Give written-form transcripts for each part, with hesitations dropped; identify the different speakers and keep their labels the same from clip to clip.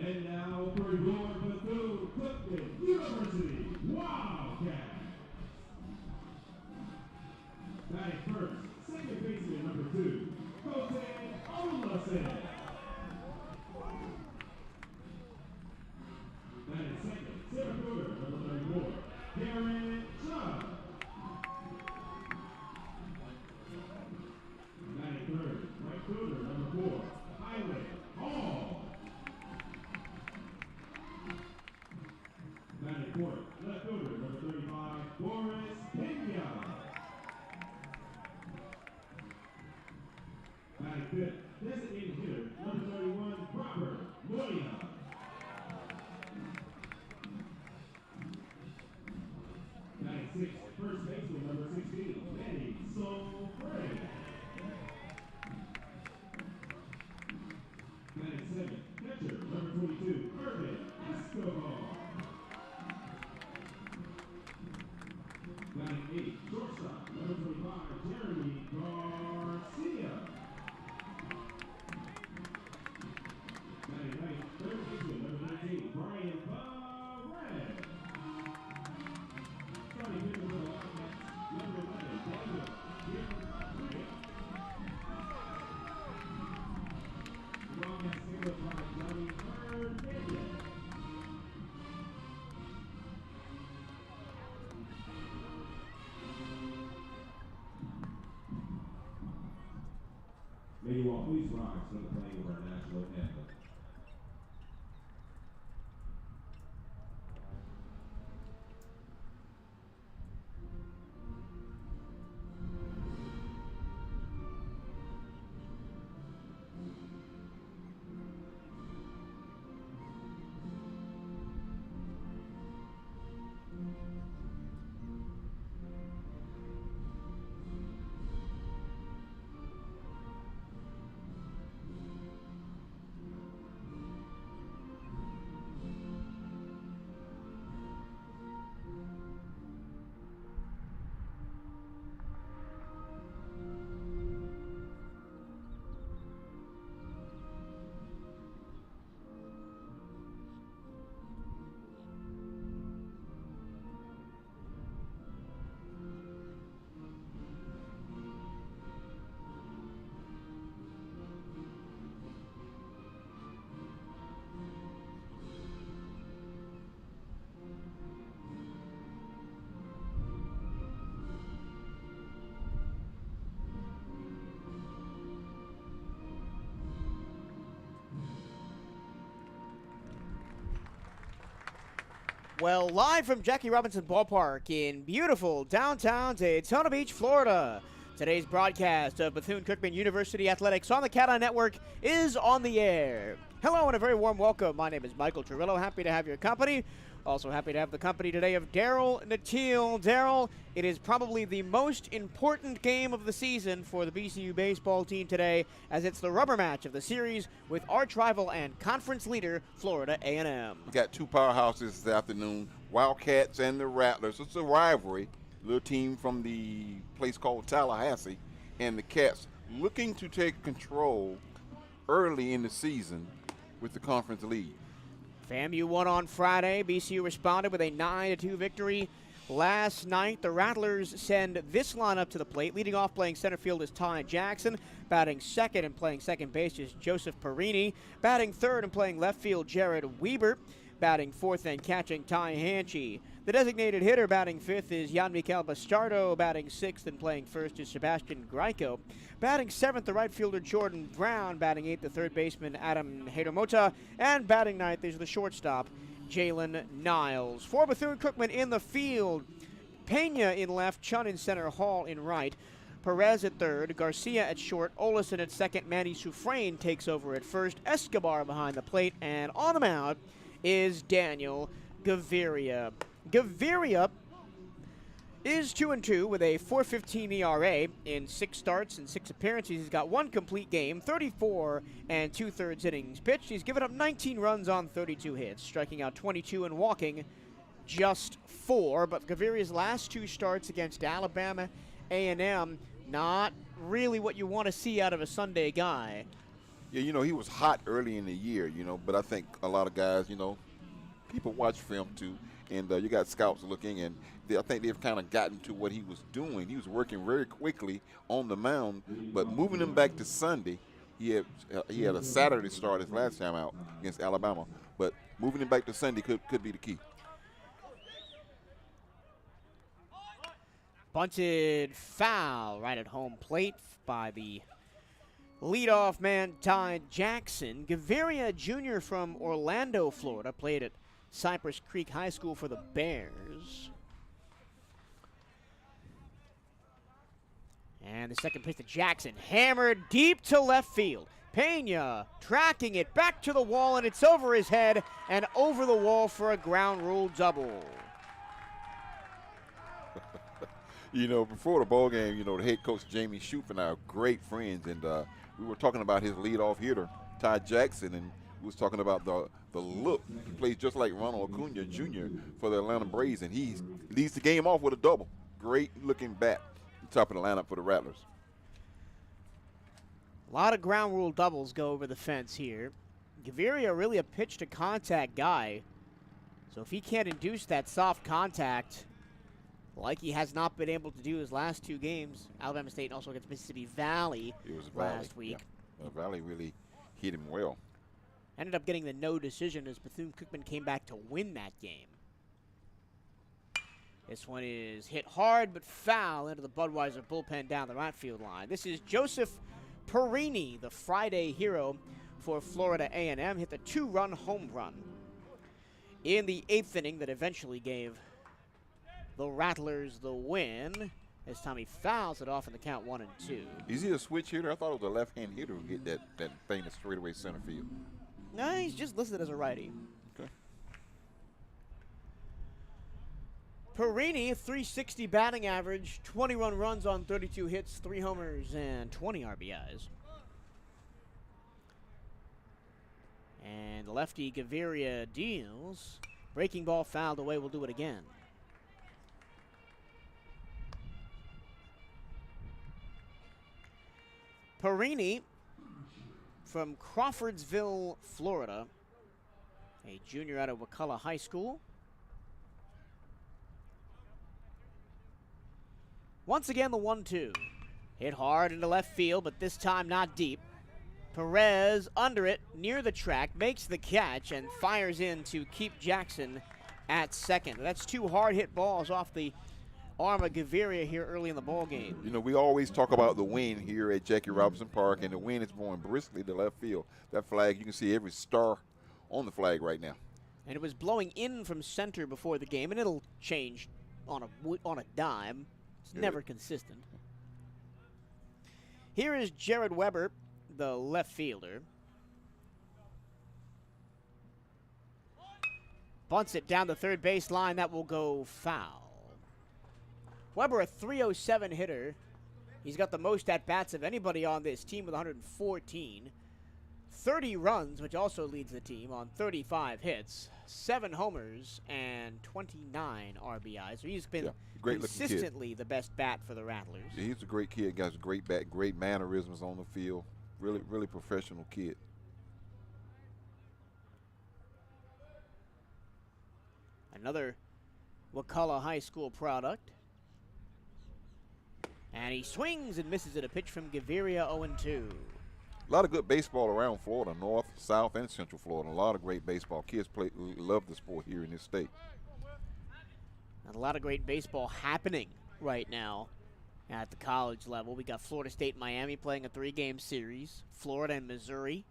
Speaker 1: And now for your Bethune-Cookman University Wildcats. Batting first, second baseman number 2, Kote Olesen. Batting second, center fielder number 34, Darren Chubb. Batting third, right fielder number 4, Highway Hall. Batting fourth, left fielder number 35, Boris Pena. Batting fifth, designated hitter number 31, Robert Moya. Batting sixth, first baseman number 16, Manny Solfray. Batting seventh, catcher number 22, Irvin Escobar. Batting eighth, shortstop number 25, Jeremy Garcia. Batting ninth, third baseman number 19, Brian Barrett. Starting pitcher for the Wildcats, number 11, Daniel Garcia. The Wildcats single by Johnny Hernandez. May you all please rise for the playing of our national anthem.
Speaker 2: Well, live from Jackie Robinson Ballpark in beautiful downtown Daytona Beach, Florida, today's broadcast of Bethune-Cookman University Athletics on the Cat-Eye Network is on the air. Hello and a very warm welcome. My name is Michael Turillo. Happy to have your company. Also happy to have the company today of Daryl Natil. Daryl, it is probably the most important game of the season for the BCU baseball team today, as it's the rubber match of the series with arch rival and conference leader Florida A&M.
Speaker 3: We got two powerhouses this afternoon, Wildcats and the Rattlers. It's a rivalry. Little team from the place called Tallahassee, and the Cats looking to take control early in the season with the conference lead.
Speaker 2: FAMU won on Friday. BCU responded with a 9-2 victory last night. The Rattlers send this lineup to the plate. Leading off playing center field is Ty Jackson. Batting second and playing second base is Joseph Perini. Batting third and playing left field, Jared Weber. Batting fourth and catching, Ty Hanchey. The designated hitter batting fifth is Jan-Mikel Bastardo. Batting sixth and playing first is Sebastian Greiko. Batting seventh, the right fielder Jordan Brown. Batting eighth, the third baseman Adam Hadermota. And batting ninth is the shortstop Jalen Niles. For Bethune-Cookman in the field, Pena in left, Chun in center, Hall in right. Perez at third, Garcia at short, Olesen at second, Manny Sufrain takes over at first, Escobar behind the plate, and on the mound is Daniel Gaviria. Gaviria is 2-2 with a .415 ERA in 6 starts and 6 appearances. He's got 1 complete game, 34 and 2/3 innings pitched. He's given up 19 runs on 32 hits, striking out 22 and walking just 4. But Gaviria's last 2 starts against Alabama A&M, not really what you want to see out of a Sunday guy.
Speaker 3: Yeah, he was hot early in the year, but I think a lot of guys, people watch film too, and you got scouts looking, and I think they've kind of gotten to what he was doing. He was working very quickly on the mound, but moving him back to Sunday, he had a Saturday start his last time out against Alabama, but moving him back to Sunday could be the key.
Speaker 2: Bunted foul right at home plate by the leadoff man, Ty Jackson. Gaviria Jr. from Orlando, Florida, played at Cypress Creek High School for the Bears. And the second pitch to Jackson, hammered deep to left field. Pena tracking it back to the wall, and it's over his head and over the wall for a ground rule double.
Speaker 3: Before the ball game, the head coach Jamie Shoup and I are great friends, and we were talking about his leadoff hitter, Ty Jackson, and we was talking about the look. He plays just like Ronald Acuna Jr. for the Atlanta Braves, and he leads the game off with a double. Great looking bat, top of the lineup for the Rattlers.
Speaker 2: A lot of ground rule doubles go over the fence here. Gaviria really a pitch to contact guy, so if he can't induce that soft contact like he has not been able to do his last two games, Alabama State also against Mississippi Valley last week.
Speaker 3: Yeah. Valley really hit him well.
Speaker 2: Ended up getting the no decision as Bethune-Cookman came back to win that game. This one is hit hard but foul into the Budweiser bullpen down the right field line. This is Joseph Perini, the Friday hero for Florida A&M, hit the 2-run home run in the 8th inning that eventually gave the Rattlers the win as Tommy fouls it off in the count 1-2.
Speaker 3: Is he a switch hitter? I thought it was a left-hand hitter who get that thing to straightaway center field.
Speaker 2: No, he's just listed as a righty.
Speaker 3: Okay.
Speaker 2: Perini, 360 batting average, 21 runs on 32 hits, 3 homers, and 20 RBIs. And the lefty Gaviria deals. Breaking ball fouled away. We'll do it again. Perini from Crawfordsville, Florida, a junior out of Wakulla High School. Once again, the 1-2. Hit hard into left field, but this time not deep. Perez under it, near the track, makes the catch and fires in to keep Jackson at second. That's 2 hard hit balls off the arm of Gaviria here early in the ball game.
Speaker 3: We always talk about the wind here at Jackie Robinson Park, and the wind is blowing briskly to left field. That flag, you can see every star on the flag right now.
Speaker 2: And it was blowing in from center before the game, and it'll change on a dime. It's never consistent. Here is Jared Weber, the left fielder. Bunts it down the third base line. That will go foul. Weber, a .307 hitter. He's got the most at-bats of anybody on this team with 114. 30 runs, which also leads the team on 35 hits, 7 homers, and 29 RBIs. So he's been consistently the best bat for the Rattlers.
Speaker 3: Yeah, he's a great kid. Got a great bat, great mannerisms on the field. Really, really professional kid.
Speaker 2: Another Wakulla High School product. And he swings and misses at a pitch from Gaviria, 0-2.
Speaker 3: A lot of good baseball around Florida, North, South, and Central Florida. A lot of great baseball. Kids love the sport here in this state.
Speaker 2: And a lot of great baseball happening right now at the college level. We got Florida State and Miami playing a 3-game series. Florida and Missouri.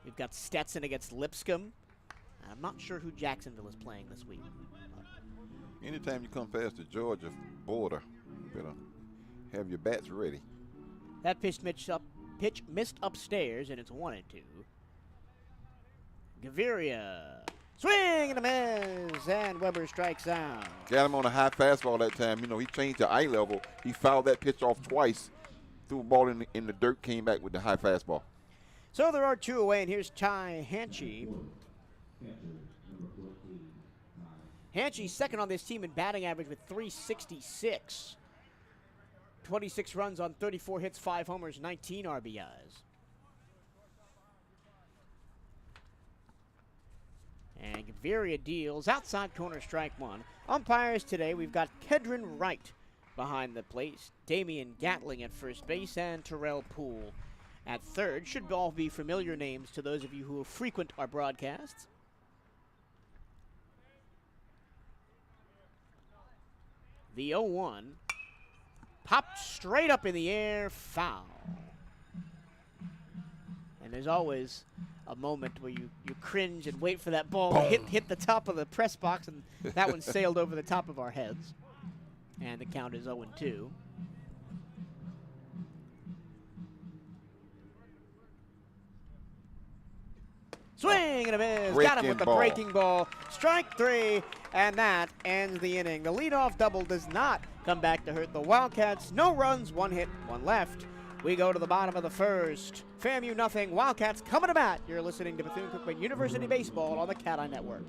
Speaker 2: We've got Stetson against Lipscomb. I'm not sure who Jacksonville is playing this week.
Speaker 3: Anytime you come past the Georgia border, you better have your bats ready.
Speaker 2: That pitch missed upstairs, and it's 1-2. Gaviria, swing and a miss, and Weber strikes out.
Speaker 3: Got him on a high fastball that time. He changed the eye level. He fouled that pitch off twice, threw a ball in the dirt, came back with the high fastball.
Speaker 2: So there are 2 away, and here's Ty Hanchey. Hanchey second on this team in batting average with .366. 26 runs on 34 hits, 5 homers, 19 RBIs. And Gaviria deals outside corner, strike one. Umpires today, we've got Kedron Wright behind the plate, Damian Gatling at first base, and Terrell Poole at third. Should all be familiar names to those of you who frequent our broadcasts. The 0-1 popped straight up in the air, foul. And there's always a moment where you cringe and wait for that ball to hit the top of the press box, and that one sailed over the top of our heads. And the count is 0-2. Swing and a miss. Got him with the breaking ball. Strike three, and that ends the inning. The leadoff double does not come back to hurt the Wildcats. No runs, one hit, one left. We go to the bottom of the first. FAMU nothing. Wildcats coming to bat. You're listening to Bethune-Cookman University Baseball on the Cat Eye Network.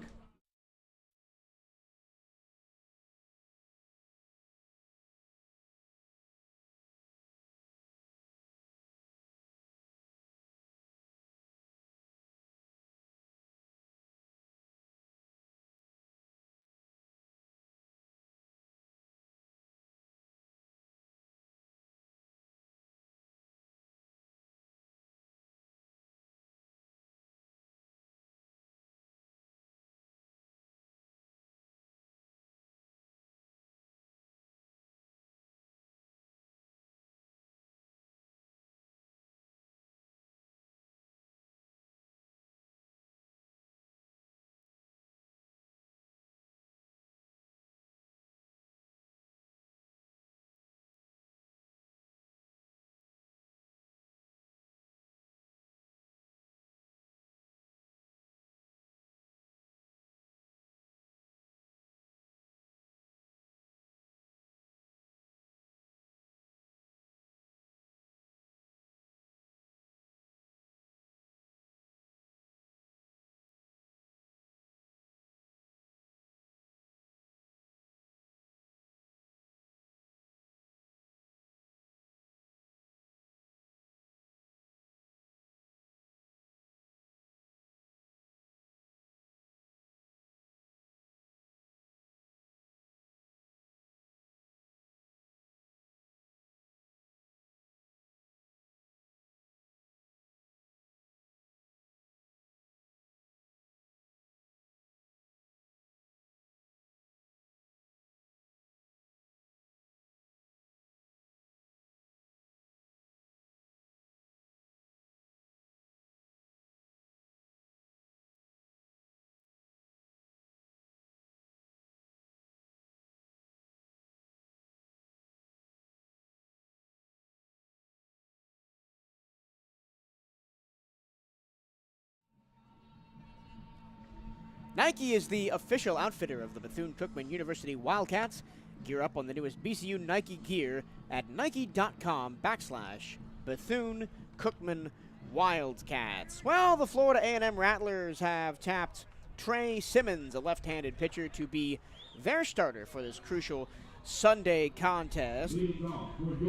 Speaker 2: Nike is the official outfitter of the Bethune-Cookman University Wildcats. Gear up on the newest BCU Nike gear at nike.com/Bethune-Cookman Wildcats. Well, the Florida A&M Rattlers have tapped Trey Simmons, a left-handed pitcher, to be their starter for this crucial Sunday contest.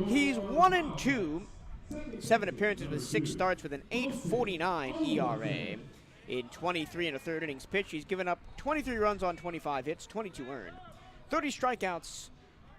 Speaker 2: He's 1-2, 7 appearances with 6 starts with an 8.49 ERA. In 23 1/3 innings pitched, he's given up 23 runs on 25 hits, 22 earned, 30 strikeouts,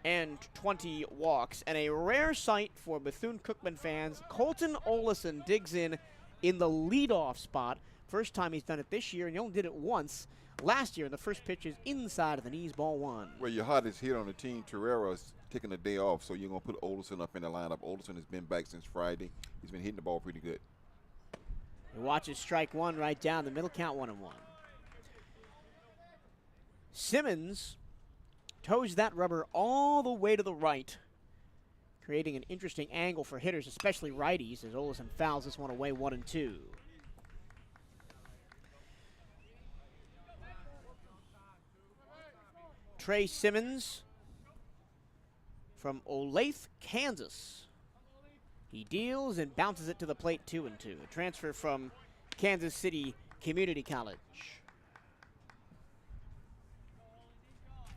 Speaker 2: and 20 walks. And a rare sight for Bethune-Cookman fans, Colton Olison digs in the leadoff spot. First time he's done it this year, and he only did it once last year. And the first pitch is inside of the knees, ball one.
Speaker 3: Well, your hottest hit on the team, Terrero, is taking a day off, so you're going to put Olison up in the lineup. Olison has been back since Friday. He's been hitting the ball pretty good.
Speaker 2: He watches strike one right down the middle, count 1-1. Simmons toes that rubber all the way to the right, creating an interesting angle for hitters, especially righties, as Olison fouls this one away 1-2. Trey Simmons from Olathe, Kansas. He deals and bounces it to the plate 2-2. A transfer from Kansas City Community College.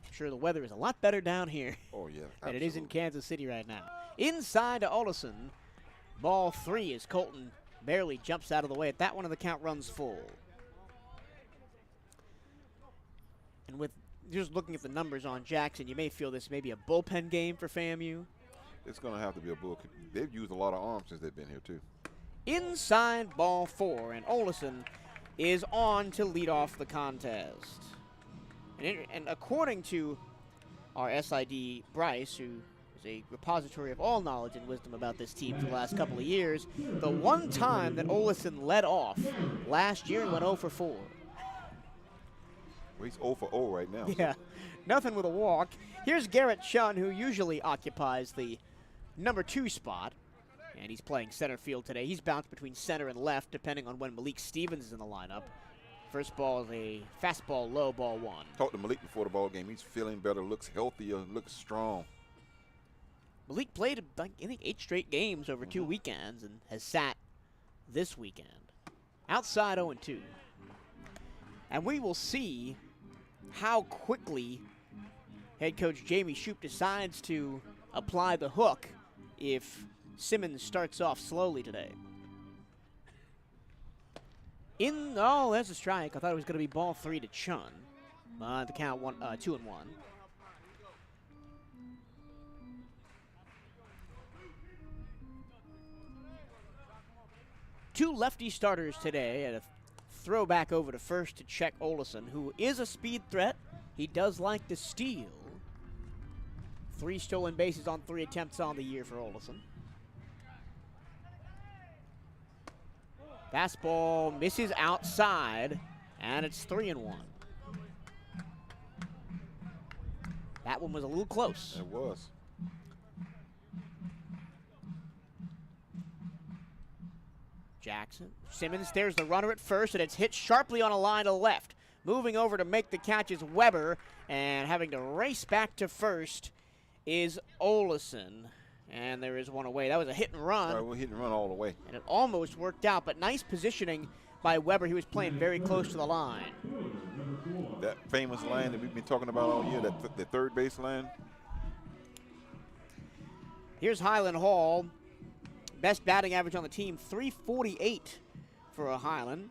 Speaker 2: I'm sure the weather is a lot better down here than it is in Kansas City right now. Inside to Olison. Ball 3 as Colton barely jumps out of the way. At that one, and the count runs full. And with just looking at the numbers on Jackson, you may feel this may be a bullpen game for FAMU.
Speaker 3: It's going to have to be a bull. They've used a lot of arms since they've been here, too.
Speaker 2: Inside ball 4, and Olison is on to lead off the contest. And according to our SID Bryce, who is a repository of all knowledge and wisdom about this team for the last couple of years, the one time that Olison led off last year went 0 for 4.
Speaker 3: Well, he's 0 for 0 right now.
Speaker 2: Yeah, nothing with a walk. Here's Garrett Chun, who usually occupies the number 2 spot, and he's playing center field today. He's bounced between center and left, depending on when Malik Stevens is in the lineup. First ball is a fastball low, ball 1.
Speaker 3: Talked to Malik before the ball game. He's feeling better, looks healthier, looks strong.
Speaker 2: Malik played, I think, 8 straight games over 2 weekends and has sat this weekend. Outside 0-2. And we will see how quickly head coach Jamie Shoup decides to apply the hook if Simmons starts off slowly today. Oh, there's a strike. I thought it was going to be ball 3 to Chun. The count 2-1. Two lefty starters today, and a throwback over to first to check Olison, who is a speed threat. He does like to steal. 3 stolen bases on 3 attempts on the year for Olison. Fastball misses outside, and it's 3-1. That one was a little close.
Speaker 3: It was.
Speaker 2: Jackson. Simmons, there's the runner at first, and it's hit sharply on a line to left. Moving over to make the catch is Weber, and having to race back to first is Olison. And there is one away. That was a hit and run.
Speaker 3: All right, we'll hit and run all the way.
Speaker 2: And it almost worked out, but nice positioning by Weber. He was playing very close to the line.
Speaker 3: That famous line that we've been talking about all year, the third base line.
Speaker 2: Here's Highland Hall. Best batting average on the team, 348 for a Highland.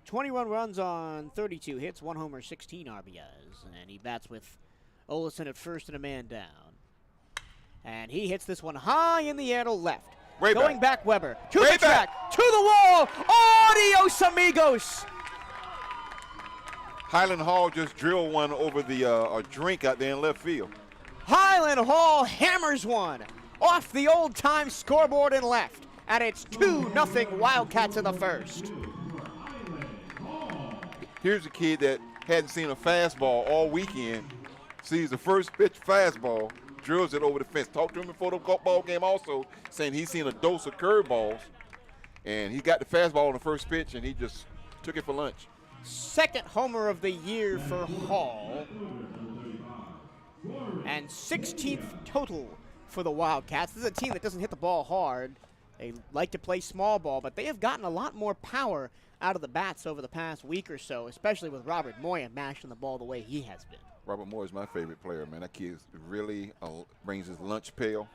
Speaker 2: 21 runs on 32 hits, 1 homer, 16 RBIs. And he bats with Olison at first and a man down. And he hits this one high in the air to left.
Speaker 3: Way
Speaker 2: Going back Weber. To
Speaker 3: Way
Speaker 2: the track. To the wall. Adios, amigos.
Speaker 3: Highland Hall just drilled one over the a drink out there in left field.
Speaker 2: Highland Hall hammers one off the old-time scoreboard in left. And it's 2-0 Wildcats in the first.
Speaker 3: Here's a kid that hadn't seen a fastball all weekend. Sees the first pitch fastball, drills it over the fence. Talked to him before the ball game also, saying he's seen a dose of curveballs. And he got the fastball on the first pitch, and he just took it for lunch.
Speaker 2: Second homer of the year for Hall. And 16th total for the Wildcats. This is a team that doesn't hit the ball hard. They like to play small ball, but they have gotten a lot more power out of the bats over the past week or so, especially with Robert Moya mashing the ball the way he has been.
Speaker 3: Robert Moore is my favorite player, man. That kid really brings his lunch pail,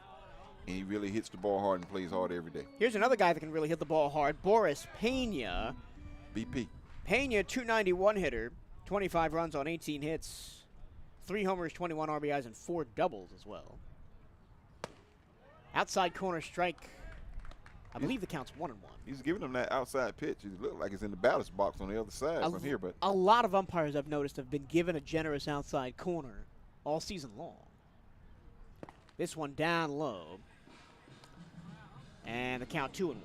Speaker 3: and he really hits the ball hard and plays hard every day.
Speaker 2: Here's another guy that can really hit the ball hard, Boris Pena.
Speaker 3: BP.
Speaker 2: Pena, 291 hitter, 25 runs on 18 hits, 3 homers, 21 RBIs, and 4 doubles as well. Outside corner strike. I believe the count's 1-1.
Speaker 3: He's giving him that outside pitch. It looked like it's in the batter's box on the other side from here, but
Speaker 2: a lot of umpires I've noticed have been given a generous outside corner all season long. This one down low. And the count 2-1.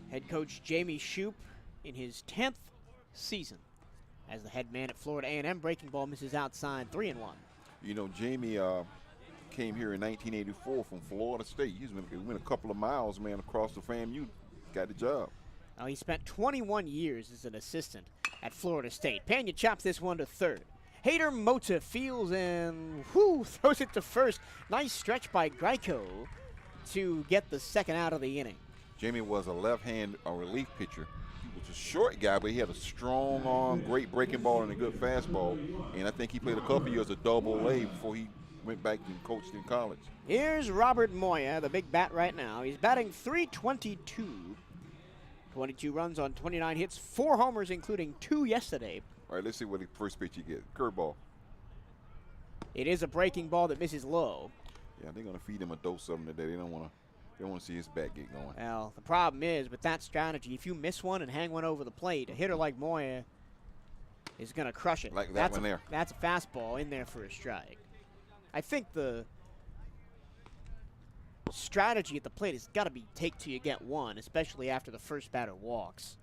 Speaker 2: Head coach Jamie Shoup in his 10th season as the head man at Florida A&M. Breaking ball misses outside, 3-1.
Speaker 3: you know, Jamie came here in 1984 from Florida State. He went a couple of miles, man, across the FAMU, got the job.
Speaker 2: He spent 21 years as an assistant at Florida State. Pena chops this one to third. Hader Mota fields and throws it to first. Nice stretch by Greico to get the second out of the inning.
Speaker 3: Jamie was a left-hand relief pitcher. He was a short guy, but he had a strong arm, great breaking ball, and a good fastball. And I think he played a couple years of double-A before he went back and coached in college.
Speaker 2: Here's Robert Moya, the big bat right now. He's batting .322. 22 runs on 29 hits, 4 homers, including 2 yesterday.
Speaker 3: All right, let's see what the first pitch you get. Curveball.
Speaker 2: It is a breaking ball that misses low.
Speaker 3: Yeah, they're gonna feed him a dose of them today. They don't want to see his bat get going.
Speaker 2: Well, the problem is with that strategy, if you miss one and hang one over the plate, a hitter like Moya is gonna crush it.
Speaker 3: Like that one there.
Speaker 2: That's a fastball in there for a strike. I think the strategy at the plate has got to be take till you get one, especially after the first batter walks.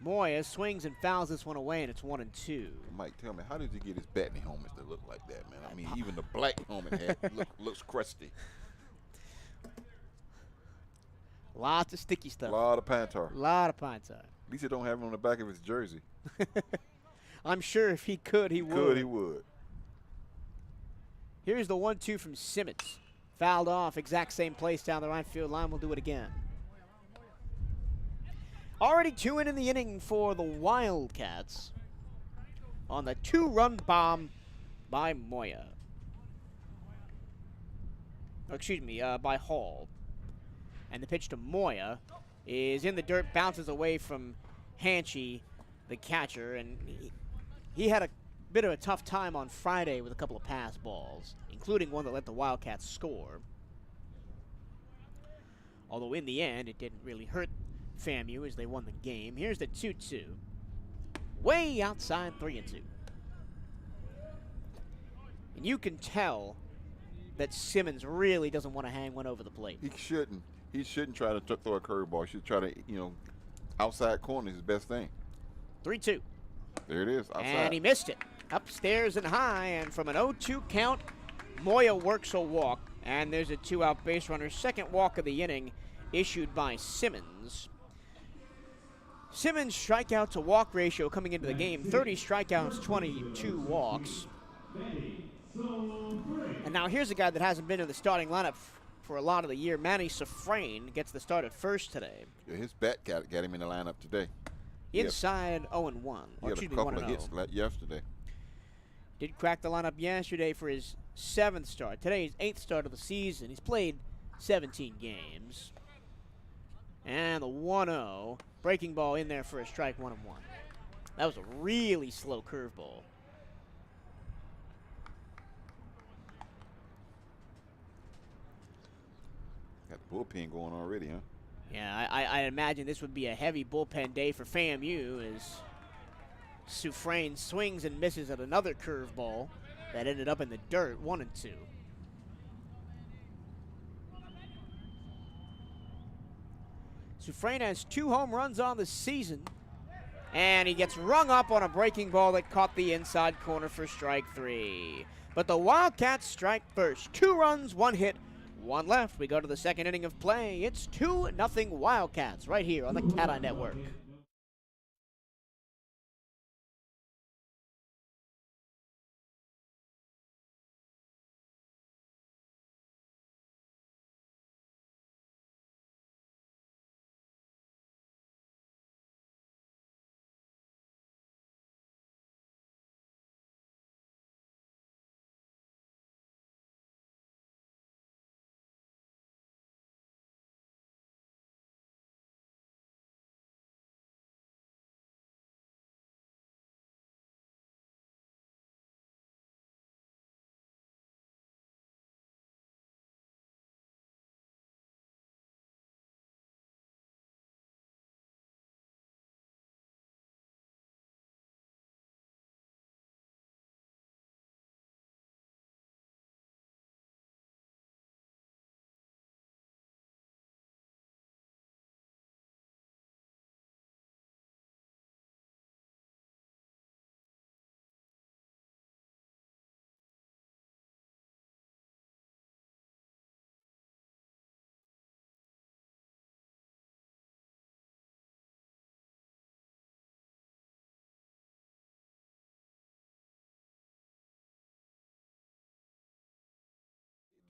Speaker 2: Moya swings and fouls this one away, and it's 1-2.
Speaker 3: Mike, tell me, how did you get his batting helmets to look like that, man? I mean, even the black helmet hat looks crusty.
Speaker 2: Lots of sticky stuff.
Speaker 3: A lot of pine tar.
Speaker 2: Lot of pine tar.
Speaker 3: At least he don't have it on the back of his jersey.
Speaker 2: I'm sure if he could, he would.
Speaker 3: He would.
Speaker 2: Here's the 1-2 from Simmons. Fouled off, exact same place down the right field line. We'll do it again. Already 2 in the inning for the Wildcats on the 2-run bomb by Moya. Oh, excuse me, by Hall. And the pitch to Moya is in the dirt, bounces away from Hanchy, the catcher, and he had a bit of a tough time on Friday with a couple of pass balls, including one that let the Wildcats score. Although in the end, it didn't really hurt FAMU as they won the game. Here's the 2-2. Way outside 3-2. And you can tell that Simmons really doesn't want to hang one over the plate.
Speaker 3: He shouldn't. He shouldn't try to throw a curveball. He should try to, outside corner is his best thing.
Speaker 2: 3-2.
Speaker 3: There it is, outside.
Speaker 2: And he missed it. Upstairs and high, and from an 0-2 count, Moya works a walk. And there's a 2-out base runner. Second walk of the inning issued by Simmons. Simmons' strikeout to walk ratio coming into the game, 30 strikeouts, 22 walks. And now here's a guy that hasn't been in the starting lineup for a lot of the year. Manny Safrain gets the start at first today.
Speaker 3: Yeah, his bat got him in the lineup today.
Speaker 2: Inside 0-1.
Speaker 3: He had a couple of hits yesterday.
Speaker 2: Did crack the lineup yesterday for his 7th start. Today his 8th start of the season. He's played 17 games. And the 1-0. Breaking ball in there for a strike, 1-1. That was a really slow curveball.
Speaker 3: Got the bullpen going already, huh?
Speaker 2: Yeah, I imagine this would be a heavy bullpen day for FAMU as Sufrain swings and misses at another curveball that ended up in the dirt, 1-2. Sufrain has 2 home runs on the season, and he gets rung up on a breaking ball that caught the inside corner for strike 3. But the Wildcats strike first. 2 runs, 1 hit, 1 left. We go to the second inning of play. It's 2-0 Wildcats right here on the Cat Eye Network.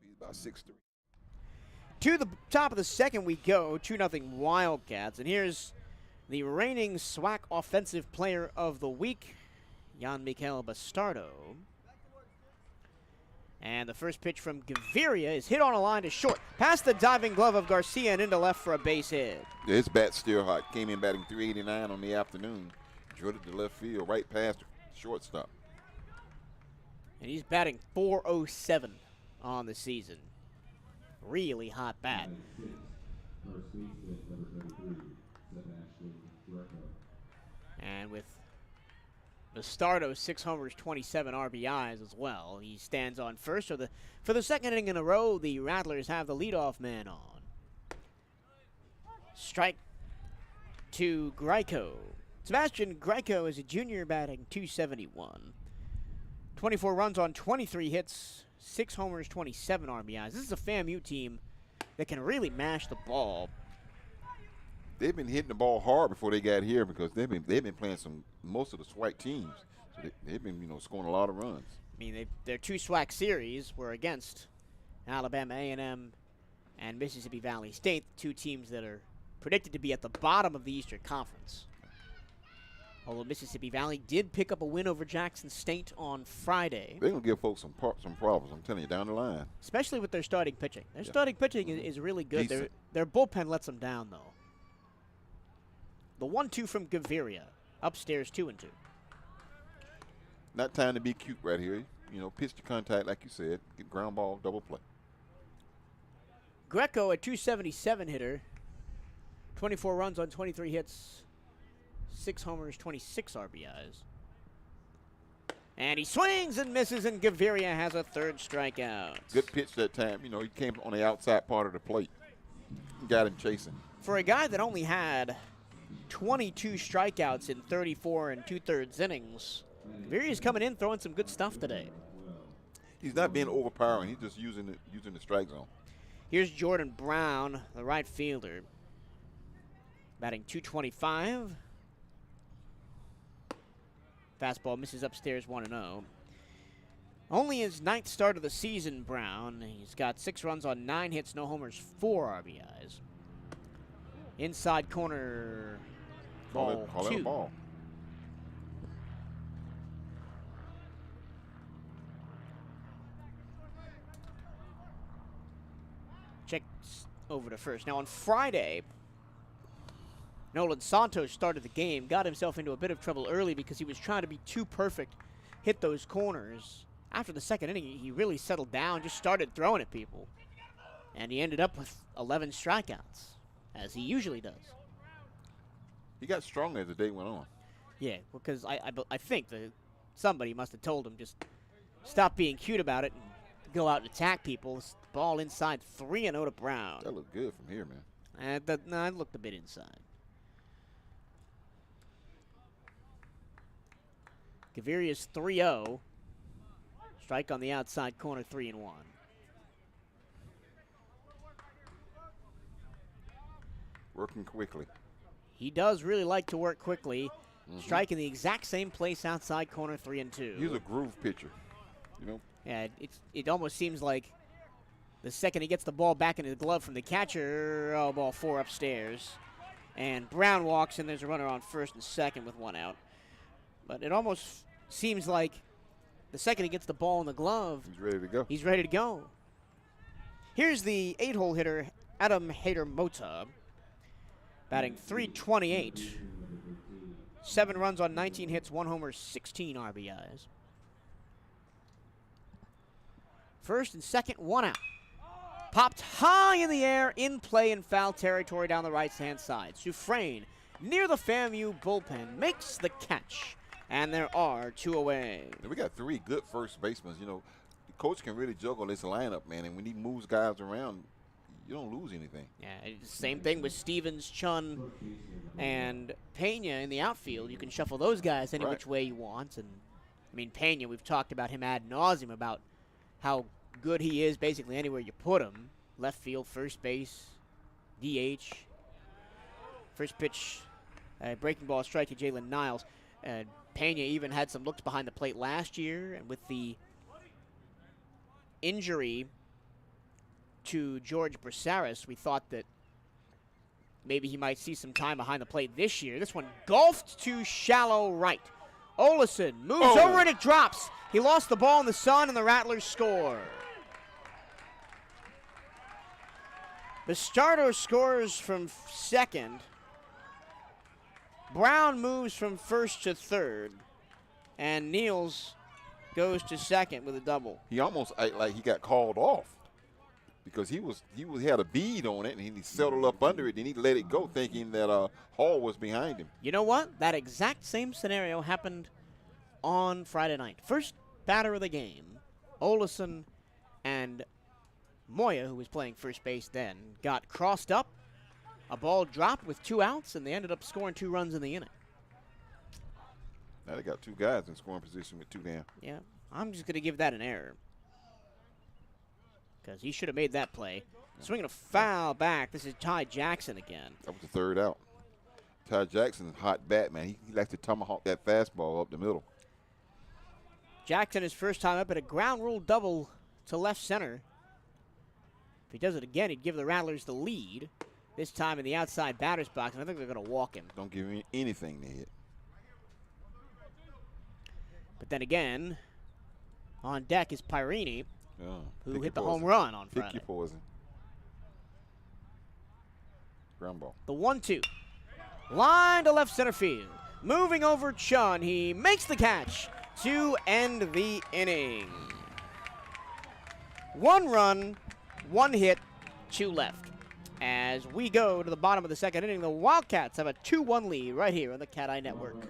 Speaker 3: He's about 6'3".
Speaker 2: To the top of the second we go, 2-0 Wildcats. And here's the reigning SWAC Offensive Player of the Week, Jan Mikael Bastardo. And the first pitch from Gaviria is hit on a line to short. Past the diving glove of Garcia and into left for a base hit.
Speaker 3: Yeah, his bat's still hot. Came in batting 389 on the afternoon. Drilled it to left field, right past the shortstop.
Speaker 2: And he's batting .407 on the season. Really hot bat.
Speaker 1: First baseman, number 33, Sebastian Greco.
Speaker 2: And with Bastardo, 6 homers, 27 RBIs as well. He stands on first. So for the second inning in a row, the Rattlers have the leadoff man on. Strike to Greco. Sebastian Greco is a junior batting .271. 24 runs on 23 hits, 6 homers, 27 RBIs. This is a FAMU team that can really mash the ball.
Speaker 3: They've been hitting the ball hard before they got here because they've been playing most of the SWAC teams. So they've been scoring a lot of runs.
Speaker 2: I mean, their 2 SWAC series were against Alabama A&M and Mississippi Valley State, 2 teams that are predicted to be at the bottom of the Eastern Conference. Although Mississippi Valley did pick up a win over Jackson State on Friday.
Speaker 3: They're going to give folks some problems, I'm telling you, down the line.
Speaker 2: Especially with their starting pitching. Their starting pitching is really good.
Speaker 3: Decent.
Speaker 2: Their bullpen lets them down, though. The 1-2 from Gaviria. Upstairs 2-2.
Speaker 3: Not time to be cute right here. Pitch to contact, like you said. Get ground ball, double play.
Speaker 2: Greco, a .277 hitter. 24 runs on 23 hits. 6 homers, 26 RBIs. And he swings and misses, and Gaviria has a 3rd strikeout.
Speaker 3: Good pitch that time. He came on the outside part of the plate. Got him chasing.
Speaker 2: For a guy that only had 22 strikeouts in 34 2/3 innings, Gaviria's coming in throwing some good stuff today.
Speaker 3: He's not being overpowering. He's just using the strike zone.
Speaker 2: Here's Jordan Brown, the right fielder, batting .225. Fastball misses upstairs 1-0. Only his 9th start of the season, Brown. He's got 6 runs on 9 hits, no homers, 4 RBIs. Inside corner,
Speaker 3: Call it
Speaker 2: 2.
Speaker 3: a ball.
Speaker 2: Checks over to first. Now on Friday, Nolan Santos started the game, got himself into a bit of trouble early because he was trying to be too perfect, hit those corners. After the second inning, he really settled down, just started throwing at people. And he ended up with 11 strikeouts, as he usually does.
Speaker 3: He got stronger as the day went on.
Speaker 2: Yeah, because I think that somebody must have told him just stop being cute about it and go out and attack people. Ball inside 3-0 to Brown.
Speaker 3: That looked good from here, man.
Speaker 2: No, it looked a bit inside. Gaviria's 3-0. Strike on the outside corner, 3-1.
Speaker 3: Working quickly.
Speaker 2: He does really like to work quickly. Strike in the exact same place outside corner, 3-2.
Speaker 3: He's a groove pitcher.
Speaker 2: Yeah, it almost seems like the second he gets the ball back into the glove from the catcher, ball 4 upstairs. And Brown walks, and there's a runner on first and second with 1 out. But it almost seems like the second he gets the ball in the glove,
Speaker 3: He's ready to go.
Speaker 2: he's ready to go. Here's the 8-hole hitter, Adam Hader-Mota, batting .328. 7 runs on 19 hits, 1 homer, 16 RBIs. First and second, 1 out. Popped high in the air, in play in foul territory down the right-hand side. Soufrain, near the FAMU bullpen, makes the catch. And there are 2 away.
Speaker 3: And we got 3 good first basemen. The coach can really juggle this lineup, man. And when he moves guys around, you don't lose anything.
Speaker 2: Yeah, same thing with Stevens, Chun, and Pena in the outfield. You can shuffle those guys any which way you want. And I mean, Pena, we've talked about him ad nauseum about how good he is basically anywhere you put him. Left field, first base, DH. First pitch, breaking ball strike to Jalen Niles. Pena even had some looks behind the plate last year, and with the injury to George Brasaris, we thought that maybe he might see some time behind the plate this year. This one golfed to shallow right. Olesen moves over and it drops. He lost the ball in the sun and the Rattlers score. The starter scores from second. Brown moves from first to third. And Niels goes to second with a double.
Speaker 3: He almost acted like he got called off because he had a bead on it and he settled up under it and he let it go thinking that Hall was behind him.
Speaker 2: You know what? That exact same scenario happened on Friday night. First batter of the game, Olesen and Moya, who was playing first base then, got crossed up. A ball dropped with 2 outs, and they ended up scoring 2 runs in the inning.
Speaker 3: Now they got 2 guys in scoring position with 2 down.
Speaker 2: Yeah, I'm just going to give that an error because he should have made that play. Swinging a foul back. This is Ty Jackson again.
Speaker 3: That was the 3rd out. Ty Jackson's hot bat, man. He likes to tomahawk that fastball up the middle.
Speaker 2: Jackson, his first time up, at a ground rule double to left center. If he does it again, he'd give the Rattlers the lead. This time in the outside batter's box, and I think they're going to walk him.
Speaker 3: Don't give him anything to hit.
Speaker 2: But then again, on deck is Pyrini, who hit the home run on Friday.
Speaker 3: Pick your poison. Ground ball.
Speaker 2: The 1-2. Line to left center field. Moving over Chun. He makes the catch to end the inning. 1 run, 1 hit, 2 left. As we go to the bottom of the second inning, the Wildcats have a 2-1 lead right here on the Cat Eye Network.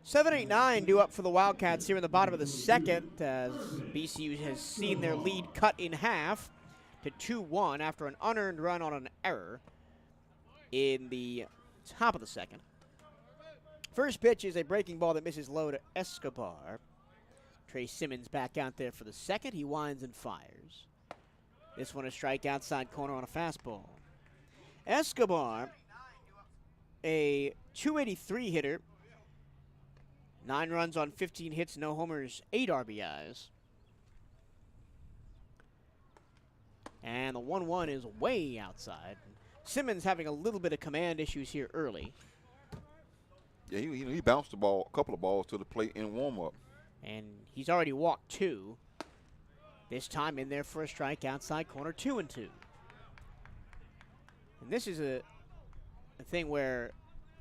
Speaker 2: .789 due up for the Wildcats here in the bottom of the second as BCU has seen their lead cut in half to 2-1 after an unearned run on an error in the top of the second. First pitch is a breaking ball that misses low to Escobar. Trey Simmons back out there for the second. He winds and fires. This one a strike outside corner on a fastball. Escobar, a .283 hitter. 9 runs on 15 hits, no homers, 8 RBIs. And the 1-1 is way outside. Simmons having a little bit of command issues here early.
Speaker 3: Yeah, he bounced a couple of balls to the plate in warm-up.
Speaker 2: And he's already walked 2. This time in there for a strike outside corner, 2-2. And this is a thing where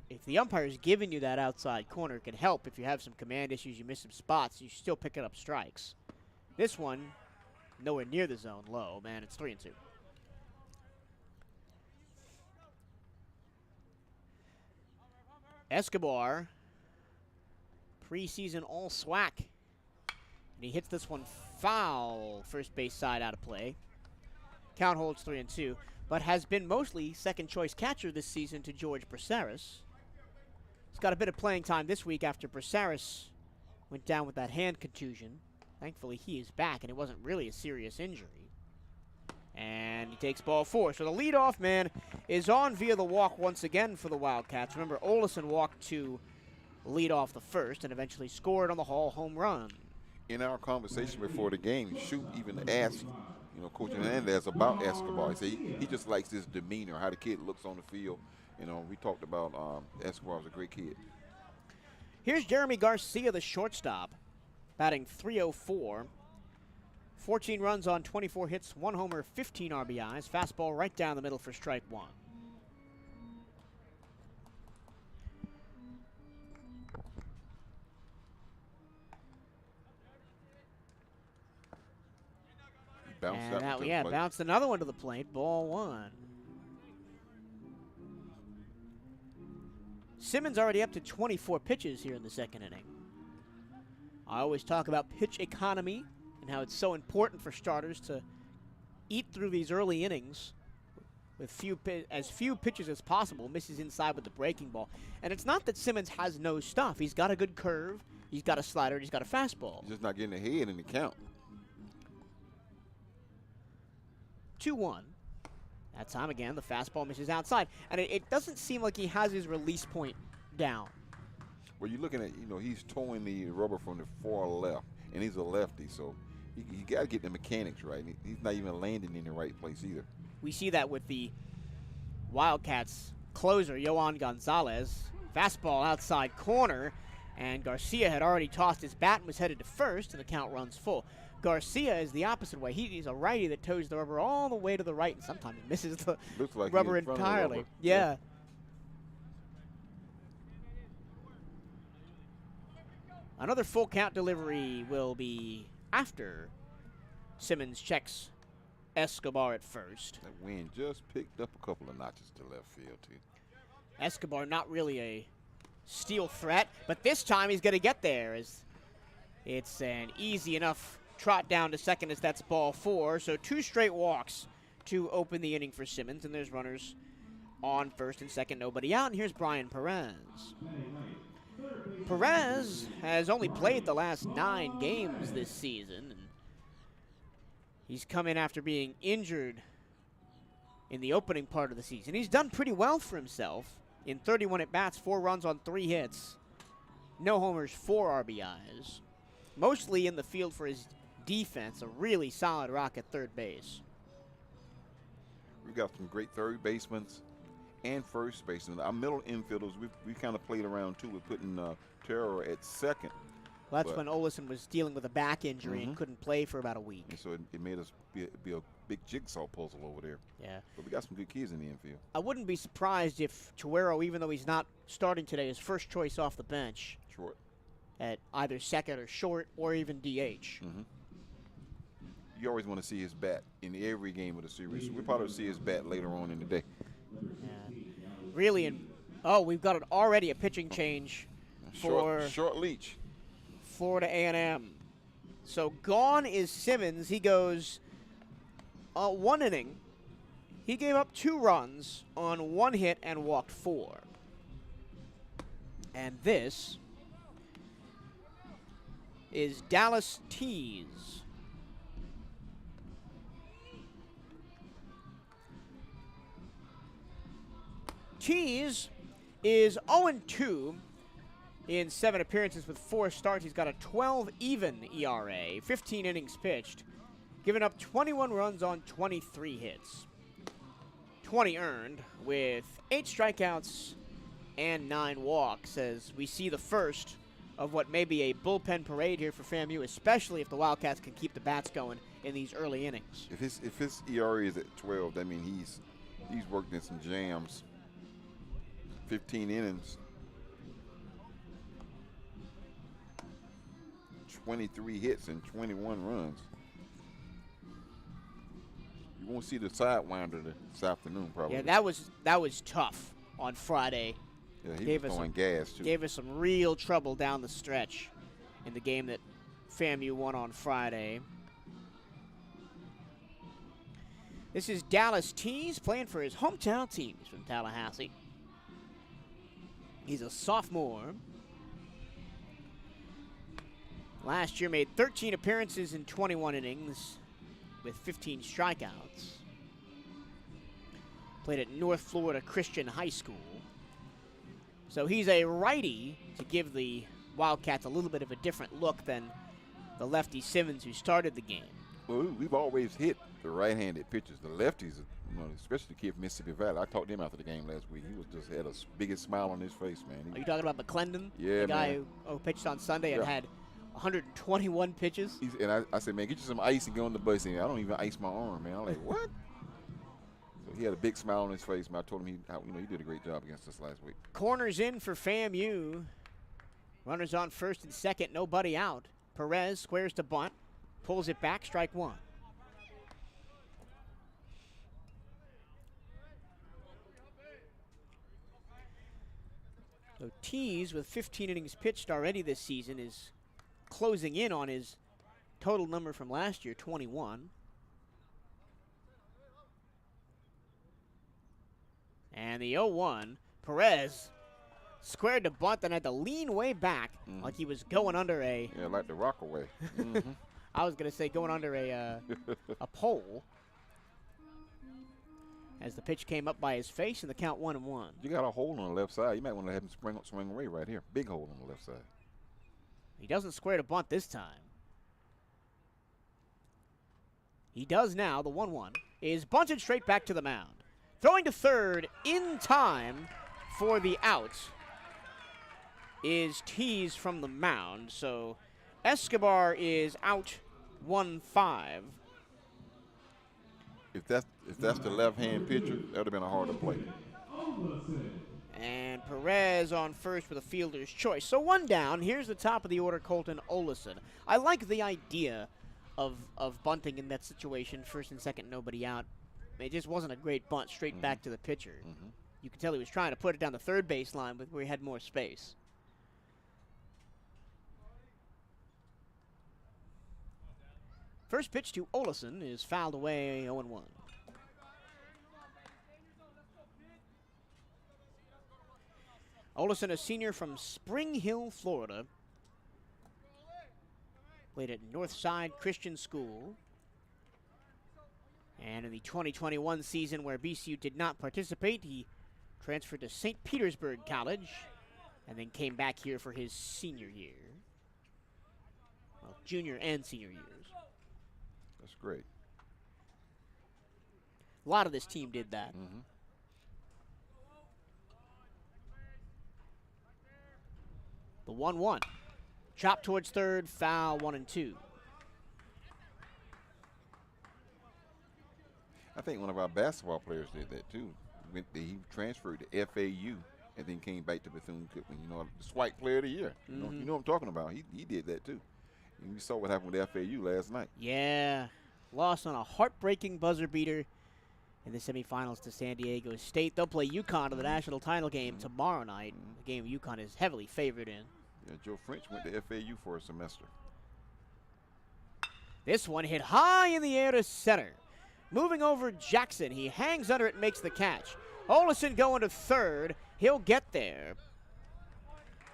Speaker 2: if the umpire is giving you that outside corner, it can help if you have some command issues, you miss some spots, you're still picking up strikes. This one, nowhere near the zone, low. Man, it's 3-2. Escobar, preseason all SWAC. And he hits this one foul, first base side out of play. Count holds 3-2, but has been mostly second choice catcher this season to George Braceras. He's got a bit of playing time this week after Braceras went down with that hand contusion. Thankfully, he is back, and it wasn't really a serious injury. And he takes ball 4. So the leadoff man is on via the walk once again for the Wildcats. Remember, Olesen walked to lead off the first and eventually scored on the Hall home run.
Speaker 3: In our conversation before the game, Shoop even asked, Coach Hernandez about Escobar. He said he just likes his demeanor, how the kid looks on the field. We talked about Escobar was a great kid.
Speaker 2: Here's Jeremy Garcia, the shortstop, batting .304. 14 runs on 24 hits, 1 homer, 15 RBIs. Fastball right down the middle for strike one. Bounced another one to the plate. Ball one. Simmons already up to 24 pitches here in the second inning. I always talk about pitch economy and how it's so important for starters to eat through these early innings with as few pitches as possible, misses inside with the breaking ball. And it's not that Simmons has no stuff. He's got a good curve, he's got a slider, he's got a fastball.
Speaker 3: He's just not getting ahead in the count.
Speaker 2: 2-1. That time again, the fastball misses outside. And it doesn't seem like he has his release point down.
Speaker 3: Well, you're looking at, he's towing the rubber from the far left, and he's a lefty, so you got to get the mechanics right. He's not even landing in the right place either.
Speaker 2: We see that with the Wildcats closer, Yohan Gonzalez. Fastball outside corner, and Garcia had already tossed his bat and was headed to first, and the count runs full. Garcia is the opposite way. He's a righty that toes the rubber all the way to the right and sometimes misses the rubber entirely.
Speaker 3: Rubber.
Speaker 2: Yeah. Another full count delivery will be after Simmons checks Escobar at first.
Speaker 3: That wind just picked up a couple of notches to left field, too.
Speaker 2: Escobar not really a steal threat, but this time he's going to get there as it's an easy enough trot down to second as that's ball 4. So 2 straight walks to open the inning for Simmons, and there's runners on first and second, nobody out. And here's Brian Perez. Perez has only played the last 9 games this season, and he's come in after being injured in the opening part of the season. He's done pretty well for himself in 31 at-bats, 4 runs on 3 hits, no homers, 4 RBIs, mostly in the field for his defense, a really solid rock at third base.
Speaker 3: We've got some great third basemen and first basemen. Our middle infielders, we kind of played around too with putting Terror at second.
Speaker 2: Well, that's when Olison was dealing with a back injury and couldn't play for about a week.
Speaker 3: And so it made us be a big jigsaw puzzle over there.
Speaker 2: Yeah.
Speaker 3: But we got some good kids in the infield.
Speaker 2: I wouldn't be surprised if Chuero, even though he's not starting today, is first choice off the bench.
Speaker 3: Short.
Speaker 2: At either second or short or even DH.
Speaker 3: You always want to see his bat in every game of the series. So we'll probably see his bat later on in the day.
Speaker 2: Yeah. Really, we've got already a pitching change for
Speaker 3: short leach.
Speaker 2: Florida A&M. So gone is Simmons. He goes 1 inning. He gave up 2 runs on 1 hit and walked 4. And this is Dallas Tees. Tees is 0-2 in 7 appearances with 4 starts. He's got a 12 even ERA, 15 innings pitched, giving up 21 runs on 23 hits, 20 earned with 8 strikeouts and 9 walks, as we see the first of what may be a bullpen parade here for FAMU, especially if the Wildcats can keep the bats going in these early innings.
Speaker 3: If his ERA is at 12, that means he's worked in some jams. 15 innings, 23 hits and 21 runs. You won't see the sidewinder this afternoon, probably.
Speaker 2: Yeah, that was tough on Friday.
Speaker 3: Yeah, he was throwing gas too.
Speaker 2: Gave us some real trouble down the stretch in the game that FAMU won on Friday. This is Dallas Tees playing for his hometown team. He's from Tallahassee. He's a sophomore. Last year made 13 appearances in 21 innings with 15 strikeouts. Played at North Florida Christian High School. So he's a righty to give the Wildcats a little bit of a different look than the lefty Simmons who started the game.
Speaker 3: Well, we've always hit the right-handed pitchers. The lefties, especially the kid from Mississippi Valley. I talked to him after the game last week. He was just had a biggest smile on his face, man.
Speaker 2: Are you talking about McClendon?
Speaker 3: Yeah,
Speaker 2: the guy
Speaker 3: man.
Speaker 2: who pitched on Sunday and had 121 pitches.
Speaker 3: And I said, man, get you some ice and go on the bus. And I don't even ice my arm, man. I'm like, what? So he had a big smile on his face, man. I told him he did a great job against us last week.
Speaker 2: Corners in for FAMU. Runners on first and second, nobody out. Perez squares to bunt, pulls it back, strike one. So Tees, with 15 innings pitched already this season, is closing in on his total number from last year, 21. And the 0-1, Perez squared to bunt, then had to lean way back like he was going under a...
Speaker 3: Yeah, like the Rockaway.
Speaker 2: I was going to say going under a pole. As the pitch came up by his face, and the count 1-1.
Speaker 3: You got a hole on the left side. You might want to have him swing away right here. Big hole on the left side.
Speaker 2: He doesn't square to bunt this time. He does now. The 1-1 is bunted straight back to the mound. Throwing to third in time for the out is Tees from the mound. So Escobar is out 1-5.
Speaker 3: If that's the left-hand pitcher, that would have been a harder play.
Speaker 2: And Perez on first with a fielder's choice. So one down. Here's the top of the order, Colton Olison. I like the idea of bunting in that situation. First and second, nobody out. It just wasn't a great bunt straight back to the pitcher. You could tell he was trying to put it down the third baseline where he had more space. First pitch to Olison is fouled away, 0-1. Olison, a senior from Spring Hill, Florida. Played at Northside Christian School. And in the 2021 season where BCU did not participate, he transferred to St. Petersburg College and then came back here for his senior year. Well, junior and senior years.
Speaker 3: That's great.
Speaker 2: A lot of this team did that. The 1-1. Chop towards third, foul, 1-2.
Speaker 3: I think one of our basketball players did that too. He transferred to FAU and then came back to Bethune-Cookman. The SWITE Player of the Year. You know what I'm talking about. He did that too. And we saw what happened with FAU last night.
Speaker 2: Yeah. Lost on a heartbreaking buzzer beater in the semifinals to San Diego State. They'll play UConn to the national title game tomorrow night. A game UConn is heavily favored in.
Speaker 3: Yeah, Joe French went to FAU for a semester.
Speaker 2: This one hit high in the air to center. Moving over Jackson. He hangs under it and makes the catch. Olison going to third. He'll get there.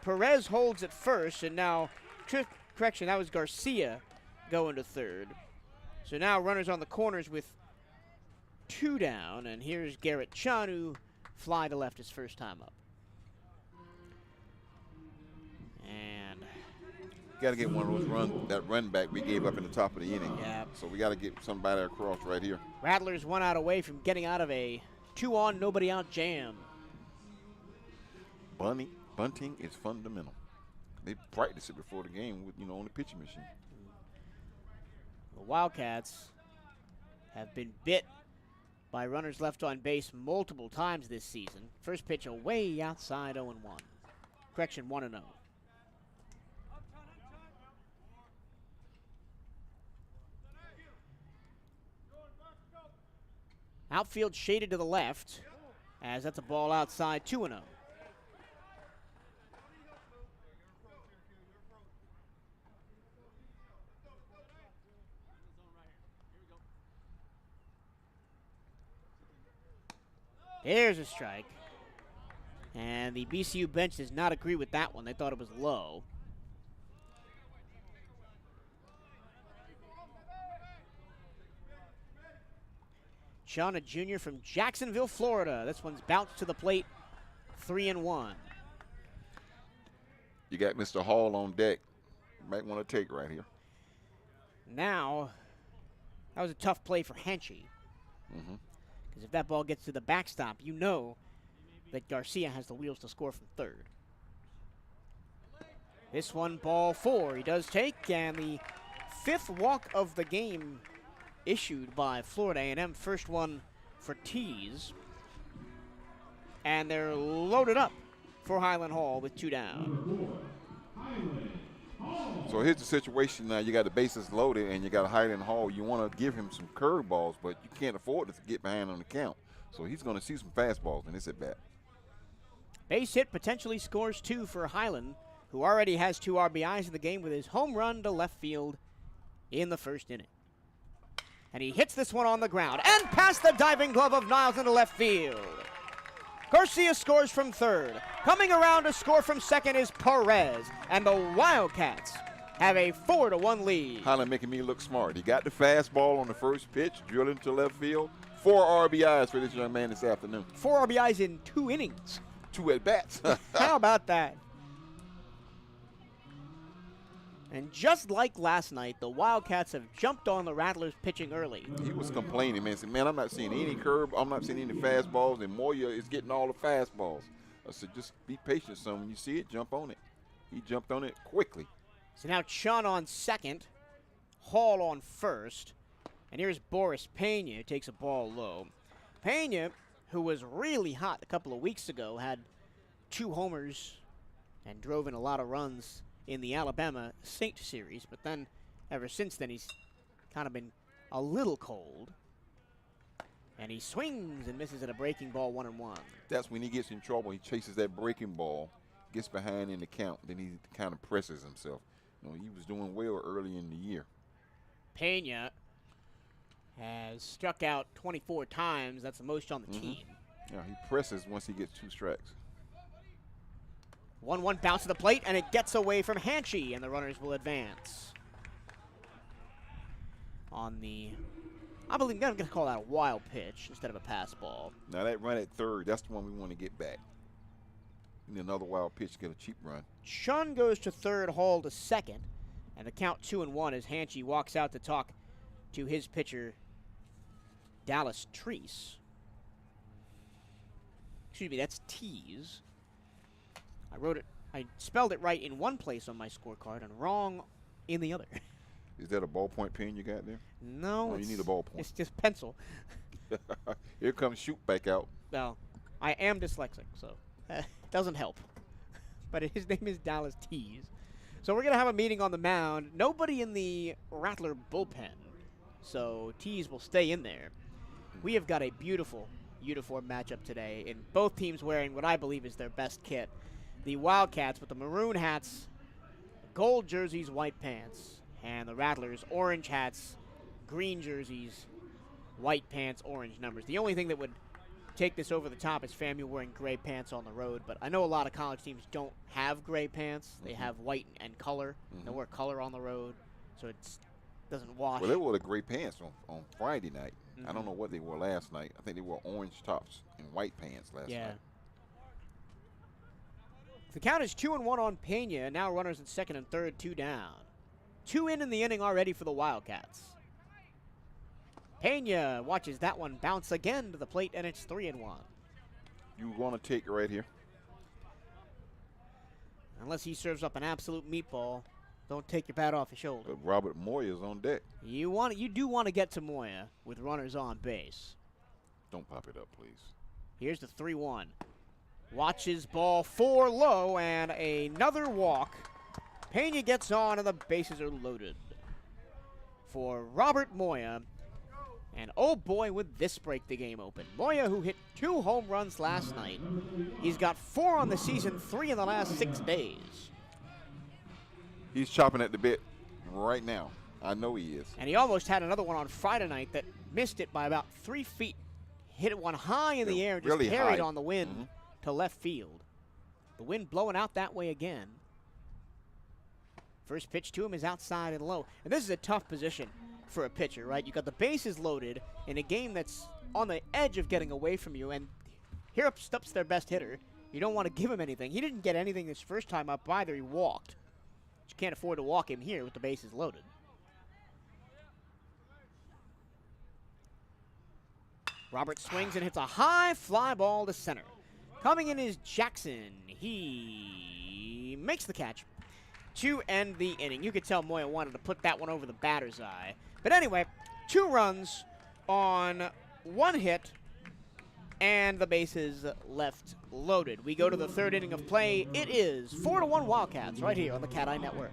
Speaker 2: Perez holds it first, and now, correction, that was Garcia going to third. So now runners on the corners with two down, and here's Garrett Chun, who fly to left his first time up. And
Speaker 3: got to get one of those that run back we gave up in the top of the inning.
Speaker 2: Yeah.
Speaker 3: So we got to get somebody across right here.
Speaker 2: Rattlers 1 out away from getting out of a 2-on, nobody out jam.
Speaker 3: Bunting is fundamental. They practice it before the game with on the pitching machine.
Speaker 2: The Wildcats have been bit by runners left on base multiple times this season. First pitch away outside, 0-1. Correction, 1-0. Outfield shaded to the left, as that's a ball outside, 2-0. There's a strike. And the BCU bench does not agree with that one. They thought it was low. Sean, a junior from Jacksonville, Florida. This one's bounced to the plate, 3-1.
Speaker 3: You got Mr. Hall on deck. You might want to take right here.
Speaker 2: Now, that was a tough play for Henchy. Because if that ball gets to the backstop, you know that Garcia has the wheels to score from third. This one, ball 4, he does take, and the 5th walk of the game issued by Florida A&M. First one for Tees. And they're loaded up for Highland Hall with 2 down.
Speaker 3: So here's the situation now. You got the bases loaded, and you got a Highland Hall. You want to give him some curveballs, but you can't afford to get behind on the count. So he's going to see some fastballs in this at-bat.
Speaker 2: Base hit potentially scores 2 for Highland, who already has 2 RBIs in the game with his home run to left field in the first inning. And he hits this one on the ground and past the diving glove of Niles into left field. Garcia scores from third. Coming around to score from second is Perez, and the Wildcats have a 4-1 lead.
Speaker 3: Highland making me look smart. He got the fastball on the first pitch, drilled into left field. 4 RBIs for this young man this afternoon.
Speaker 2: 4 RBIs in 2 innings.
Speaker 3: 2 at-bats.
Speaker 2: How about that? And just like last night, the Wildcats have jumped on the Rattlers pitching early.
Speaker 3: He was complaining, man. He said, man, I'm not seeing any curve. I'm not seeing any fastballs, and Moya is getting all the fastballs. I said, just be patient, son. When you see it, jump on it. He jumped on it quickly.
Speaker 2: So now Chun on second, Hall on first, and here's Boris Pena, who takes a ball low. Pena, who was really hot a couple of weeks ago, had 2 homers and drove in a lot of runs in the Alabama Saint series, but then ever since then he's kind of been a little cold. And he swings and misses at a breaking ball 1-1.
Speaker 3: That's when he gets in trouble. He chases that breaking ball, gets behind in the count, then he kind of presses himself. You know, he was doing well early in the year.
Speaker 2: Pena has struck out 24 times. That's the most on the team.
Speaker 3: Yeah, he presses once he gets 2 strikes.
Speaker 2: 1-1 bounce to the plate, and it gets away from Hanchy, and the runners will advance. On the, I believe I'm going to call that a wild pitch instead of a pass ball.
Speaker 3: Now that run at third, that's the one we want to get back. Need another wild pitch to get a cheap run.
Speaker 2: Chun goes to third, Hall to second, and the count 2-1 as Hanchy walks out to talk to his pitcher, Dallas Treese. Excuse me, that's Tees. I spelled it right in one place on my scorecard and wrong in the other.
Speaker 3: Is that a ballpoint pen you got there?
Speaker 2: No,
Speaker 3: you need a ballpoint.
Speaker 2: It's just pencil.
Speaker 3: Here comes Shoot back out.
Speaker 2: Well, I am dyslexic, so it doesn't help. But his name is Dallas Tees. So we're going to have a meeting on the mound. Nobody in the Rattler bullpen, so Tees will stay in there. We have got a beautiful uniform matchup today, in both teams wearing what I believe is their best kit. The Wildcats with the maroon hats, gold jerseys, white pants, and the Rattlers orange hats, green jerseys, white pants, orange numbers. The only thing that would take this over the top is FAMU wearing gray pants on the road, but I know a lot of college teams don't have gray pants. They have white and color. They wear color on the road, so it doesn't wash.
Speaker 3: Well, they wore the gray pants on Friday night. I don't know what they wore last night. I think they wore orange tops and white pants last night.
Speaker 2: The count is 2-1 on Pena. Now runners at second and third, 2 down. 2 in the inning already for the Wildcats. Pena watches that one bounce again to the plate, and it's 3-1.
Speaker 3: You want to take it right here?
Speaker 2: Unless he serves up an absolute meatball, don't take your bat off his shoulder.
Speaker 3: But Robert Moya is on deck.
Speaker 2: You do want to get to Moya with runners on base.
Speaker 3: Don't pop it up, please.
Speaker 2: Here's the 3-1. Watches ball 4 low, and another walk. Pena gets on, and the bases are loaded for Robert Moya. And oh boy, would this break the game open. Moya, who hit 2 home runs last night. He's got 4 on the season, 3 in the last 6 days.
Speaker 3: He's chopping at the bit right now. I know he is.
Speaker 2: And he almost had another one on Friday night that missed it by about 3 feet. Hit it one high in the air and just
Speaker 3: really
Speaker 2: carried
Speaker 3: high
Speaker 2: on the wind to left field. The wind blowing out that way again. First pitch to him is outside and low. And this is a tough position for a pitcher, right? You got the bases loaded in a game that's on the edge of getting away from you, and here steps their best hitter You don't want to give him anything. He didn't get anything this first time up either. He walked. You can't afford to walk him here with the bases loaded. Robert swings and hits a high fly ball to center. Coming in is Jackson. He makes the catch to end the inning. You could tell Moya wanted to put that one over the batter's eye. But anyway, 2 runs on 1 hit, and the bases left loaded. We go to the 3rd inning of play. It is 4-1 Wildcats right here on the Cat Eye Network.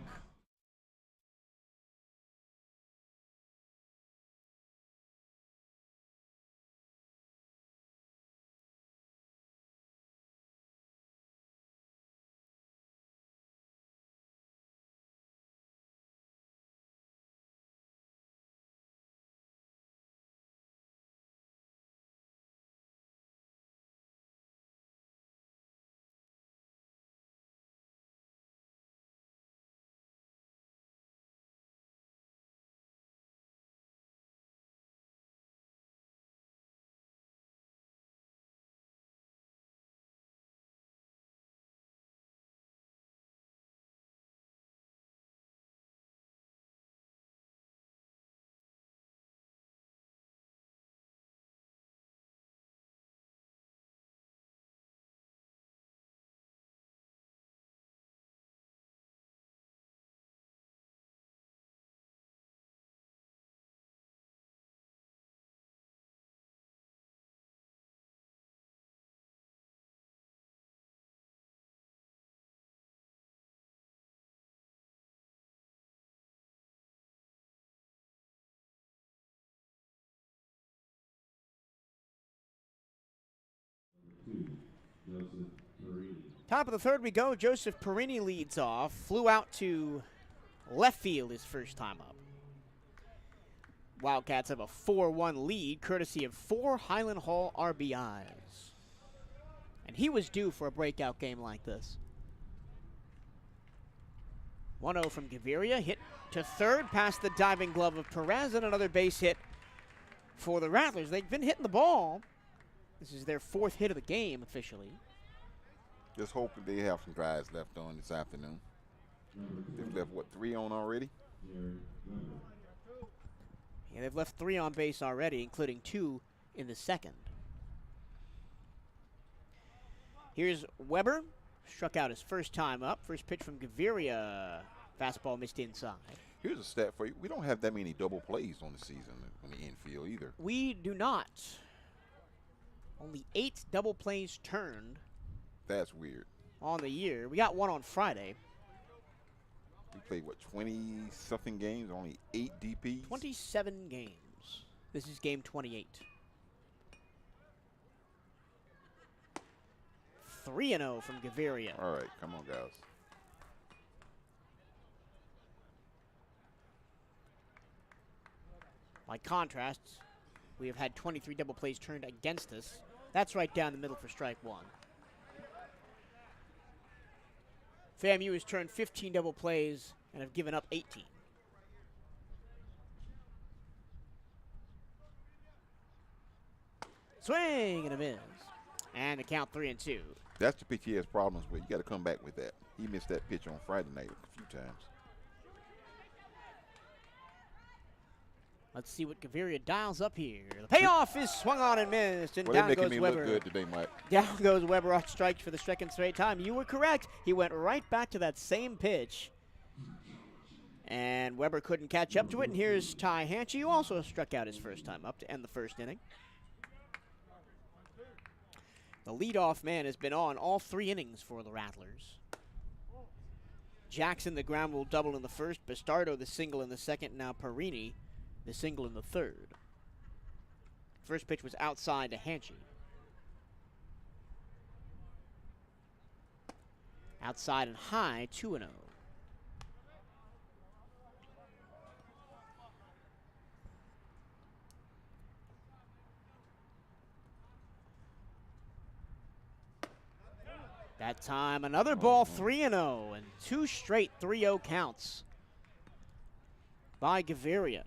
Speaker 2: Top of the 3rd we go. Joseph Perini leads off. Flew out to left field his first time up. Wildcats have a 4-1 lead, courtesy of 4 Highland Hall RBIs. And he was due for a breakout game like this. 1-0 from Gaviria, hit to 3rd, past the diving glove of Perez, and another base hit for the Rattlers. They've been hitting the ball. This is their 4th hit of the game officially.
Speaker 3: Just hoping they have some drives left on this afternoon. They've left, what, 3 on already?
Speaker 2: Yeah, they've left 3 on base already, including 2 in the 2nd. Here's Weber. Struck out his first time up. First pitch from Gaviria. Fastball missed inside.
Speaker 3: Here's a stat for you. We don't have that many double plays on the season on the infield either.
Speaker 2: We do not. Only 8 double plays turned.
Speaker 3: That's weird.
Speaker 2: On the year. We got 1 on Friday.
Speaker 3: We played, what, 20-something games, only 8 DPs?
Speaker 2: 27 games. This is game 28. 3-0 from Gaviria.
Speaker 3: All right, come on, guys.
Speaker 2: By contrast, we have had 23 double plays turned against us. That's right down the middle for strike 1. FAMU has turned 15 double plays and have given up 18. Swing and a miss. And the count 3-2.
Speaker 3: That's the pitch he has problems with. You got to come back with that. He missed that pitch on Friday night a few times.
Speaker 2: Let's see what Gaviria dials up here. The payoff is swung on and missed, and
Speaker 3: Well,
Speaker 2: down
Speaker 3: they're
Speaker 2: goes
Speaker 3: making me
Speaker 2: Weber.
Speaker 3: look good today, Mike.
Speaker 2: Down goes Weber on strikes for the 2nd straight time. You were correct. He went right back to that same pitch. And Weber couldn't catch up to it. And here's Ty Hanchey, who also struck out his first time up to end the 1st inning. The leadoff man has been on all 3 innings for the Rattlers. Jackson, the ground rule double in the 1st. Bastardo, the single in the 2nd. Now Perini, the single in the 3rd. First pitch was outside to Hanchey. Outside and high, 2-0. That time, another ball, 3-0, and 2 straight 3-0 counts by Gaviria.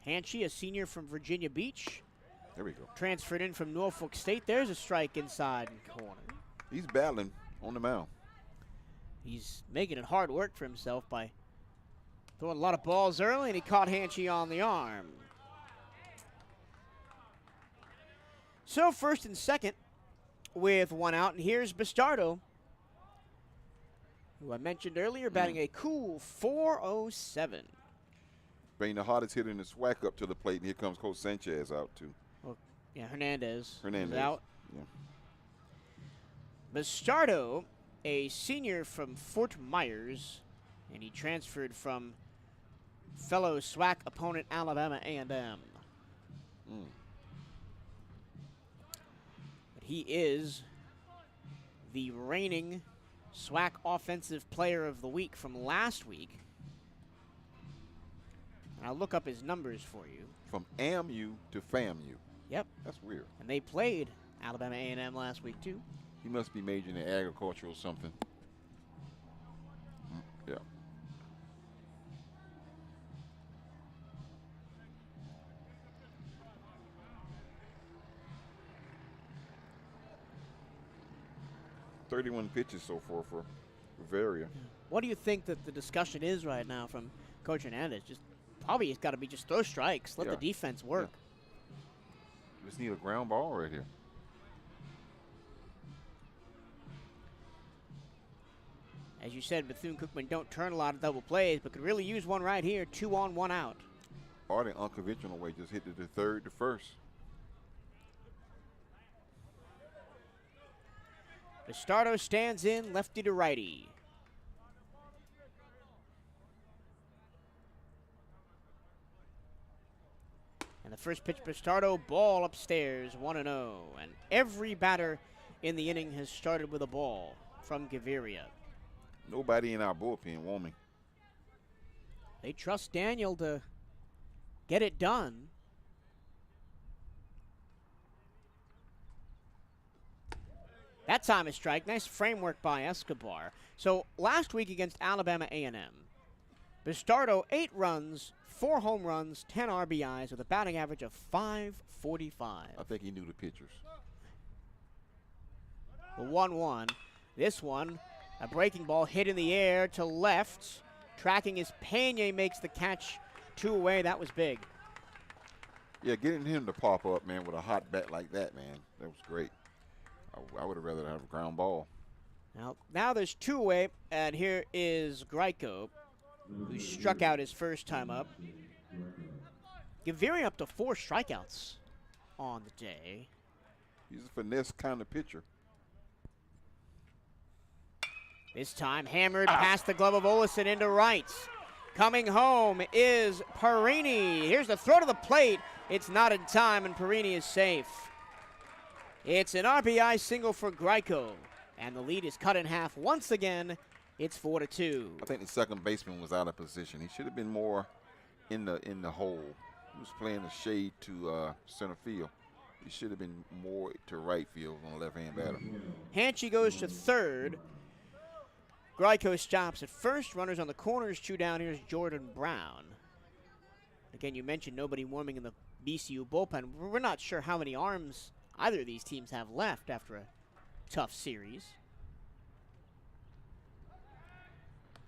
Speaker 2: Hanchey, a senior from Virginia Beach.
Speaker 3: There we go.
Speaker 2: Transferred in from Norfolk State. There's a strike inside and corner.
Speaker 3: He's battling on the mound.
Speaker 2: He's making it hard work for himself by throwing a lot of balls early, and he caught Hanchy on the arm. So first and second with one out, and here's Bastardo, who I mentioned earlier, batting a cool .407.
Speaker 3: Bringing the hottest hitter in the SWAC up to the plate, and here comes Coach Sanchez out too.
Speaker 2: Well, yeah, Hernandez is
Speaker 3: Hernandez
Speaker 2: out.
Speaker 3: Yeah.
Speaker 2: Bastardo, a senior from Fort Myers, and he transferred from fellow SWAC opponent Alabama A&M. But he is the reigning SWAC Offensive Player of the Week from last week. And I'll look up his numbers for you.
Speaker 3: From AMU to FAMU.
Speaker 2: Yep.
Speaker 3: That's weird.
Speaker 2: And they played Alabama A&M last week, too.
Speaker 3: He must be majoring in agriculture or something. Yeah. .31 pitches so far for Bavaria.
Speaker 2: What do you think that the discussion is right now from Coach Hernandez? Just probably it's got to be just throw strikes, let the defense work.
Speaker 3: Yeah. Just need a ground ball right here.
Speaker 2: As you said, Bethune-Cookman don't turn a lot of double plays, but could really use one right here. 2 on, 1 out.
Speaker 3: Or the unconventional way, just hit to the third to first.
Speaker 2: Bastardo stands in, lefty to righty. And the first pitch, Bastardo, ball upstairs, 1-0. And every batter in the inning has started with a ball from Gaviria.
Speaker 3: Nobody in our bullpen warming.
Speaker 2: They trust Daniel to get it done. That time a strike. Nice framework by Escobar. So last week against Alabama A&M, Bastardo 8 runs, 4 home runs, 10 RBIs with a batting average of .545.
Speaker 3: I think he knew the pitchers.
Speaker 2: The 1-1. This one, a breaking ball hit in the air to left. Tracking is Pena, makes the catch 2 away. That was big.
Speaker 3: Yeah, getting him to pop up, man, with a hot bat like that, man, that was great. I would have rather have a ground ball.
Speaker 2: Now there's 2 away, and here is Greico, who struck out his first time up. Gaviria up to 4 strikeouts on the day.
Speaker 3: He's a finesse kind of pitcher.
Speaker 2: This time hammered past the glove of Olison into right. Coming home is Perini. Here's the throw to the plate. It's not in time, and Perini is safe. It's an RBI single for Greico, and the lead is cut in half once again. It's 4-2.
Speaker 3: I think the second baseman was out of position. He should have been more in the hole. He was playing a shade to center field. He should have been more to right field on the left-hand batter.
Speaker 2: Hanchy goes to third. Greico stops at first. Runners on the corners, 2 down. Here's Jordan Brown. Again, you mentioned nobody warming in the BCU bullpen. We're not sure how many arms either of these teams have left after a tough series.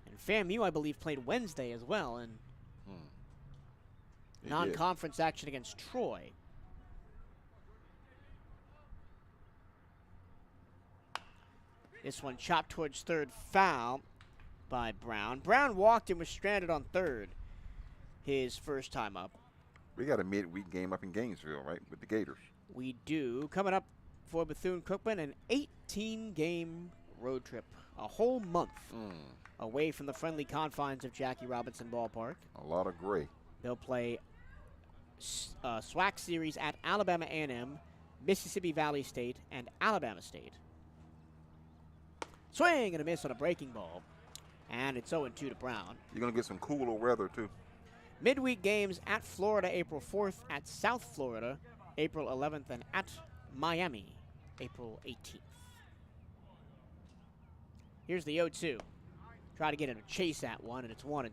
Speaker 2: And FAMU, I believe, played Wednesday as well in non-conference action against Troy. This one chopped towards third, foul by Brown. Brown walked and was stranded on third his first time up.
Speaker 3: We got a midweek game up in Gainesville, right, with the Gators.
Speaker 2: We do. Coming up for Bethune-Cookman, an 18-game road trip, a whole month away from the friendly confines of Jackie Robinson Ballpark.
Speaker 3: A lot of gray.
Speaker 2: They'll play SWAC series at Alabama A&M, Mississippi Valley State, and Alabama State. Swing and a miss on a breaking ball, and it's 0-2 to Brown.
Speaker 3: You're going to get some cooler weather, too.
Speaker 2: Midweek games at Florida, April 4th, at South Florida, April 11th, and at Miami, April 18th. Here's the 0-2. Try to get in a chase at one, and it's 1-2.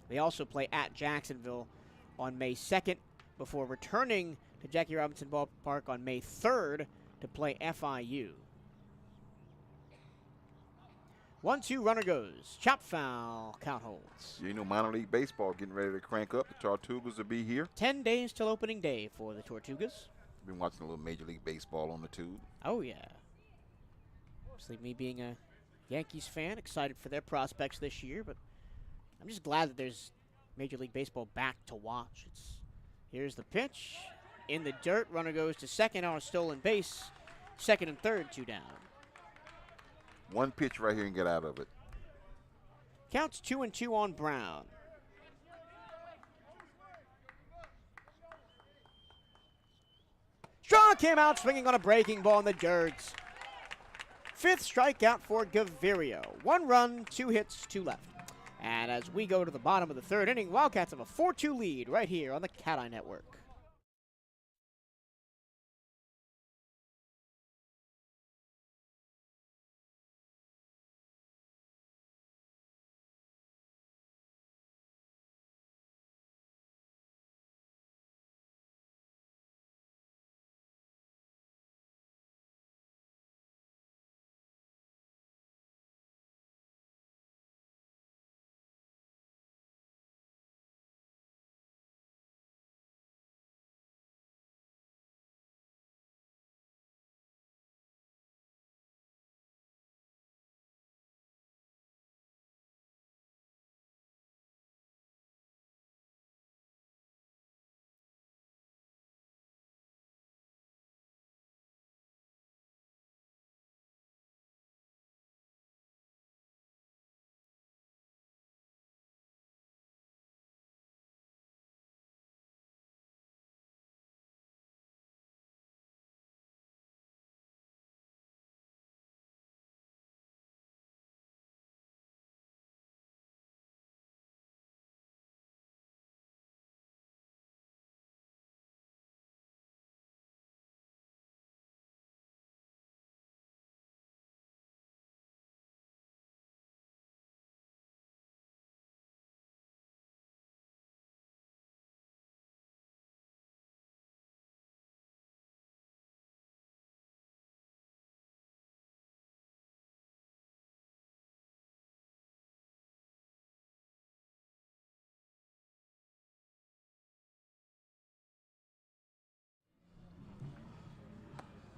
Speaker 2: They also play at Jacksonville on May 2nd before returning to Jackie Robinson Ballpark on May 3rd to play FIU. 1-2, runner goes. Chop foul, count holds.
Speaker 3: You know, minor league baseball getting ready to crank up. The Tortugas will be here.
Speaker 2: 10 days till opening day for the Tortugas.
Speaker 3: Been watching a little Major League Baseball on the tube.
Speaker 2: Oh, yeah. Obviously, me being a Yankees fan, excited for their prospects this year, but I'm just glad that there's Major League Baseball back to watch. Here's the pitch. In the dirt, runner goes to second on a stolen base. Second and third, 2 down.
Speaker 3: One pitch right here and get out of it.
Speaker 2: Counts 2-2 on Brown. Straw came out swinging on a breaking ball in the dirt. 5th strikeout for Gavirio. 1 run, 2 hits, 2 left. And as we go to the bottom of the 3rd inning, Wildcats have a 4-2 lead right here on the Cat Eye Network.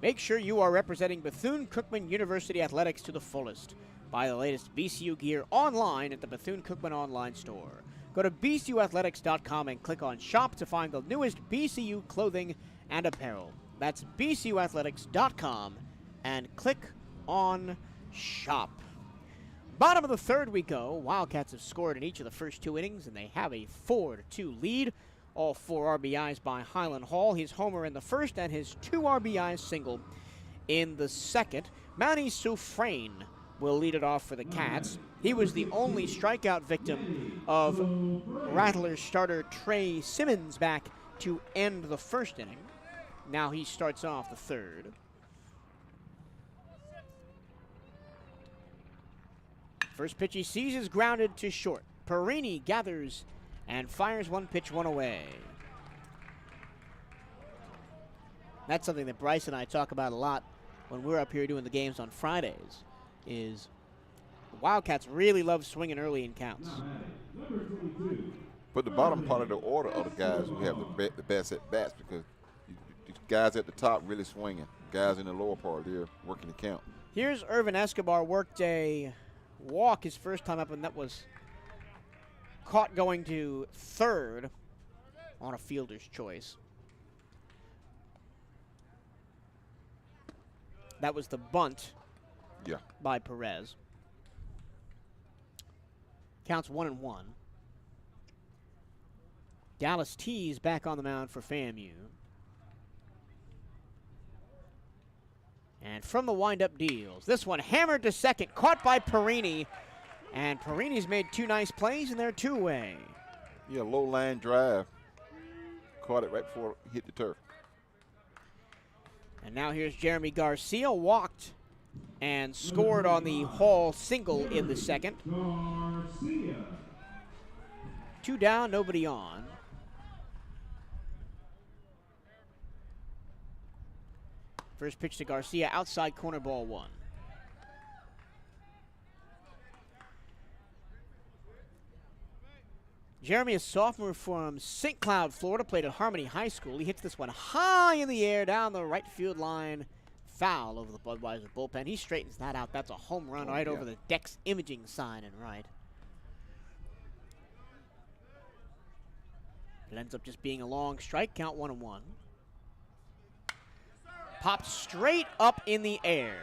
Speaker 2: Make sure you are representing Bethune-Cookman University Athletics to the fullest. Buy the latest BCU gear online at the Bethune-Cookman online store. Go to bcuathletics.com and click on Shop to find the newest BCU clothing and apparel. That's bcuathletics.com and click on Shop. Bottom of the 3rd we go. Wildcats have scored in each of the first 2 innings, and they have a 4-2 lead. All 4 RBIs by Highland Hall. His homer in the first and his 2 RBI single in the second. Manny Soufrain will lead it off for the Cats. He was the only strikeout victim of Rattlers starter Trey Simmons back to end the first inning. Now he starts off the 3rd. First pitch he sees is grounded to short. Perini gathers and fires 1 pitch, 1 away. That's something that Bryce and I talk about a lot when we're up here doing the games on Fridays, is the Wildcats really love swinging early in counts.
Speaker 3: But the bottom part of the order are the guys who have the best at-bats, because the guys at the top really swinging. Guys in the lower part, they're working the count.
Speaker 2: Here's Irvin Escobar, worked a walk his first time up, and that was caught going to 3rd on a fielder's choice. That was the bunt by Perez. Counts 1-1. Dallas T's back on the mound for FAMU. And from the windup deals, this one hammered to second, caught by Perini. And Perini's made 2 nice plays, and they're 2 away.
Speaker 3: Yeah, low line drive. Caught it right before it hit the turf.
Speaker 2: And now here's Jeremy Garcia, walked and scored on the Hall single in the second.
Speaker 1: Garcia.
Speaker 2: 2 down, nobody on. First pitch to Garcia, outside corner, ball 1. Jeremy, a sophomore from St. Cloud, Florida, played at Harmony High School. He hits this one high in the air down the right field line. Foul over the Budweiser bullpen. He straightens that out. That's a home run right over the Dex imaging sign and right. It ends up just being a long strike, count 1-1. Popped straight up in the air.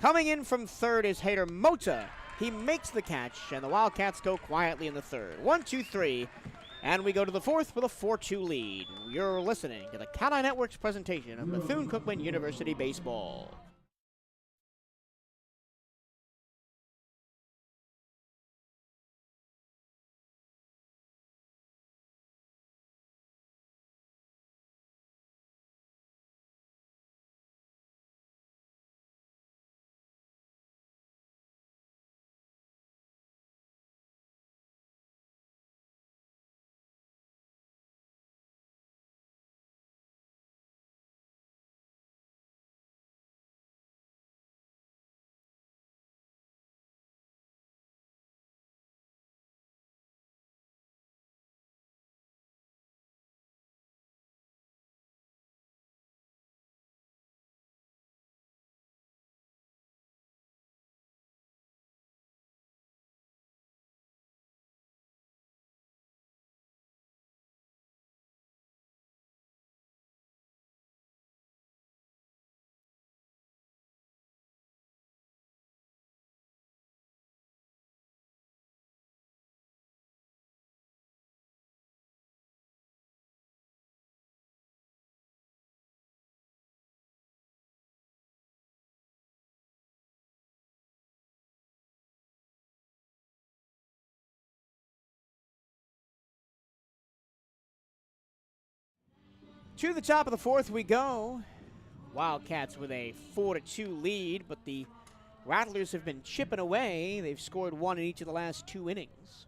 Speaker 2: Coming in from third is Hader Mota. He makes the catch, and the Wildcats go quietly in the third. 1-2-3, and we go to the fourth with a 4-2 lead. You're listening to the Cat-Eye Network's presentation of Bethune-Cookman University Baseball. To the top of the fourth we go. Wildcats with a 4-2 lead, but the Rattlers have been chipping away. They've scored 1 in each of the last 2 innings,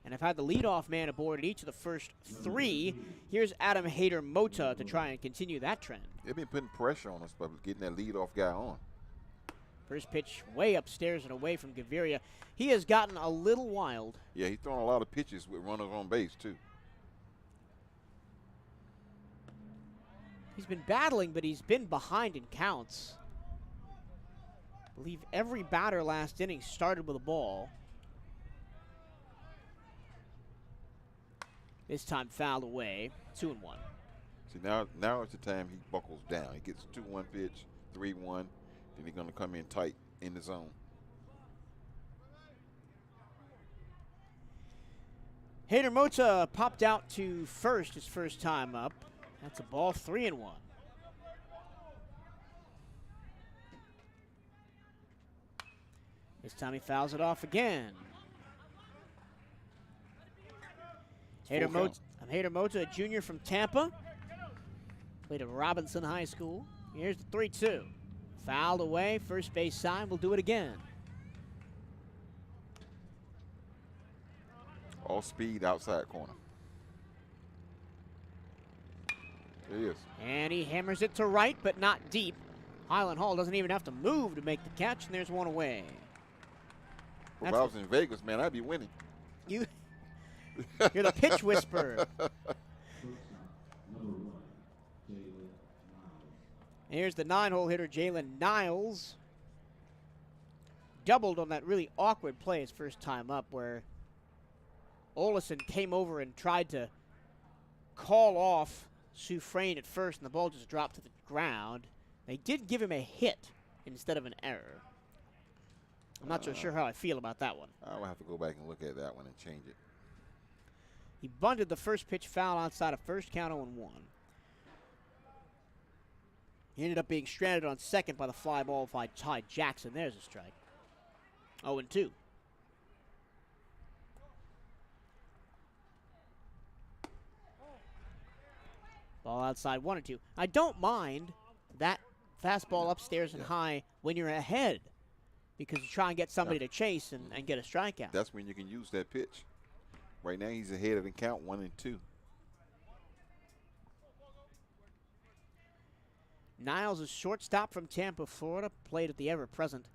Speaker 2: and have had the leadoff man aboard in each of the first 3. Here's Adam Hader Mota to try and continue that trend.
Speaker 3: They've been putting pressure on us by getting that leadoff guy on.
Speaker 2: First pitch way upstairs and away from Gaviria. He has gotten a little wild.
Speaker 3: Yeah, he's throwing a lot of pitches with runners on base, too.
Speaker 2: He's been battling, but he's been behind in counts. I believe every batter last inning started with a ball. This time fouled away, 2-1.
Speaker 3: See, now is the time he buckles down. He gets 2-1 pitch, 3-1, then he's going to come in tight in the zone.
Speaker 2: Hader Mota popped out to first his first time up. That's a ball, 3-1. This time he fouls it off again. Hader Mota, a junior from Tampa. Played at Robinson High School. Here's the 3-2. Fouled away, first base side, will do it again.
Speaker 3: All speed outside corner. There he is.
Speaker 2: And he hammers it to right, but not deep. Highland Hall doesn't even have to move to make the catch, and there's one away.
Speaker 3: If I was in Vegas, man, I'd be winning.
Speaker 2: You're the pitch whisperer. Here's the 9-hole hitter, Jalen Niles. Doubled on that really awkward play his first time up, where Olesen came over and tried to call off Soufrain at first, and the ball just dropped to the ground. They did give him a hit instead of an error. I'm not so sure how I feel about that one.
Speaker 3: I'll have to go back and look at that one and change it.
Speaker 2: He bunted the first pitch foul outside of first, count 0-1. He ended up being stranded on second by the fly ball by Ty Jackson. There's a strike. 0-2. Ball outside, 1-2. I don't mind that fastball upstairs and high when you're ahead, because you try and get somebody to chase and get a strikeout.
Speaker 3: That's when you can use that pitch. Right now he's ahead of the count, 1-2.
Speaker 2: Niles, a shortstop from Tampa, Florida, played at the ever-present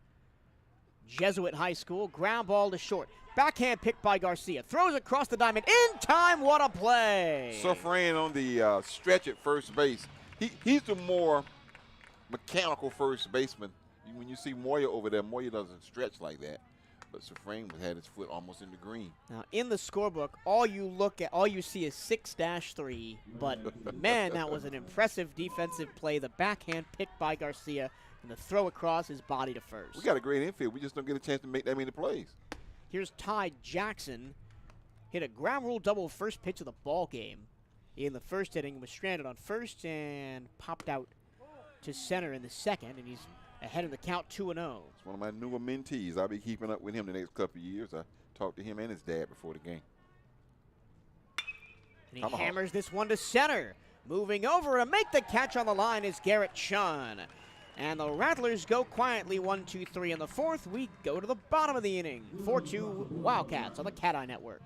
Speaker 2: Jesuit High School. Ground ball to short. Backhand pick by Garcia. Throws across the diamond. In time, what a play.
Speaker 3: Suffering on the stretch at first base. He's the more mechanical first baseman. When you see Moya over there, Moya doesn't stretch like that. But Suffren had his foot almost in the green.
Speaker 2: Now, in the scorebook, all you see is 6-3. But, man, that was an impressive defensive play. The backhand pick by Garcia, and the throw across his body to first.
Speaker 3: We got a great infield. We just don't get a chance to make that many plays.
Speaker 2: Here's Ty Jackson. Hit a ground rule double first pitch of the ball game in the first inning. Was stranded on first and popped out to center in the second, and he's ahead of the count 2-0.
Speaker 3: It's one of my newer mentees. I'll be keeping up with him the next couple of years. I talked to him and his dad before the game.
Speaker 2: And he hammers this one to center. Moving over to make the catch on the line is Garrett Chun. And the Rattlers go quietly 1-2-3 in the fourth. We go to the bottom of the inning. 4-2 Wildcats on the Cat Eye Network.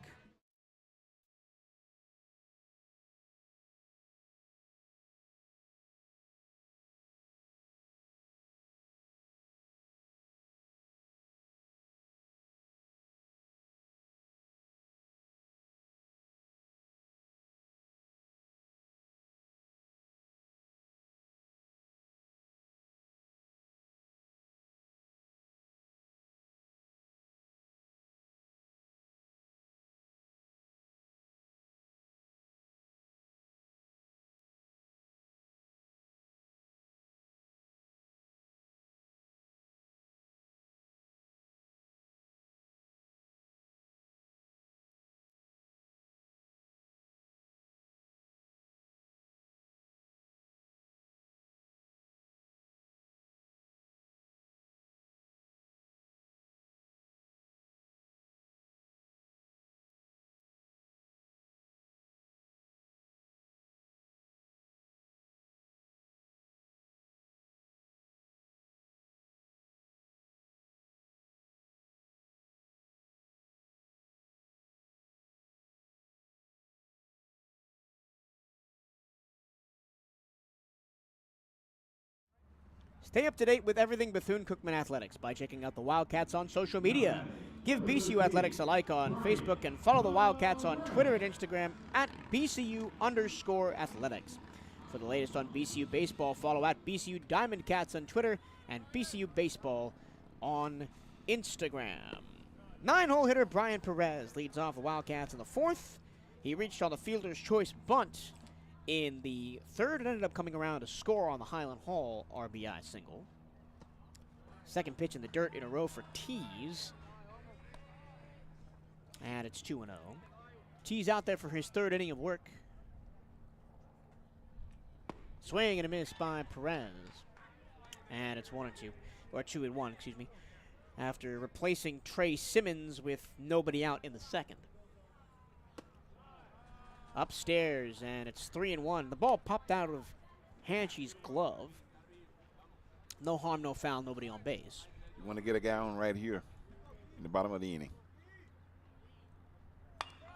Speaker 2: Stay up to date with everything Bethune-Cookman Athletics by checking out the Wildcats on social media. Give BCU Athletics a like on Facebook and follow the Wildcats on Twitter and Instagram at BCU_athletics. For the latest on BCU baseball, follow at BCU Diamondcats on Twitter and BCU Baseball on Instagram. 9-hole hitter Brian Perez leads off the Wildcats in the fourth. He reached on the fielder's choice bunt in the third and ended up coming around to score on the Highland Hall RBI single. Second pitch in the dirt in a row for Tees. And it's 2-0. Tees out there for his third inning of work. Swing and a miss by Perez. And it's 1-2. Or 2-1, excuse me. After replacing Trey Simmons with nobody out in the second. Upstairs, and it's 3-1. The ball popped out of Hanchy's glove. No harm, no foul, nobody on base.
Speaker 3: You want to get a guy on right here in the bottom of the inning.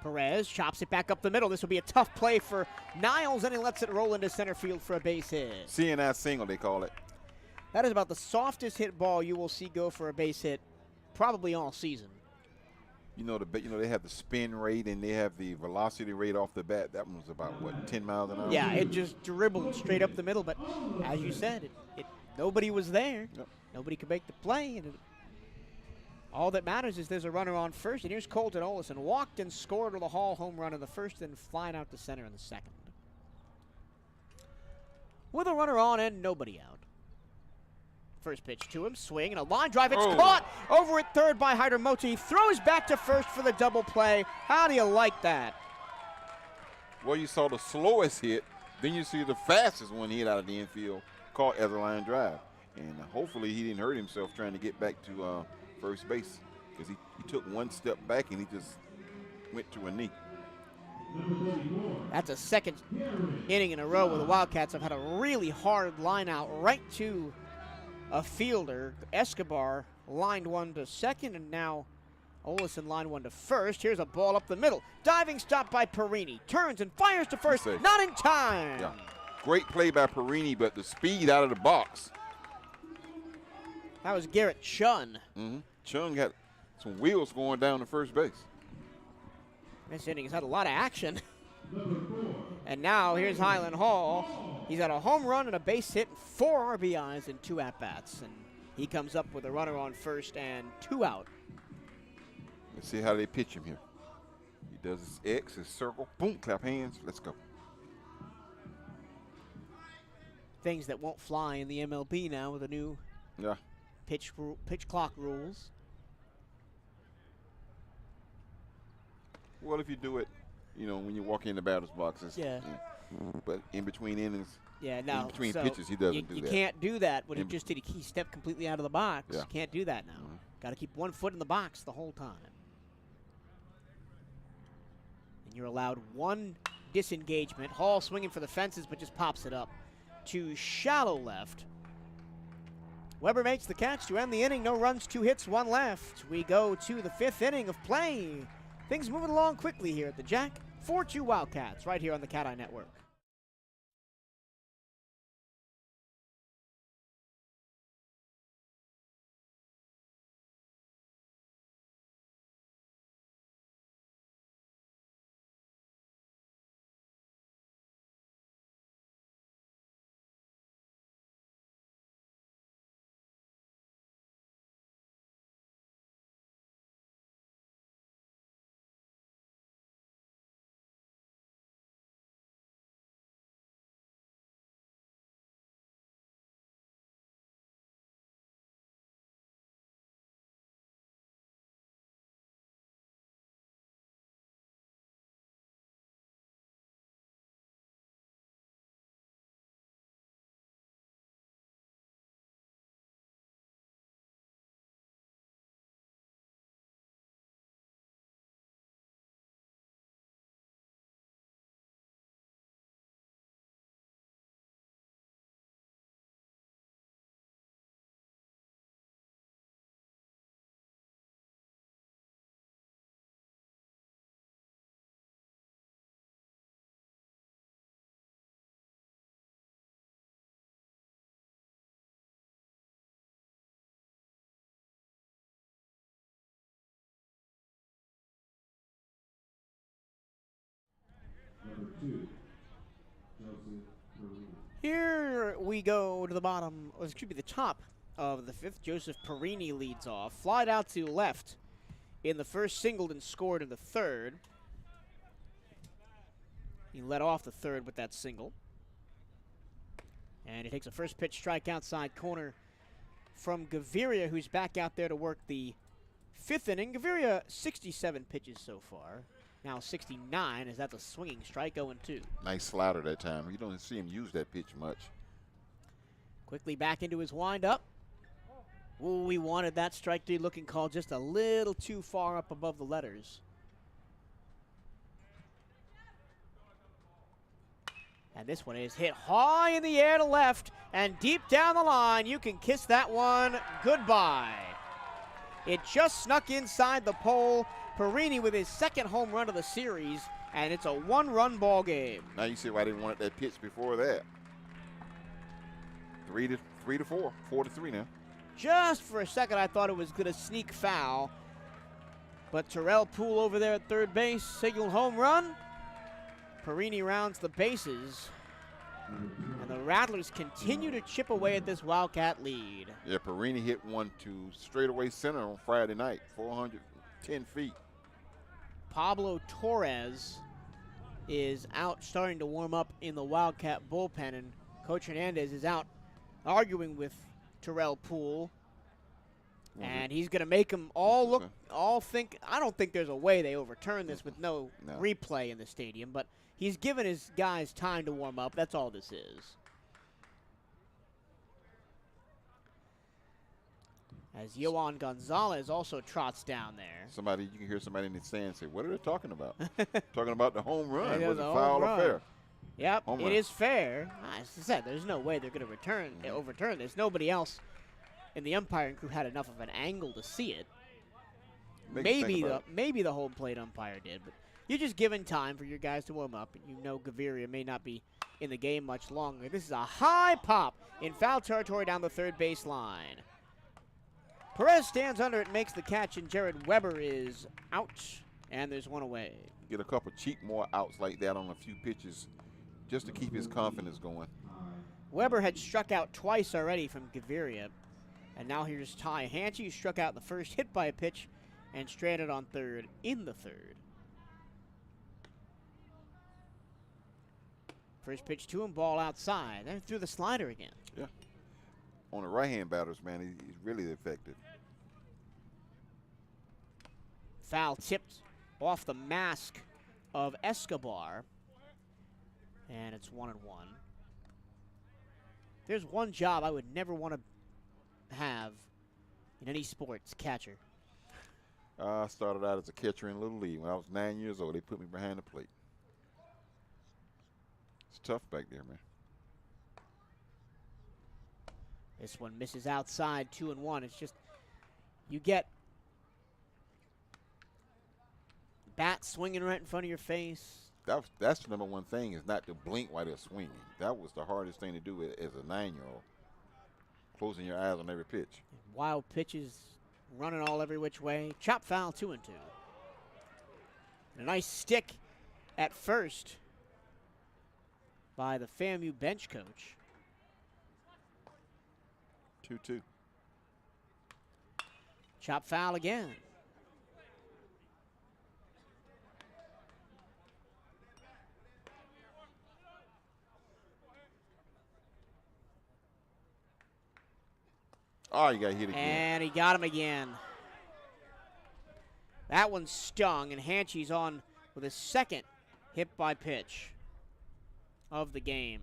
Speaker 2: Perez chops it back up the middle. This will be a tough play for Niles, and he lets it roll into center field for a base hit.
Speaker 3: CNI single, they call it.
Speaker 2: That is about the softest hit ball you will see go for a base hit probably all season.
Speaker 3: You know, they have the spin rate and they have the velocity rate off the bat. That one was about, what, 10 miles an hour?
Speaker 2: Yeah, it just dribbled straight up the middle. But as you said, nobody was there.
Speaker 3: Yep.
Speaker 2: Nobody could make the play. And all that matters is there's a runner on first. And here's Colton Olison. Walked and scored with a Hall home run in the first and flying out to center in the second. With a runner on and nobody out. First pitch to him, swing, and a line drive. It's caught over at third by Hyder Moti. Throws back to first for the double play. How do you like that?
Speaker 3: Well, you saw the slowest hit, then you see the fastest one hit out of the infield, caught as a line drive. And hopefully he didn't hurt himself trying to get back to first base, because he took one step back and he just went to a knee.
Speaker 2: That's a second inning in a row where the Wildcats have had a really hard line out right to a fielder. Escobar lined one to second, and now Olison lined one to first. Here's a ball up the middle. Diving stop by Perini. Turns and fires to first. Not in time.
Speaker 3: Yeah. great play by Perini, but the speed out of the box.
Speaker 2: That was Garrett Chun.
Speaker 3: Chung got some wheels going down to first base.
Speaker 2: This inning has had a lot of action. And now here's Highland Hall. He's had a home run and a base hit, and 4 RBIs in 2 at-bats. And he comes up with a runner on first and 2 out.
Speaker 3: Let's see how they pitch him here. He does his X, his circle, boom, clap hands, let's go.
Speaker 2: Things that won't fly in the MLB now with the new pitch clock rules.
Speaker 3: Well, if you do it, when you walk in the batter's boxes.
Speaker 2: Yeah.
Speaker 3: But in between innings,
Speaker 2: yeah, no.
Speaker 3: in between pitches, he doesn't do that.
Speaker 2: You can't do that when he just did. He stepped completely out of the box.
Speaker 3: Yeah.
Speaker 2: You can't do that now. Got to keep 1 foot in the box the whole time. And you're allowed 1 disengagement. Hall swinging for the fences, but just pops it up to shallow left. Weber makes the catch to end the inning. No runs, 2 hits, 1 left. We go to the 5th inning of play. Things moving along quickly here at the Jack. 4-2 Wildcats right here on the Cat Eye Network. Here we go to the bottom, or excuse me, the top of the 5th. Joseph Perini leads off. Flied out to left in the first, singled and scored in the 3rd. He led off the 3rd with that single. And he takes a first pitch strike outside corner from Gaviria, who's back out there to work the 5th inning. Gaviria, 67 pitches so far. Now 69, as that's a swinging strike, 0-2.
Speaker 3: Nice slider that time. You don't see him use that pitch much.
Speaker 2: Quickly back into his windup. Ooh, we wanted that strike to be looking called just a little too far up above the letters. And this one is hit high in the air to left and deep down the line. You can kiss that one goodbye. It just snuck inside the pole. Perini with his 2nd home run of the series, and it's a 1-run ball game.
Speaker 3: Now you see why they wanted that pitch before that. 3-4, 4-3 now.
Speaker 2: Just for a second, I thought it was going to sneak foul, but Terrell Poole over there at 3rd base, signaled home run. Perini rounds the bases, and the Rattlers continue to chip away at this Wildcat lead.
Speaker 3: Yeah, Perini hit one to straightaway center on Friday night, 410 feet.
Speaker 2: Pablo Torres is out starting to warm up in the Wildcat bullpen, and Coach Hernandez is out arguing with Terrell Poole. And he's going to make them all think. I don't think there's a way they overturn this with no replay in the stadium, but he's given his guys time to warm up. That's all this is. As Yohan Gonzalez also trots down there.
Speaker 3: You can hear somebody in the stands say, what are they talking about? Talking about the home run.
Speaker 2: Yeah,
Speaker 3: Was it foul or fair?
Speaker 2: Yep, it is fair. As I said, there's no way they're going to overturn this. Nobody else in the umpiring crew had enough of an angle to see it. Maybe the home plate umpire did, but you're just giving time for your guys to warm up. You know Gaviria may not be in the game much longer. This is a high pop in foul territory down the third baseline. Perez stands under it, makes the catch, and Jared Weber is out, and there's one away.
Speaker 3: Get a couple cheap more outs like that on a few pitches just to keep his confidence going.
Speaker 2: Weber had struck out twice already from Gaviria, and now here's Ty Hanchey, who struck out in the first, hit by a pitch, and stranded on third in the third. First pitch to him, ball outside. Then threw the slider again.
Speaker 3: Yeah. On the right-hand batters, man, he's really effective.
Speaker 2: Foul tipped off the mask of Escobar, and it's 1-1. There's one job I would never want to have in any sports: catcher.
Speaker 3: I started out as a catcher in Little League. When I was 9 years old, they put me behind the plate. It's tough back there, man.
Speaker 2: This one misses outside, 2-1. It's just, you get bat swinging right in front of your face.
Speaker 3: That's the number one thing, is not to blink while they're swinging. That was the hardest thing to do as a 9-year-old, closing your eyes on every pitch.
Speaker 2: Wild pitches, running all every which way. Chop foul, 2-2. And a nice stick at first by the FAMU bench coach.
Speaker 3: 2-2.
Speaker 2: Chop foul again.
Speaker 3: Oh, you got hit again.
Speaker 2: And he got him again. That one stung, and Hanchey's on with his second hit by pitch of the game.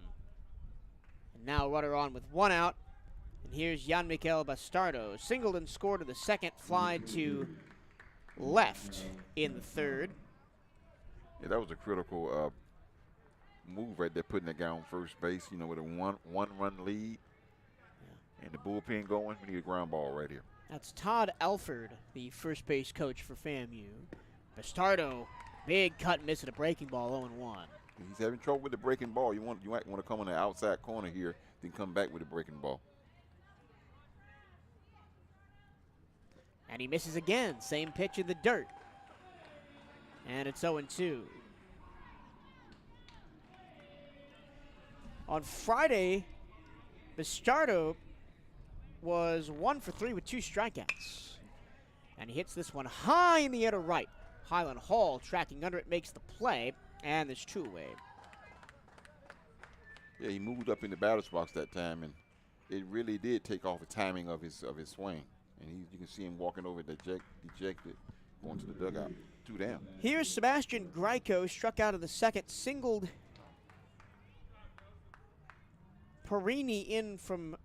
Speaker 2: And now runner on with one out. And here's Jan-Mikel Bastardo. Singled and scored to the second, fly to left in the third.
Speaker 3: Yeah, that was a critical move right there, putting that guy on first base, you know, with a one-run lead. And the bullpen going, we need a ground ball right here.
Speaker 2: That's Todd Elford, the first base coach for FAMU. Bastardo, big cut miss at a breaking ball, 0-1.
Speaker 3: He's having trouble with the breaking ball. You might want to come on the outside corner here, then come back with the breaking ball.
Speaker 2: And he misses again, same pitch in the dirt. And it's 0-2. On Friday, Bastardo was 1 for 3 with 2 strikeouts. And he hits this one high in the air to right. Highland Hall tracking under it, makes the play, and there's 2 away.
Speaker 3: Yeah, he moved up in the batter's box that time, and it really did take off the timing of his swing. And you can see him walking over dejected, going to the dugout. 2 down.
Speaker 2: Here's Sebastian Greco, struck out of the second, singled Perini in from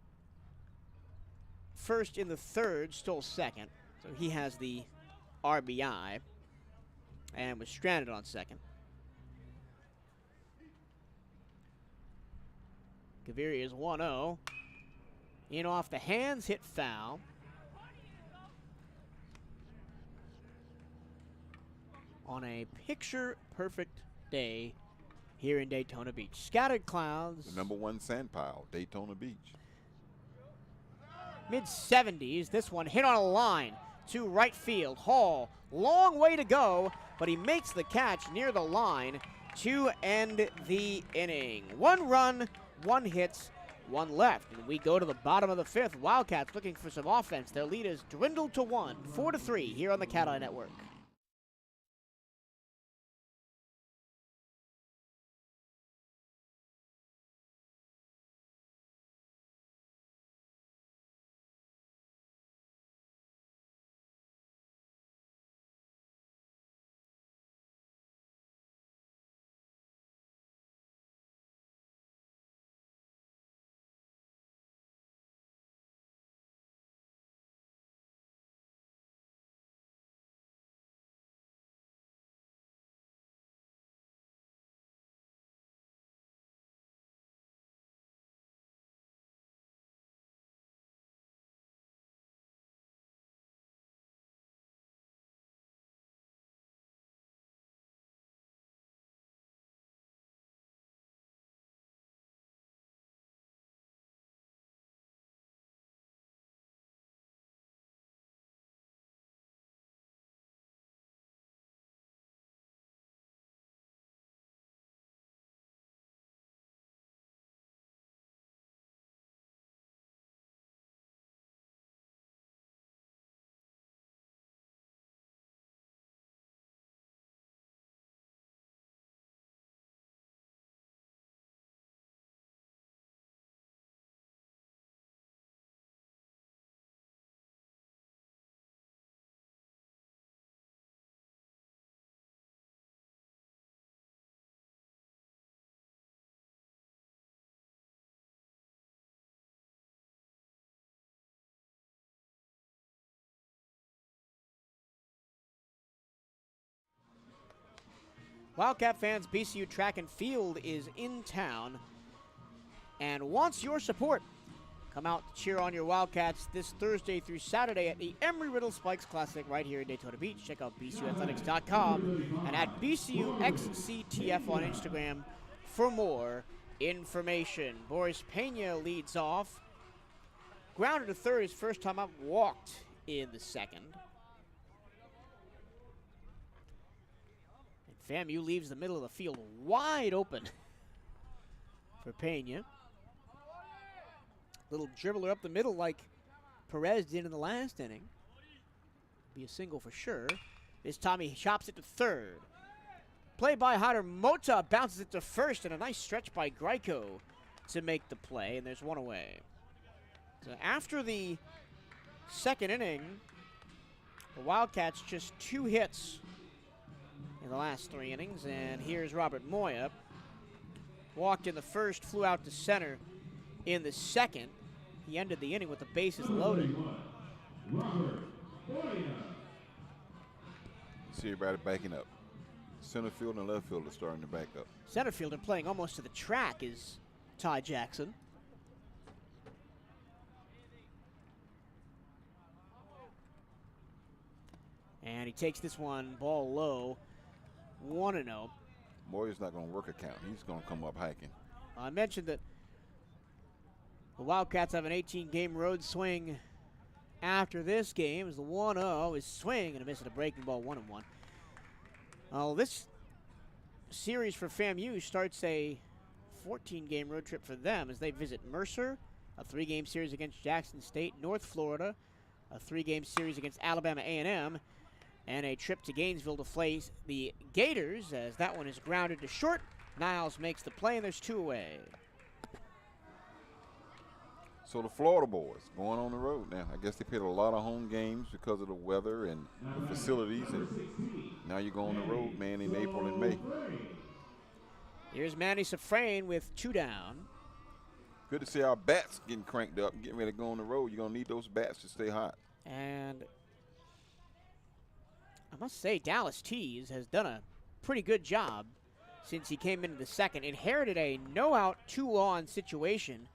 Speaker 2: first in the third, stole second. So he has the RBI and was stranded on second. Gaviria is 1-0. In off the hands, hit foul. On a picture-perfect day here in Daytona Beach. Scattered clouds.
Speaker 3: The number 1 sand pile, Daytona Beach.
Speaker 2: Mid-70s. This one hit on a line to right field. Hall, long way to go, but he makes the catch near the line to end the inning. 1 run, 1 hit, 1 left. And we go to the bottom of the 5th. Wildcats looking for some offense. Their lead is dwindled to 1, 4-3 here on the Cat Eye Network. Wildcat fans, BCU Track and Field is in town and wants your support. Come out to cheer on your Wildcats this Thursday through Saturday at the Embry-Riddle Spikes Classic right here in Daytona Beach. Check out BCUathletics.com and at BCUXCTF on Instagram for more information. Boris Pena leads off. Grounded to third his first time up, walked in the second. And FAMU leaves the middle of the field wide open for Pena. Little dribbler up the middle like Perez did in the last inning. Be a single for sure. This time he chops it to third. Play by Hyder. Mota bounces it to first, and a nice stretch by Greco to make the play, and there's one away. So after the second inning, the Wildcats just 2 hits in the last 3 innings, and here's Robert Moya. Walked in the first, flew out to center in the second. He ended the inning with the bases loaded.
Speaker 3: See everybody backing up. Center field and left field are starting to back up.
Speaker 2: Center fielder playing almost to the track is Ty Jackson. And he takes this one ball low, 1-0.
Speaker 3: Moyer's not going to work a count. He's going to come up hiking.
Speaker 2: I mentioned that the Wildcats have an 18-game road swing after this game. As the 1-0 is swing and a miss at a breaking ball, 1-1. Well, this series for FAMU starts a 14-game road trip for them as they visit Mercer, a 3-game series against Jackson State, North Florida, a 3-game series against Alabama A&M, and a trip to Gainesville to face the Gators as that one is grounded to short. Niles makes the play, and there's 2 away.
Speaker 3: So the Florida boys going on the road now. I guess they played a lot of home games because of the weather and the facilities, and now you go on the road, man, in April and May.
Speaker 2: Here's Manny Safrain with 2 down.
Speaker 3: Good to see our bats getting cranked up and getting ready to go on the road. You're going to need those bats to stay hot.
Speaker 2: And I must say, Dallas Tees has done a pretty good job since he came into the second. Inherited a no-out, 2-on situation.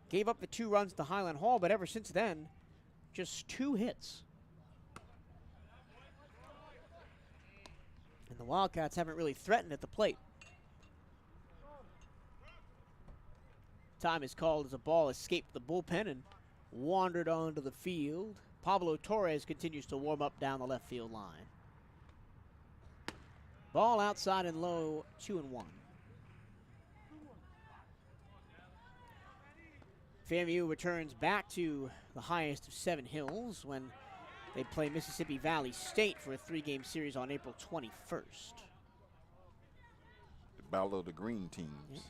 Speaker 2: Gave up the 2 runs to Highland Hall, but ever since then, just 2 hits. And the Wildcats haven't really threatened at the plate. Time is called as a ball escaped the bullpen and wandered onto the field. Pablo Torres continues to warm up down the left field line. Ball outside and low, 2-1. FAMU returns back to the highest of 7 hills when they play Mississippi Valley State for a 3-game series on April 21st.
Speaker 3: The battle of the green teams.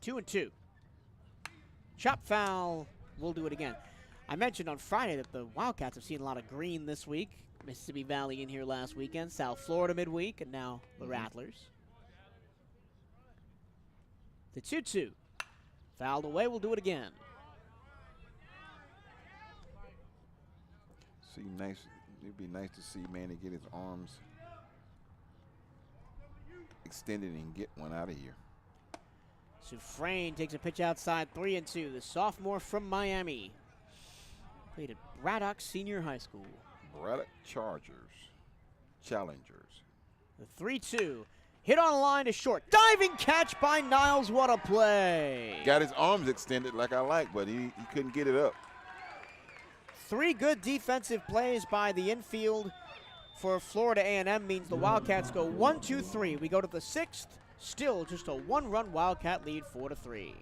Speaker 2: 2-2. Chop foul, we'll do it again. I mentioned on Friday that the Wildcats have seen a lot of green this week. Mississippi Valley in here last weekend, South Florida midweek, and now the Rattlers. The 2-2. Fouled away, we'll do it again.
Speaker 3: See, nice. It'd be nice to see Manny get his arms extended and get one out of here.
Speaker 2: Sufrain takes a pitch outside, 3-2. The sophomore from Miami. Played at Braddock Senior High School.
Speaker 3: Braddock Challengers.
Speaker 2: The 3-2. Hit on a line to short. Diving catch by Niles. What a play.
Speaker 3: Got his arms extended like I like, but he couldn't get it up.
Speaker 2: 3 good defensive plays by the infield for Florida A&M means the Wildcats go 1-2-3. We go to the 6th. Still just a 1-run Wildcat lead, 4-3.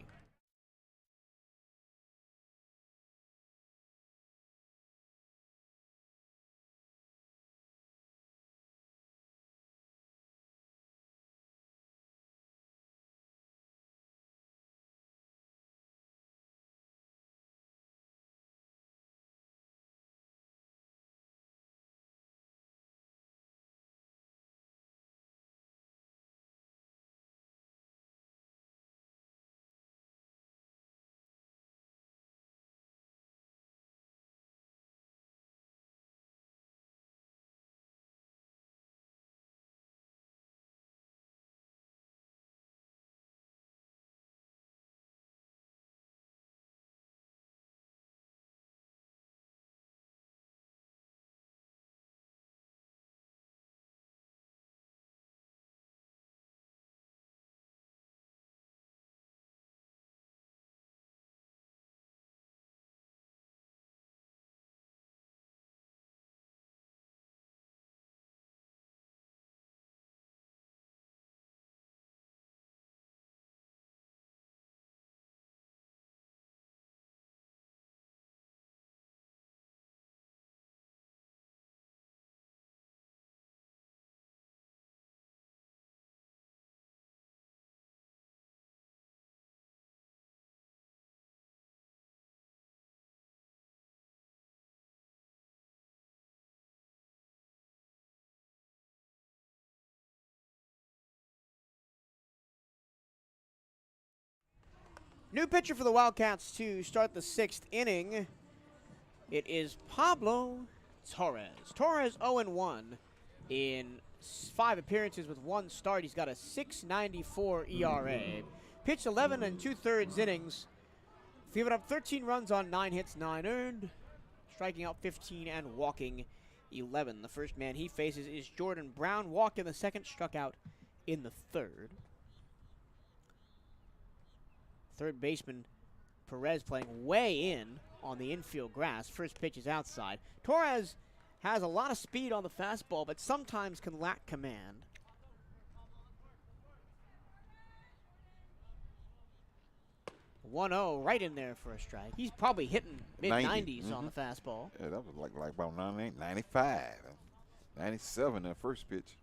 Speaker 2: New pitcher for the Wildcats to start the 6th inning. It is Pablo Torres. Torres 0-1 in 5 appearances with 1 start. He's got a 6.94 ERA. Pitched 11 and 2/3 innings. Given up 13 runs on 9 hits, 9 earned. Striking out 15 and walking 11. The first man he faces is Jordan Brown. Walked in the 2nd, struck out in the 3rd. Third baseman Perez playing way in on the infield grass. First pitch is outside. Torres has a lot of speed on the fastball, but sometimes can lack command. .10 right in there for a strike. He's probably hitting mid-90s on the fastball.
Speaker 3: Yeah, that was like about 95, 97 that first pitch.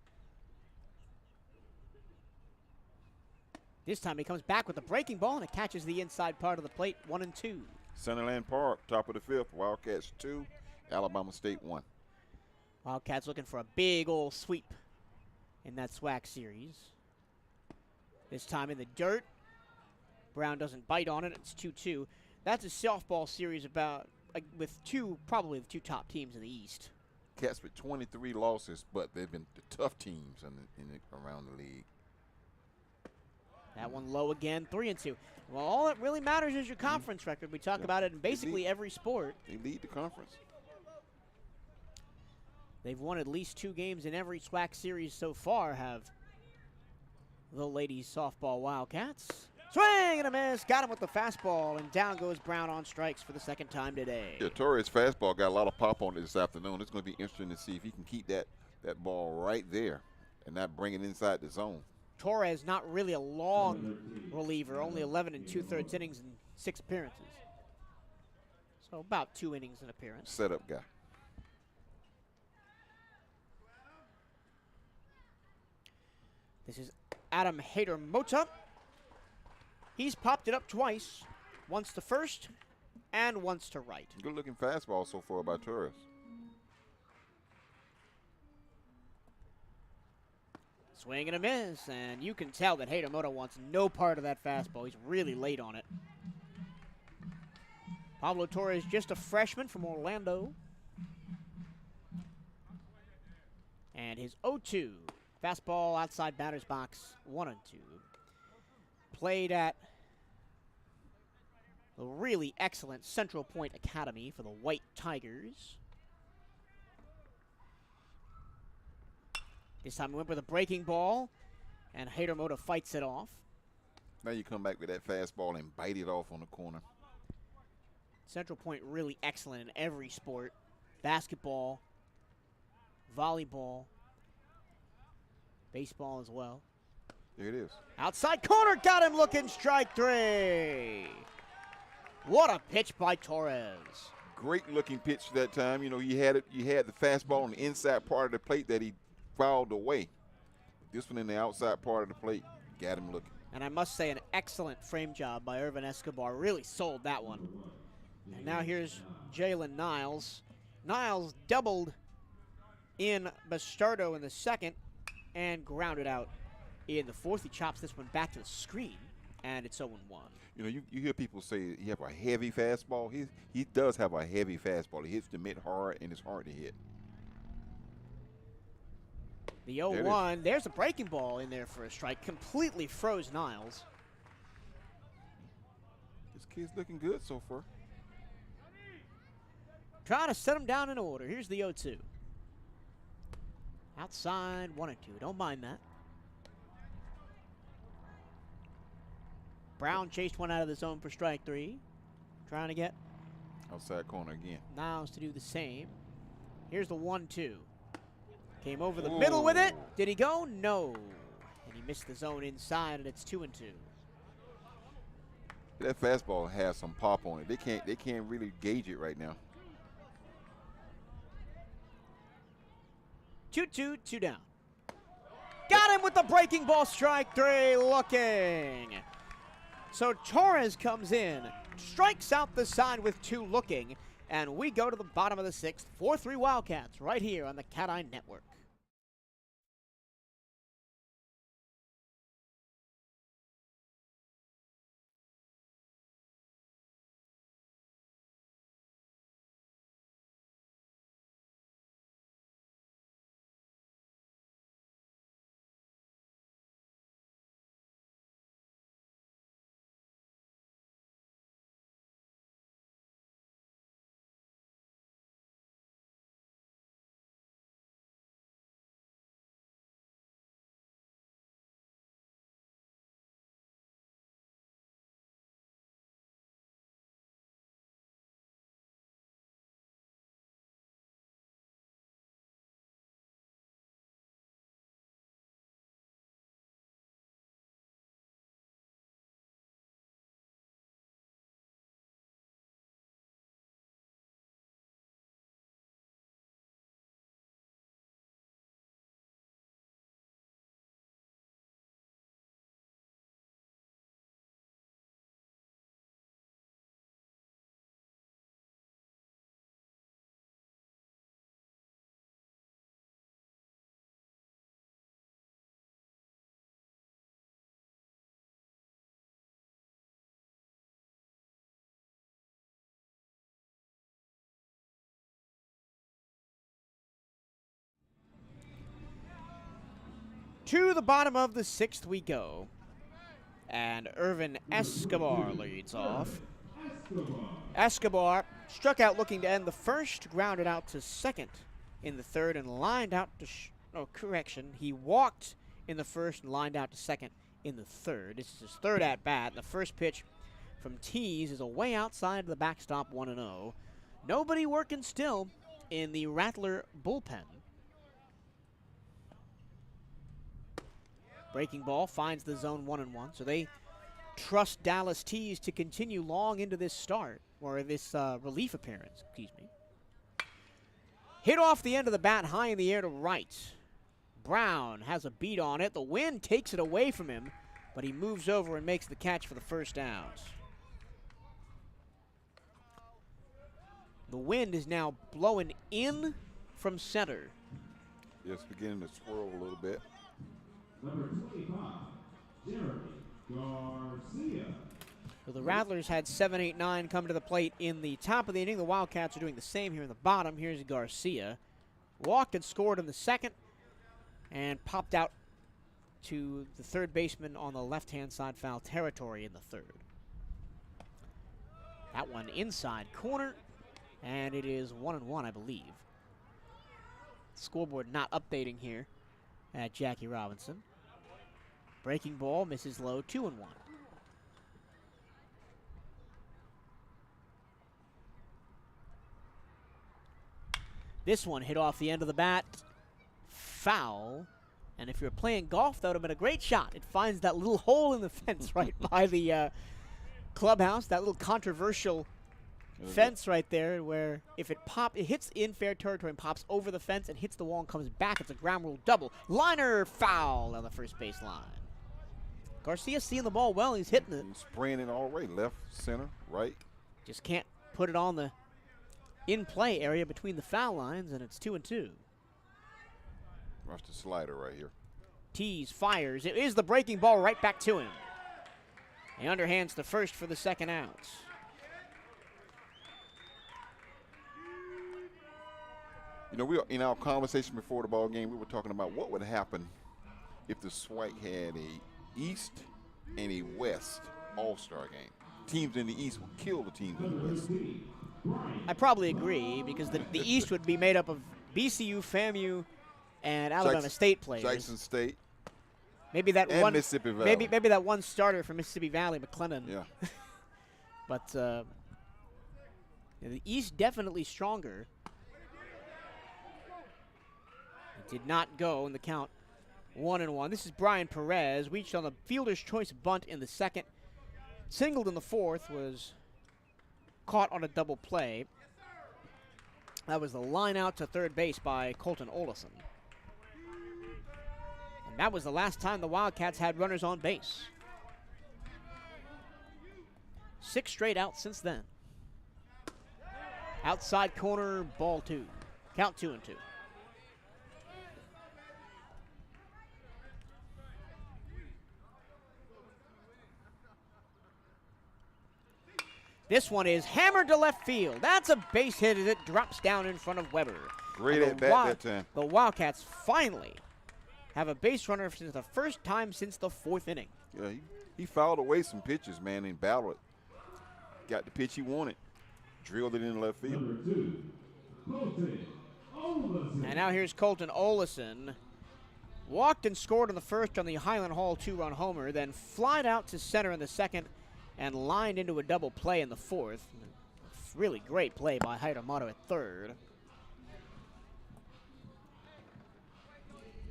Speaker 2: This time he comes back with a breaking ball, and it catches the inside part of the plate, 1-2.
Speaker 3: Centerland Park, top of the 5th, Wildcats 2, Alabama State 1.
Speaker 2: Wildcats looking for a big old sweep in that SWAC series. This time in the dirt. Brown doesn't bite on it. It's 2-2. That's a softball series about with probably the 2 top teams in the East.
Speaker 3: Cats with 23 losses, but they've been the tough teams around the league.
Speaker 2: That one low again, 3-2. Well, all that really matters is your conference record. We talk about it in basically every sport.
Speaker 3: They lead the conference.
Speaker 2: They've won at least 2 games in every SWAC series so far, have the ladies softball Wildcats. Swing and a miss. Got him with the fastball, and down goes Brown on strikes for the 2nd time today.
Speaker 3: Yeah, Torres' fastball got a lot of pop on it this afternoon. It's going to be interesting to see if he can keep that ball right there and not bring it inside the zone.
Speaker 2: Torres not really a long reliever, only 11 and 2/3 innings in 6 appearances. So about 2 innings an appearance.
Speaker 3: Setup guy.
Speaker 2: This is Adam Hader-Mota. He's popped it up twice, once to first and once to right.
Speaker 3: Good looking fastball so far by Torres.
Speaker 2: Swing and a miss, and you can tell that Hader-Mota wants no part of that fastball. He's really late on it. Pablo Torres, just a freshman from Orlando. And his 0-2. Fastball outside batter's box, 1-2. Played at the really excellent Central Point Academy for the White Tigers. This time we went with a breaking ball, and Hader-Mota fights it off.
Speaker 3: Now you come back with that fastball and bite it off on the corner.
Speaker 2: Central Point really excellent in every sport. Basketball, volleyball, baseball as well.
Speaker 3: There it is.
Speaker 2: Outside corner, got him looking, strike 3. What a pitch by Torres.
Speaker 3: Great looking pitch that time. You know, he had the fastball on the inside part of the plate that he fouled away. This one in the outside part of the plate got him looking.
Speaker 2: And I must say, an excellent frame job by Irvin Escobar. Really sold that one. And now here's Jalen Niles. Niles doubled in Bastardo in the 2nd and grounded out in the 4th. He chops this one back to the screen, and it's 0-1.
Speaker 3: You know, you hear people say he have a heavy fastball. He does have a heavy fastball. He hits the mid hard, and it's hard to hit.
Speaker 2: The 0-1, there's a breaking ball in there for a strike. Completely froze Niles.
Speaker 3: This kid's looking good so far.
Speaker 2: Trying to set him down in order. Here's the 0-2. Outside, 1-2. Don't mind that. Brown chased one out of the zone for strike 3. Trying to get
Speaker 3: Outside corner again.
Speaker 2: Niles to do the same. Here's the 1-2. Came over the middle with it. Did he go? No. And he missed the zone inside, and it's 2-2.
Speaker 3: That fastball has some pop on it. They can't really gauge it right now.
Speaker 2: 2-2, 2 down. Got him with the breaking ball, strike 3, looking. So Torres comes in, strikes out the side with 2 looking, and we go to the bottom of the 6th, 4-3 Wildcats, right here on the Cat Eye Network. To the bottom of the 6th we go. And Irvin Escobar leads off. Escobar struck out looking to end the first, grounded out to second in the third, and lined out to correction. He walked in the first and lined out to second in the third. This is his third at bat. The first pitch from Tees is away outside of the backstop, 1-0. Nobody working still in the Rattler bullpen. Breaking ball finds the zone 1-1, so they trust Dallas Tees to continue long into this start, or this relief appearance, excuse me. Hit off the end of the bat, high in the air to right. Brown has a beat on it. The wind takes it away from him, but he moves over and makes the catch for the first out. The wind is now blowing in from center.
Speaker 3: It's beginning to swirl a little bit.
Speaker 1: Number 25, Jeremy Garcia.
Speaker 2: So the Rattlers had 7, 8, 9 come to the plate in the top of the inning. The Wildcats are doing the same here in the bottom. Here's Garcia. Walked and scored in the second and popped out to the third baseman on the left-hand side, foul territory in the third. That one inside corner, and it is 1-1, I believe. Scoreboard not updating here at Jackie Robinson. Breaking ball misses low, 2-1. This one hit off the end of the bat, foul. And if you're playing golf, that would have been a great shot. It finds that little hole in the fence right by the clubhouse, that little controversial fence right there, where if it hits in fair territory and pops over the fence and hits the wall and comes back, it's a ground rule double. Liner foul on the first base line. Garcia seeing the ball well. He's hitting it.
Speaker 3: He's spraying it all the way, left, center, right.
Speaker 2: Just can't put it on the in-play area between the foul lines, and it's 2-2.
Speaker 3: Watch the slider right here.
Speaker 2: Tees fires. It is the breaking ball right back to him. He underhands the first for the second out.
Speaker 3: You know, in our conversation before the ball game, we were talking about what would happen if the SWAC had a East and a West All-Star game. Teams in the East would kill the teams in the West.
Speaker 2: I probably agree, because the East would be made up of BCU, FAMU, and Alabama State players.
Speaker 3: Jackson State.
Speaker 2: Maybe that
Speaker 3: and
Speaker 2: one
Speaker 3: Mississippi Valley.
Speaker 2: Maybe that one starter from Mississippi Valley, McLennan.
Speaker 3: Yeah.
Speaker 2: But yeah, the East definitely stronger. It did not go in the count, 1-1. This is Brian Perez. Reached on the fielder's choice bunt in the second. Singled in the fourth, was caught on a double play. That was the line out to third base by Colton Olison. And that was the last time the Wildcats had runners on base. 6 straight outs since then. Outside corner, ball 2. Count 2-2. This one is hammered to left field. That's a base hit as it drops down in front of Weber.
Speaker 3: Great at bat that time.
Speaker 2: The Wildcats finally have a base runner for the first time since the 4th inning.
Speaker 3: Yeah, he fouled away some pitches, man, and battled it. Got the pitch he wanted. Drilled it in left field.
Speaker 1: Number 2, Colton Olison.
Speaker 2: And now here's Colton Olison. Walked and scored on the first on the Highland Hall 2-run homer, then flied out to center in the second and lined into a double play in the fourth. Really great play by Hyder Amato at third.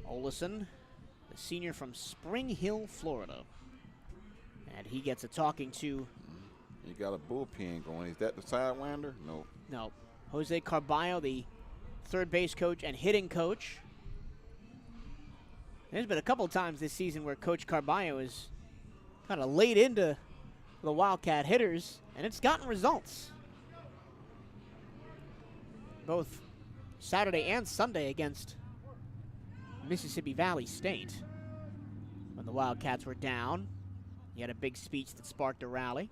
Speaker 2: Olison, the senior from Spring Hill, Florida. And he gets a talking to.
Speaker 3: You got a bullpen going. Is that the sidewinder? No.
Speaker 2: No. Jose Carballo, the third base coach and hitting coach. There's been a couple times this season where Coach Carballo is kind of laid into the Wildcat hitters, and it's gotten results. Both Saturday and Sunday against Mississippi Valley State. When the Wildcats were down, he had a big speech that sparked a rally.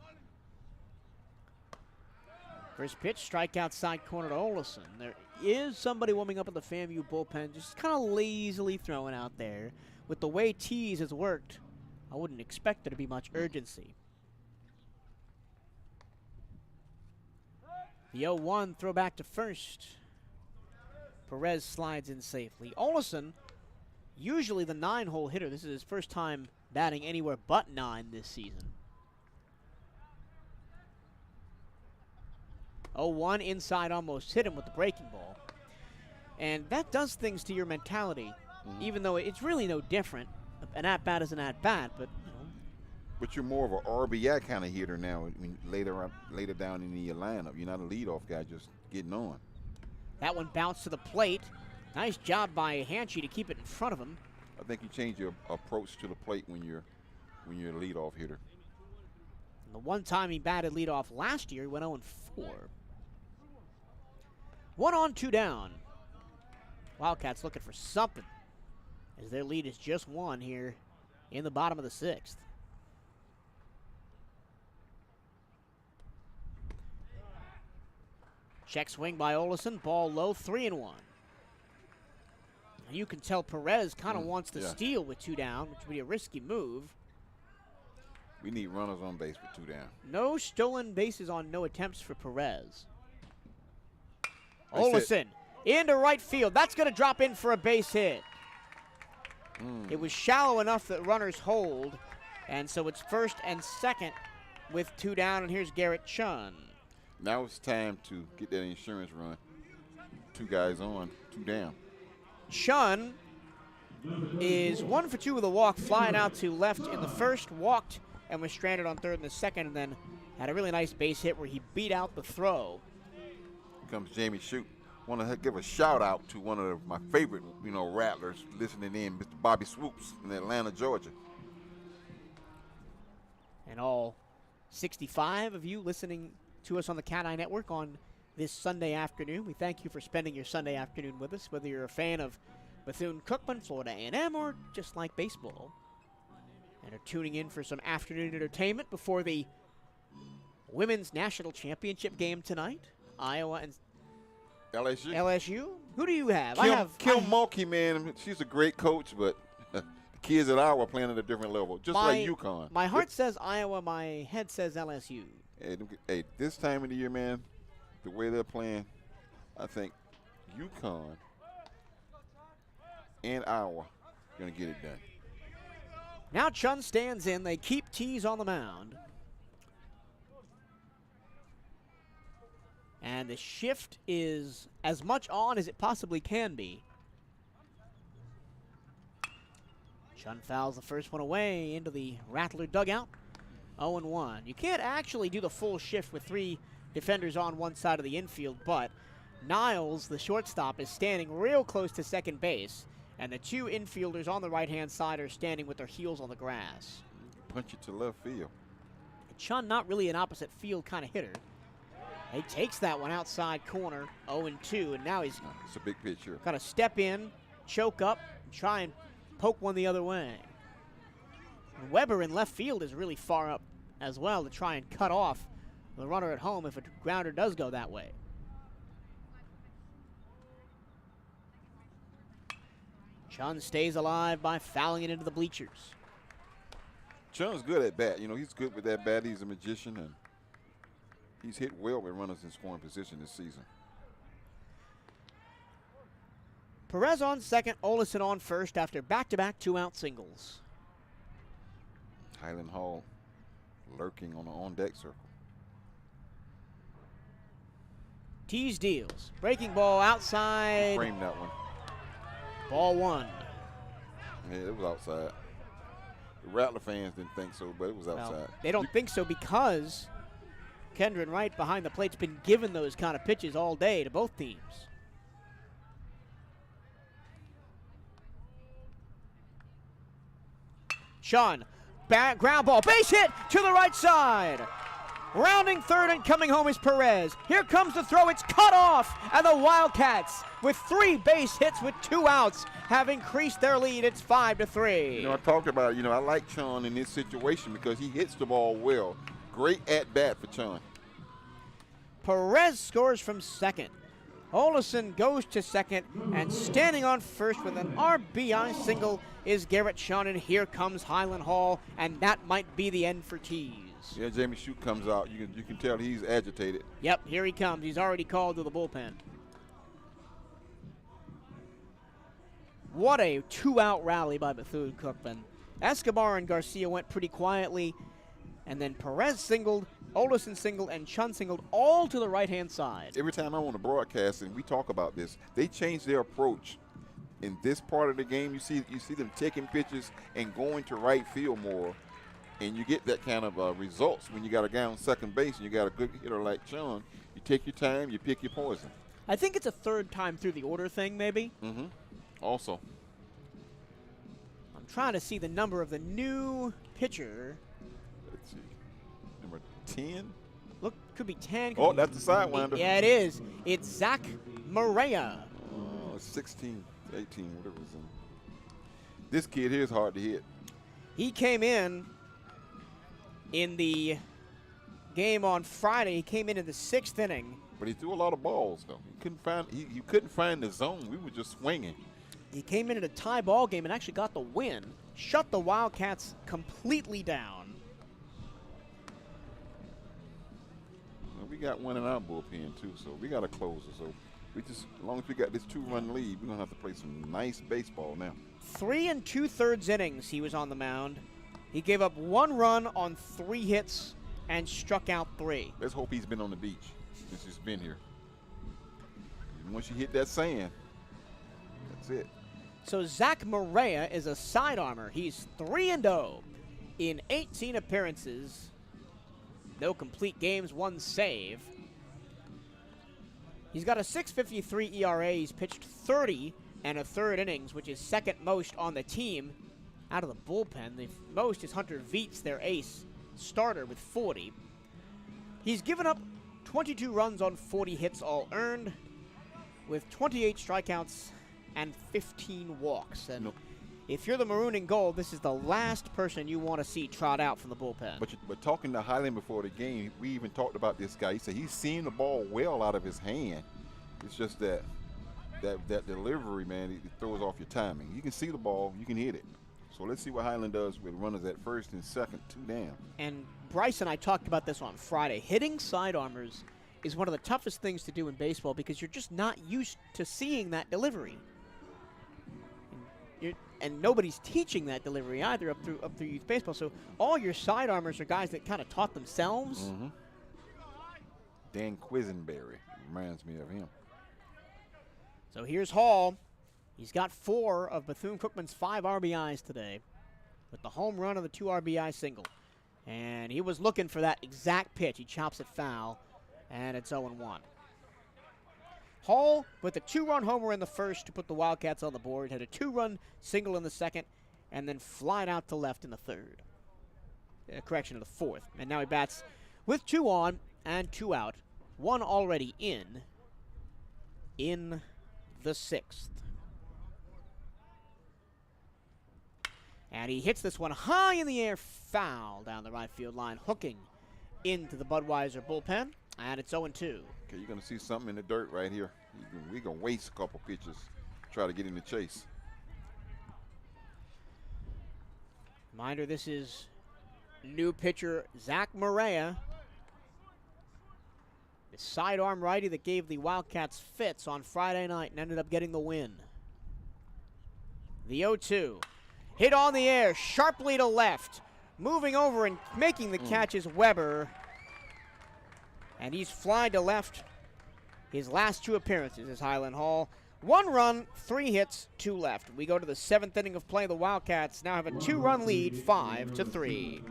Speaker 2: First pitch, strike outside corner to Olison. There is somebody warming up in the FAMU bullpen, just kind of lazily throwing out there. with the way Tees has worked, I wouldn't expect there to be much urgency. The 0-1 throw back to first. Perez slides in safely. Olesen, usually the 9-hole hitter. This is his first time batting anywhere but 9 this season. 0-1 inside, almost hit him with the breaking ball. And that does things to your mentality, even though it's really no different. An at-bat is an at-bat, but
Speaker 3: But you're more of an RBI kind of hitter now. I mean, later down in the lineup, you're not a leadoff guy just getting on.
Speaker 2: that one bounced to the plate. Nice job by Hanchey to keep it in front of him.
Speaker 3: I think you change your approach to the plate when you're a leadoff hitter.
Speaker 2: And the one time he batted leadoff last year, he went 0-4. 1 on, 2 down. Wildcats looking for something, as their lead is just 1 here in the bottom of the 6th. Check swing by Olesen, ball low, 3-1. You can tell Perez kind of wants to steal with 2 down, which would be a risky move.
Speaker 3: We need runners on base with 2 down.
Speaker 2: No stolen bases on no attempts for Perez. Olesen into right field. That's going to drop in for a base hit. It was shallow enough that runners hold, and so it's first and second with 2 down, and here's Garrett Chun.
Speaker 3: Now it's time to get that insurance run. 2 guys on, 2 down.
Speaker 2: Chun is 1 for 2 with a walk, flying out to left in the first, walked and was stranded on third in the second, and then had a really nice base hit where he beat out the throw.
Speaker 3: Here comes Jamie Shute. Want to give a shout out to one of my favorite, Rattlers listening in, Mr. Bobby Swoops in Atlanta, Georgia.
Speaker 2: And all 65 of you listening to us on the Cat Eye Network on this Sunday afternoon, we thank you for spending your Sunday afternoon with us, whether you're a fan of Bethune-Cookman, Florida A&M, or just like baseball, and are tuning in for some afternoon entertainment before the Women's National Championship game tonight. Iowa and LSU. Who do you have?
Speaker 3: Kim Mulkey, man. She's a great coach, but the kids at Iowa are playing at a different level, just like UConn.
Speaker 2: My heart says Iowa. My head says LSU.
Speaker 3: Hey, this time of the year, man, the way they're playing, I think UConn and Iowa are going to get it done.
Speaker 2: Now Chun stands in. They keep Tees on the mound. And the shift is as much on as it possibly can be. Chun fouls the first one away into the Rattler dugout. 0-1. You can't actually do the full shift with 3 defenders on one side of the infield, but Niles, the shortstop, is standing real close to second base, and the 2 infielders on the right-hand side are standing with their heels on the grass.
Speaker 3: Punch it to left field.
Speaker 2: Chun, not really an opposite field kind of hitter. He takes that one outside corner, 0-2, and now he's
Speaker 3: it's a big pitch here.
Speaker 2: got to step in, choke up, and try and poke one the other way. And Weber in left field is really far up as well to try and cut off the runner at home if a grounder does go that way. Chun stays alive by fouling it into the bleachers.
Speaker 3: Chun's good at bat. He's good with that bat. He's a magician, and he's hit well with runners in scoring position this season.
Speaker 2: Perez on second, Olesen on first after back-to-back 2-out singles.
Speaker 3: Highland Hall lurking on the on-deck circle.
Speaker 2: Tees deals. Breaking ball outside.
Speaker 3: Framed that one.
Speaker 2: Ball 1.
Speaker 3: Yeah, it was outside. The Rattler fans didn't think so, but it was outside.
Speaker 2: Well, they don't think so because Kendron Wright behind the plate's been given those kind of pitches all day to both teams. Chun, ground ball, base hit to the right side. Rounding third and coming home is Perez. Here comes the throw, it's cut off, and the Wildcats, with 3 base hits with 2 outs, have increased their lead. It's 5-3.
Speaker 3: I talked about I like Chun in this situation because he hits the ball well. Great at-bat for Chun.
Speaker 2: Perez scores from second. Olison goes to second, and standing on first with an RBI single is Garrett Shannon. Here comes Highland Hall, and that might be the end for Tees.
Speaker 3: Yeah, Jamie Shute comes out. You can tell he's agitated.
Speaker 2: Yep, here he comes. He's already called to the bullpen. What a two-out rally by Bethune-Cookman. Escobar and Garcia went pretty quietly, and then Perez singled, Olison singled, and Chun singled, all to the right-hand side.
Speaker 3: Every time I'm on the broadcast and we talk about this, they change their approach. In this part of the game, you see them taking pitches and going to right field more, and you get that kind of results when you got a guy on second base and you got a good hitter like Chun. You take your time, you pick your poison.
Speaker 2: I think it's a third time through the order thing, maybe.
Speaker 3: Mm-hmm. Also,
Speaker 2: I'm trying to see the number of the new pitcher.
Speaker 3: let's see, number 10.
Speaker 2: Look, could be 10.
Speaker 3: Oh, that's the sidewinder.
Speaker 2: Yeah, it is. It's Zach Maria.
Speaker 3: 16, 18, whatever it's in. This kid here is hard to hit.
Speaker 2: He came in the game on Friday. He came in the 6th inning.
Speaker 3: But he threw a lot of balls, though. He couldn't find the zone. We were just swinging.
Speaker 2: He came in a tie ball game and actually got the win. Shut the Wildcats completely down.
Speaker 3: Well, we got one in our bullpen, too, so we got a closer. So as long as we got this 2-run lead, we're going to have to play some nice baseball now.
Speaker 2: 3 2/3 innings he was on the mound. He gave up 1 run on 3 hits and struck out 3.
Speaker 3: Let's hope he's been on the beach since he's been here. Once you hit that sand, that's it.
Speaker 2: So Zach Maria is a side armor. He's 3-0 in 18 appearances. No complete games, 1 save. He's got a 6.53 ERA. He's pitched 30 and a third innings, which is second most on the team out of the bullpen. The most is Hunter Veets, their ace starter, with 40. He's given up 22 runs on 40 hits all earned, with 28 strikeouts and 15 walks. And if you're the Maroon and Gold, this is the last person you want to see trot out from the bullpen.
Speaker 3: But talking to Highland before the game, we even talked about this guy. He said he's seeing the ball well out of his hand. It's just that delivery, man, it throws off your timing. You can see the ball, you can hit it. So let's see what Highland does with runners at first and second, 2 down.
Speaker 2: And Bryce and I talked about this on Friday. Hitting side armors is one of the toughest things to do in baseball because you're just not used to seeing that delivery. And nobody's teaching that delivery either up through youth baseball. So all your side armors are guys that kind of taught themselves.
Speaker 3: Mm-hmm. Dan Quisenberry reminds me of him.
Speaker 2: So here's Hall. He's got 4 of Bethune-Cookman's 5 RBIs today with the home run and the 2 RBI single. And he was looking for that exact pitch. He chops it foul, and it's 0-1. Hall with a 2-run homer in the first to put the Wildcats on the board, had a 2-run single in the second, and then flied out to left in the third. Correction, of the fourth. And now he bats with 2 on and 2 out. 1 already in the 6th. And he hits this one high in the air, foul down the right field line, hooking into the Budweiser bullpen, and it's 0-2.
Speaker 3: Okay, you're going to see something in the dirt right here. We're going to waste a couple pitches, try to get in the chase.
Speaker 2: Reminder, this is new pitcher Zach Maria, the sidearm righty that gave the Wildcats fits on Friday night and ended up getting the win. The 0-2. Hit on the air, sharply to left. Moving over and making the catch is Weber. And he's flying to left his last 2 appearances as Highland Hall. 1 run, 3 hits, 2 left. We go to the 7th inning of play. The Wildcats now have a 2-run lead, 5-3.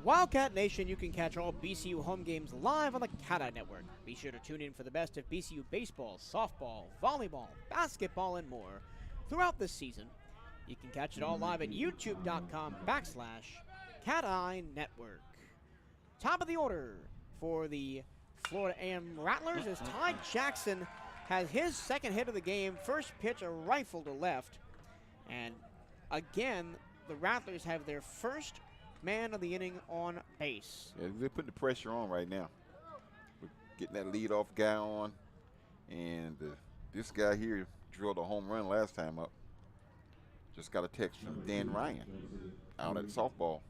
Speaker 2: Wildcat Nation, you can catch all BCU home games live on the Cat Eye Network. Be sure to tune in for the best of BCU baseball, softball, volleyball, basketball, and more throughout this season. You can catch it all live at youtube.com/Cat Eye Network. Top of the order for the Florida A&M Rattlers as Ty Jackson has his second hit of the game. First pitch, a rifle to left. And again, the Rattlers have their first man of the inning on base.
Speaker 3: Yeah, they're putting the pressure on right now. We're getting that leadoff guy on. And this guy here drilled a home run last time up. Just got a text from Dan Ryan out at softball.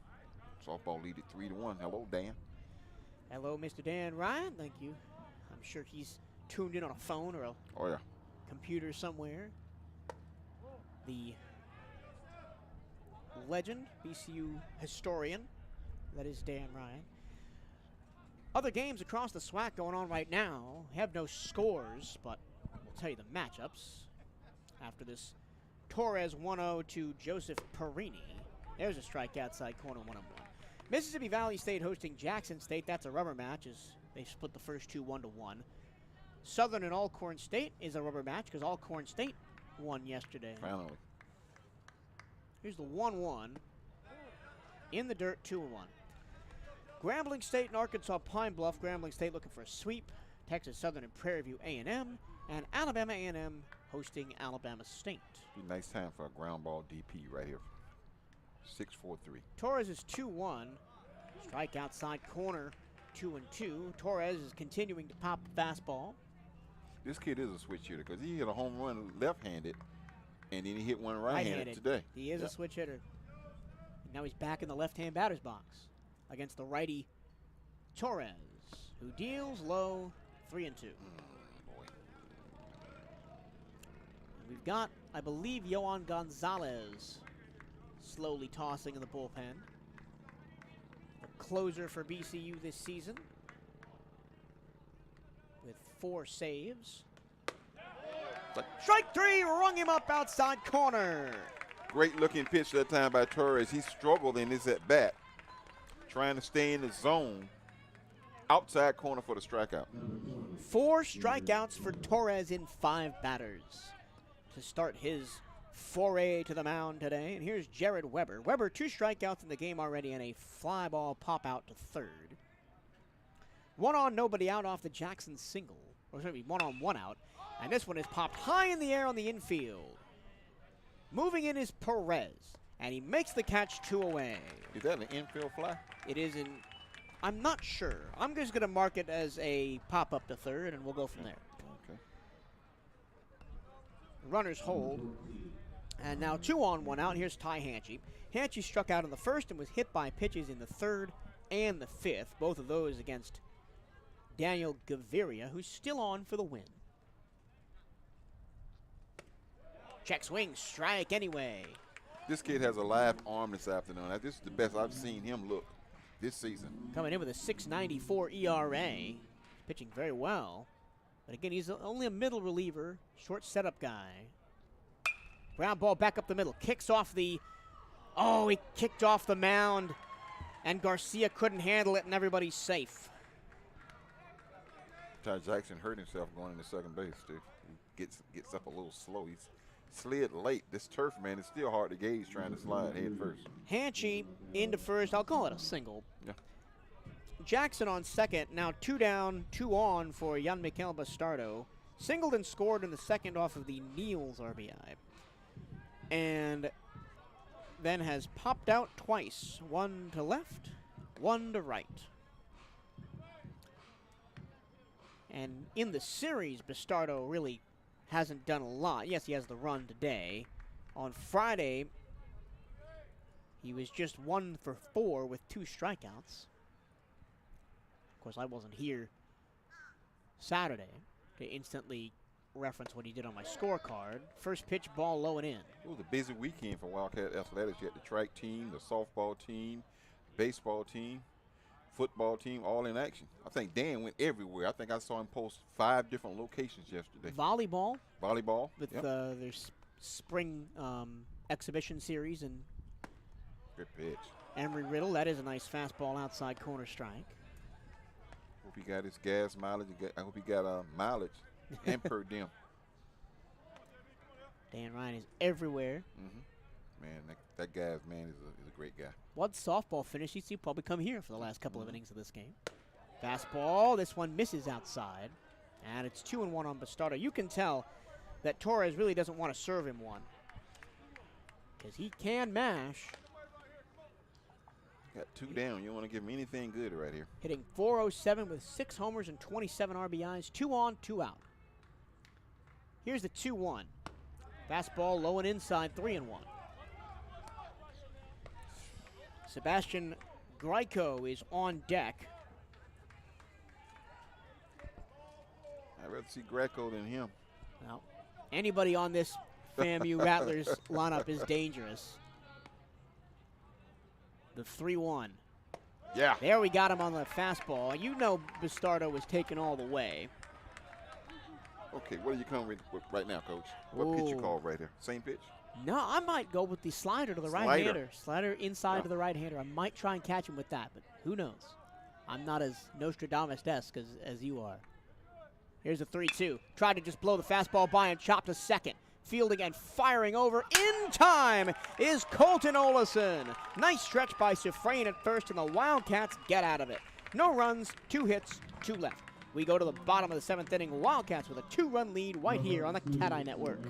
Speaker 3: Softball lead it 3-1. Hello, Dan.
Speaker 2: Hello, Mr. Dan Ryan. Thank you. I'm sure he's tuned in on a phone or a computer somewhere. The legend, BCU historian, that is Dan Ryan. Other games across the SWAC going on right now. Have no scores, but we'll tell you the matchups after this. Torres 1-0 to Joseph Perini. There's a strike outside corner, 1-1. Mississippi Valley State hosting Jackson State. That's a rubber match as they split the first two 1-1. Southern and Alcorn State is a rubber match because Alcorn State won yesterday.
Speaker 3: Finally.
Speaker 2: Here's the 1-1. In the dirt, 2-1. Grambling State and Arkansas Pine Bluff. Grambling State looking for a sweep. Texas Southern and Prairie View A&M. And Alabama A&M hosting Alabama State.
Speaker 3: Be a nice time for a ground ball DP right here. 6-4-3.
Speaker 2: Torres is 2-1. Strike outside corner, 2-2. Torres is continuing to pop the fastball.
Speaker 3: This kid is a switch hitter because he hit a home run left-handed, and then he hit one right-handed today.
Speaker 2: He is a switch hitter. And now he's back in the left-hand batter's box against the righty Torres, who deals low, 3-2.
Speaker 3: Boy.
Speaker 2: We've got, I believe, Yohan Gonzalez slowly tossing in the bullpen. The closer for BCU this season with 4 saves. Strike 3, rung him up outside corner.
Speaker 3: Great looking pitch that time by Torres. He struggled in his at bat, trying to stay in the zone. Outside corner for the strikeout.
Speaker 2: 4 strikeouts for Torres in 5 batters to start his foray to the mound today. And here's Jared Weber. Weber, 2 strikeouts in the game already and a fly ball pop out to third. 1 on, nobody out off the Jackson single. Or sorry, 1 on, 1 out. And this one is popped high in the air on the infield. Moving in is Perez. And he makes the catch 2 away.
Speaker 3: Is that an infield fly?
Speaker 2: It is in, I'm not sure. I'm just going to mark it as a pop up to third and we'll go from there.
Speaker 3: Okay.
Speaker 2: Runners hold. And now 2 on, 1 out. Here's Ty Hanchey. Hanchey struck out in the first and was hit by pitches in the third and the fifth. Both of those against Daniel Gaviria, who's still on for the win. Check swing, strike anyway.
Speaker 3: This kid has a live arm this afternoon. This is the best I've seen him look this season.
Speaker 2: Coming in with a 6.94 ERA. Pitching very well. But again, he's only a middle reliever, short setup guy. Ground ball back up the middle. Kicks off the... Oh, he kicked off the mound. And Garcia couldn't handle it, and everybody's safe.
Speaker 3: Ty Jackson hurt himself going into second base, too. He gets up a little slow. He's slid late. This turf, man, is still hard to gauge trying to slide head first.
Speaker 2: Hanchey into first. I'll call it a single.
Speaker 3: Yeah.
Speaker 2: Jackson on second. Now 2 down, 2 on for Jan-Mikel Bastardo. Singled and scored in the second off of the Niels RBI. And then has popped out twice. 1 to left, 1 to right. And in the series, Bastardo really hasn't done a lot. Yes, he has the run today. On Friday, he was just 1 for 4 with 2 strikeouts. Of course, I wasn't here Saturday to instantly reference what he did on my scorecard. First pitch, ball low and in.
Speaker 3: It was a busy weekend for Wildcat Athletics. You had the track team, the softball team, baseball team, football team, all in action. I think Dan went everywhere. I think I saw him post 5 different locations yesterday.
Speaker 2: Volleyball.
Speaker 3: Volleyball.
Speaker 2: With
Speaker 3: Yep.
Speaker 2: their spring exhibition series. And
Speaker 3: Good pitch.
Speaker 2: Emery Riddle, that is a nice fastball outside corner strike.
Speaker 3: Hope he got his gas mileage. I hope he got mileage and per diem.
Speaker 2: Dan Ryan is everywhere.
Speaker 3: Man, that guy's man is a great guy.
Speaker 2: What softball finish? He'll probably come here for the last couple of innings of this game. Fastball. This one misses outside. And it's 2-1 on Bastardo. You can tell that Torres really doesn't want to serve him one, because he can mash.
Speaker 3: Got 2 down. You don't want to give him anything good right here.
Speaker 2: Hitting .407 with 6 homers and 27 RBIs. 2 on, 2 out. Here's the 2-1. Fastball low and inside, 3-1. Sebastian Greco is on deck.
Speaker 3: I'd rather see Greco than him.
Speaker 2: Well, anybody on this FAMU Rattlers lineup is dangerous. The 3-1.
Speaker 3: Yeah.
Speaker 2: There we got him on the fastball. You know Bastardo was taken all the way.
Speaker 3: Okay, what are you coming with right now, Coach? What pitch you call right here? Same pitch?
Speaker 2: No, I might go with the slider to the right-hander. Slider inside to the right-hander. I might try and catch him with that, but who knows? I'm not as Nostradamus-esque as you are. Here's a 3-2. Tried to just blow the fastball by and chopped to second. Fielding and firing over in time is Colton Olison. Nice stretch by Sifrain at first, and the Wildcats get out of it. No runs, 2 hits, 2 left. We go to the bottom of the 7th inning. Wildcats with a 2-run lead right here on the Cat Eye Network.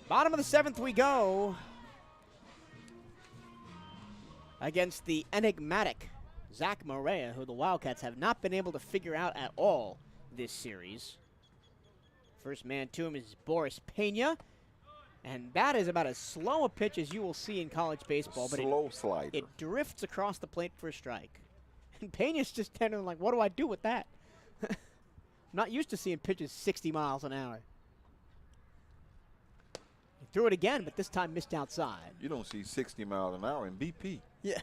Speaker 2: Bottom of the 7th we go against the enigmatic Zach Morea, who the Wildcats have not been able to figure out at all this series. First man to him is Boris Pena, and that is about as slow a pitch as you will see in college baseball. But
Speaker 3: slow slider.
Speaker 2: It drifts across the plate for a strike. And Pena's just standing like, what do I do with that? I'm not used to seeing pitches 60 miles an hour. He threw it again, but this time missed outside.
Speaker 3: You don't see 60 miles an hour in BP.
Speaker 2: Yeah.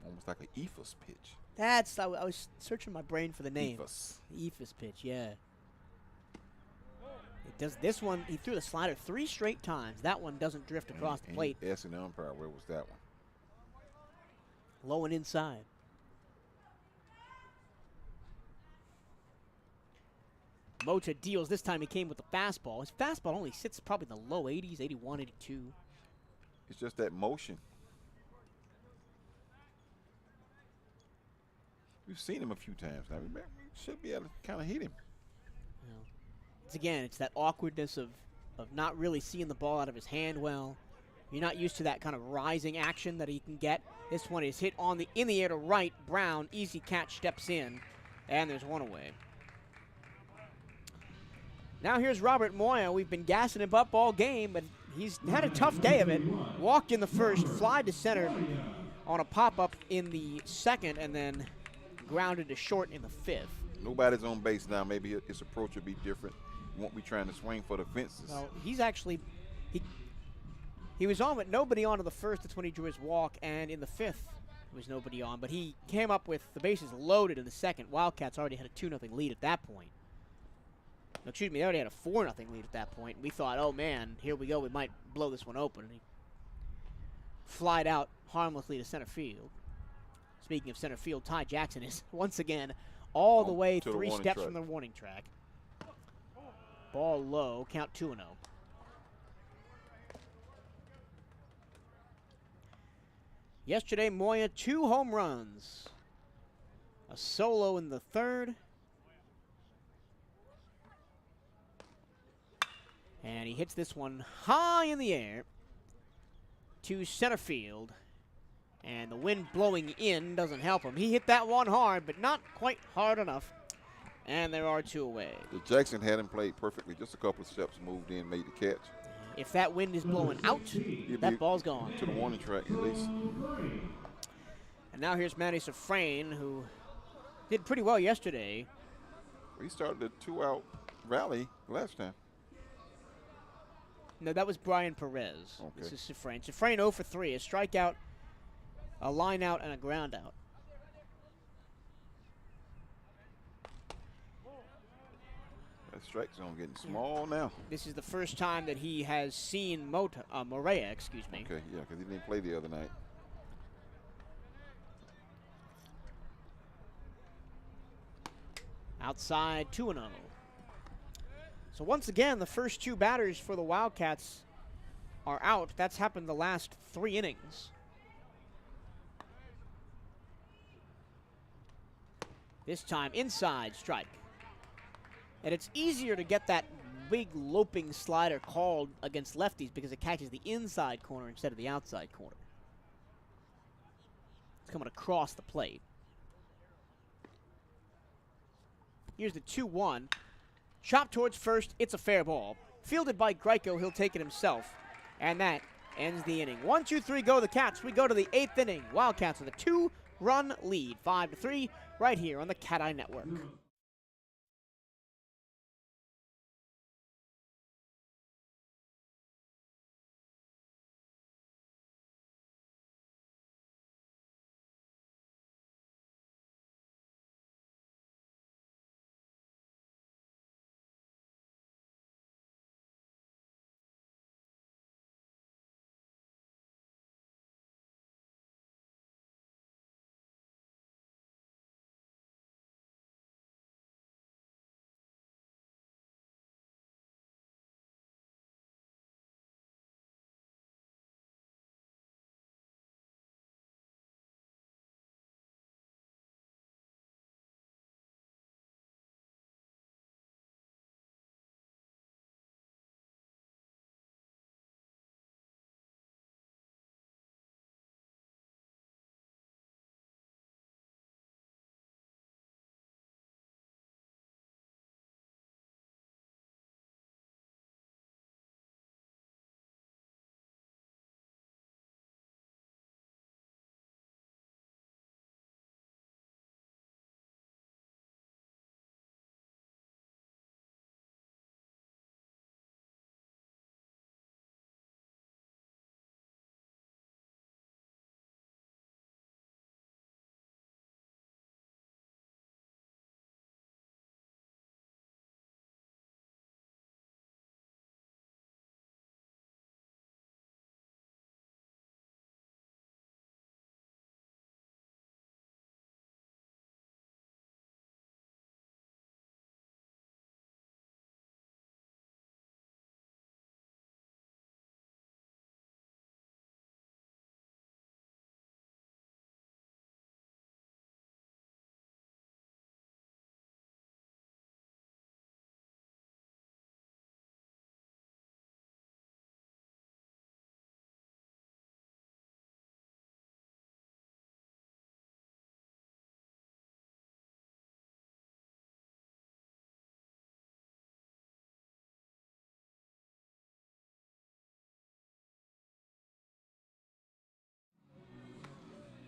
Speaker 3: Almost like an ephus pitch.
Speaker 2: That's, I was searching my brain for the name.
Speaker 3: Ephus.
Speaker 2: The ephus pitch, yeah. It does this one, he threw the slider 3 straight times. That one doesn't drift across the plate.
Speaker 3: Asking the umpire, where was that one?
Speaker 2: Low and inside. Mota deals. This time he came with the fastball. His fastball only sits probably in the low 80s, 81, 82.
Speaker 3: It's just that motion. We've seen him a few times now. We should be able to kind of hit him.
Speaker 2: You know, it's that awkwardness of not really seeing the ball out of his hand well. You're not used to that kind of rising action that he can get. This one is hit in the air to right. Brown, easy catch, steps in, and there's one away. Now here's Robert Moya. We've been gassing him up all game, but he's had a tough day of it. Walked in the first, fly to center on a pop-up in the second, and then grounded to short in the fifth.
Speaker 3: Nobody's on base now. Maybe his approach will be different. He won't be trying to swing for the fences.
Speaker 2: Well, he's actually he was on with nobody on to the first. That's when he drew his walk, and in the fifth there was nobody on. But he came up with the bases loaded in the second. Wildcats already had a 2-0 lead at that point. No, excuse me, they already had a 4-0 lead at that point. We thought, oh man, here we go. We might blow this one open. And he flied out harmlessly to center field. Speaking of center field, Ty Jackson is once again all the way 3 steps from the warning track. Ball low, count 2-0. Yesterday, Moya 2 home runs. A solo in the third. And he hits this one high in the air to center field. And the wind blowing in doesn't help him. He hit that one hard, but not quite hard enough. And there are 2 away.
Speaker 3: The Jackson had him played perfectly. Just a couple of steps, moved in, made the catch.
Speaker 2: If that wind is blowing out, that ball's gone.
Speaker 3: To the warning track, at least.
Speaker 2: And now here's Manny Safrain, who did pretty well yesterday.
Speaker 3: He started a 2-out rally last time.
Speaker 2: No, that was Brian Perez.
Speaker 3: Okay.
Speaker 2: This is Safrain. Safrain 0 for 3, a strikeout, a line out, and a ground out.
Speaker 3: That strike zone getting small now.
Speaker 2: This is the first time that he has seen Morea, excuse me.
Speaker 3: Okay, yeah, because he didn't play the other night.
Speaker 2: Outside 2-0. So once again, the first 2 batters for the Wildcats are out. That's happened the last 3 innings. This time inside strike. And it's easier to get that big loping slider called against lefties because it catches the inside corner instead of the outside corner. It's coming across the plate. Here's the 2-1. Chop towards first. It's a fair ball. Fielded by Greco. He'll take it himself. And that ends the inning. 1, 2, 3, go the Cats. We go to the 8th inning. Wildcats with a 2-run lead. 5-3 right here on the Cat Eye Network.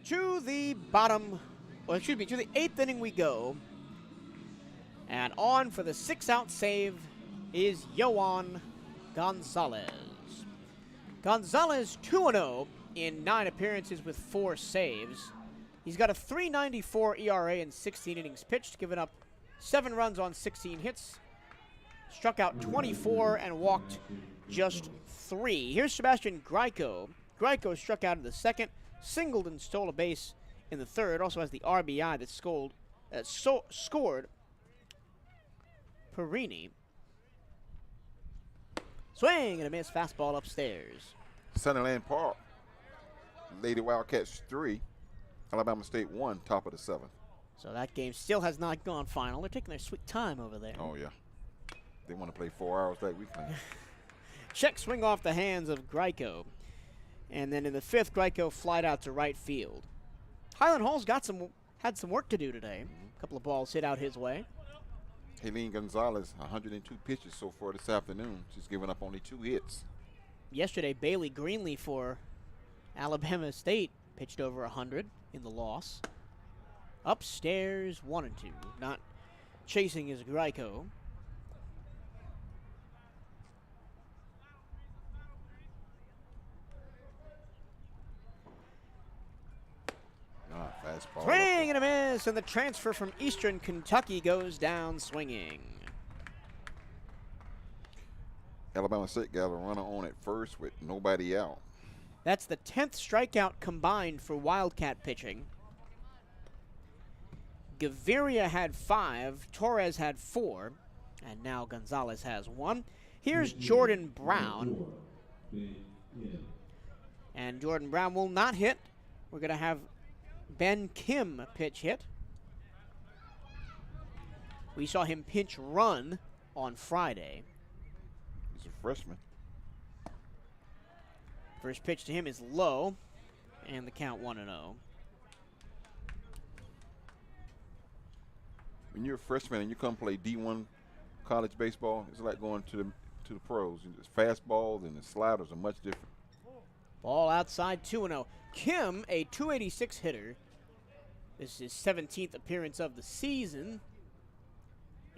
Speaker 2: To the bottom, well, excuse me, to the 8th inning we go. And on for the 6-out save is Yohan Gonzalez. Gonzalez 2-0 in 9 appearances with 4 saves. He's got a .394 ERA in 16 innings pitched, giving up 7 runs on 16 hits, struck out 24 and walked just 3. Here's Sebastian Grieco. Grieco struck out in the 2nd, singled and stole a base in the 3rd. Also has the RBI that scored Perini. Swing and a miss, fastball upstairs.
Speaker 3: Sunderland Park, Lady Wildcats 3, Alabama State 1, top of the 7th.
Speaker 2: So that game still has not gone final. They're taking their sweet time over there.
Speaker 3: Oh, yeah. They want to play 4 hours like we can.
Speaker 2: Check swing off the hands of Grieco. And then in the 5th, Grieco flied out to right field. Highland Hall's had some work to do today. A couple of balls hit out his way.
Speaker 3: Helene Gonzalez, 102 pitches so far this afternoon. She's given up only 2 hits.
Speaker 2: Yesterday, Bailey Greenlee for Alabama State pitched over 100 in the loss. Upstairs, 1-2. Not chasing is Grieco.
Speaker 3: Fastball.
Speaker 2: Swing and a miss, and the transfer from Eastern Kentucky goes down swinging.
Speaker 3: Alabama State got a runner on at first with nobody out.
Speaker 2: That's the 10th strikeout combined for Wildcat pitching. Gaviria had 5, Torres had 4, and now Gonzalez has 1. Here's Jordan Brown. And Jordan Brown will not hit. We're going to have Ben Kim pitch hit. We saw him pinch run on Friday.
Speaker 3: He's a freshman.
Speaker 2: First pitch to him is low, and the count 1-0.
Speaker 3: When you're a freshman and you come play D1 college baseball, it's like going to the pros. The fastballs and the sliders are much different.
Speaker 2: Ball outside, 2-0. Kim, a .286 hitter. This is his 17th appearance of the season.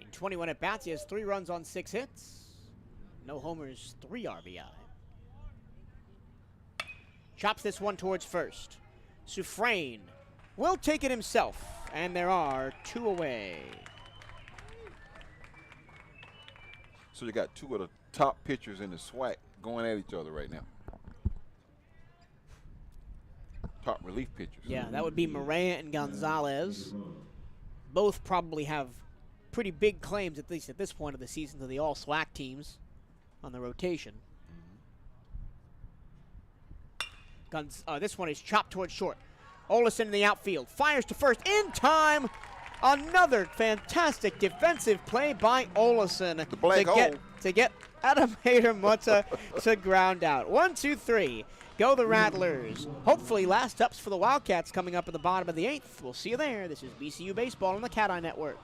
Speaker 2: In 21 at-bats, he has 3 runs on 6 hits. No homers, 3 RBI. Chops this one towards first. Suffrain will take it himself, and there are 2 away.
Speaker 3: So you got 2 of the top pitchers in the SWAC going at each other right now. Top relief pitchers.
Speaker 2: Yeah, that would be Moran and Gonzalez. Both probably have pretty big claims, at least at this point of the season, to the all-SWAC teams on the rotation. This one is chopped towards short. Olison in the outfield. Fires to first. In time. Another fantastic defensive play by Olison to get Adam Hader-Mutta to ground out. 1, 2, 3. Go the Rattlers. Hopefully last ups for the Wildcats coming up at the bottom of the 8th. We'll see you there. This is BCU Baseball on the Cat Eye Network.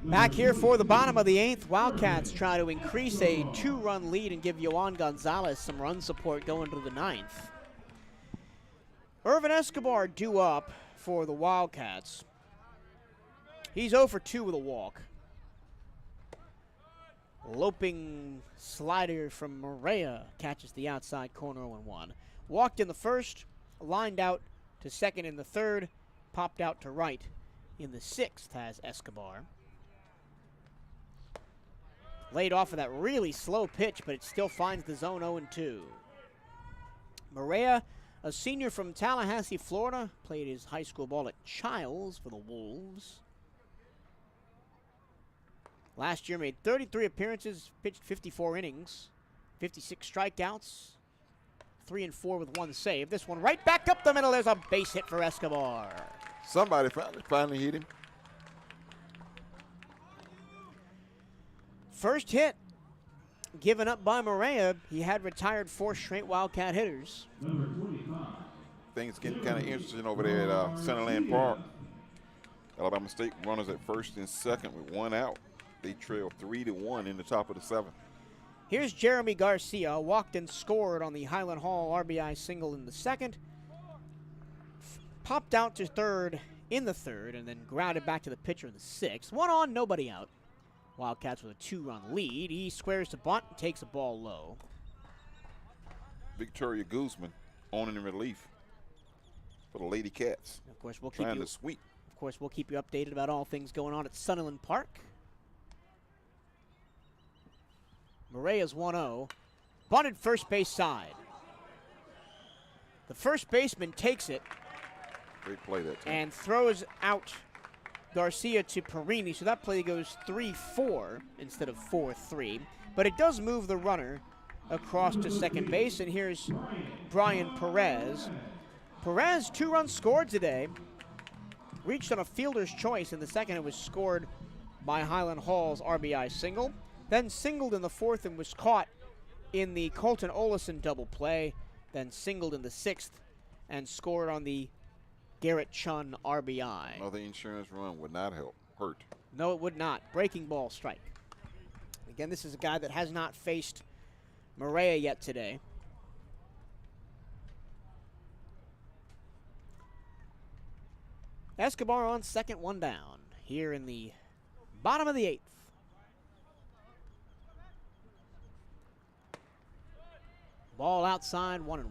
Speaker 2: Back here for the bottom of the 8th, Wildcats try to increase a 2-run lead and give Yohan Gonzalez some run support going to the 9th. Irvin Escobar due up for the Wildcats. He's 0 for 2 with a walk. Loping slider from Maria catches the outside corner 0-1. Walked in the first, lined out to second in the third, popped out to right in the 6th has Escobar. Laid off of that really slow pitch, but it still finds the zone 0-2. Maria, a senior from Tallahassee, Florida, played his high school ball at Childs for the Wolves. Last year made 33 appearances, pitched 54 innings, 56 strikeouts, 3 and 4 with 1 save. This one right back up the middle. There's a base hit for Escobar.
Speaker 3: Somebody finally hit him.
Speaker 2: First hit given up by Maria. He had retired 4 straight Wildcat hitters.
Speaker 1: Number 25.
Speaker 3: Things getting kind of interesting over there at Centerland Park. Alabama State runners at first and second with 1 out. They trail 3-1 in the top of the 7th.
Speaker 2: Here's Jeremy Garcia, walked and scored on the Highland Hall RBI single in the 2nd. Popped out to third in the 3rd and then grounded back to the pitcher in the 6th. 1 on, nobody out. Wildcats with a 2-run lead. He squares to bunt and takes a ball low.
Speaker 3: Victoria Guzman on in relief for the Lady Cats.
Speaker 2: Of course, we'll keep
Speaker 3: Trying
Speaker 2: you.
Speaker 3: to sweep.
Speaker 2: Of course, we'll keep you updated about all things going on at Sunderland Park. Morea's 1-0. Bunted first base side. The first baseman takes it
Speaker 3: Great play that time.
Speaker 2: and throws out Garcia to Perini, so that play goes 3-4 instead of 4-3. But it does move the runner across to second base, and here's Brian Perez. Perez, 2 runs scored today. Reached on a fielder's choice in the 2nd. It was scored by Highland Hall's RBI single. Then singled in the 4th and was caught in the Colton Olison double play. Then singled in the 6th and scored on the Garrett Chun RBI.
Speaker 3: Another insurance run would not hurt.
Speaker 2: No, it would not. Breaking ball strike. Again, this is a guy that has not faced Maria yet today. Escobar on second, 1 down. Here in the bottom of the 8th. Ball outside, 1-1.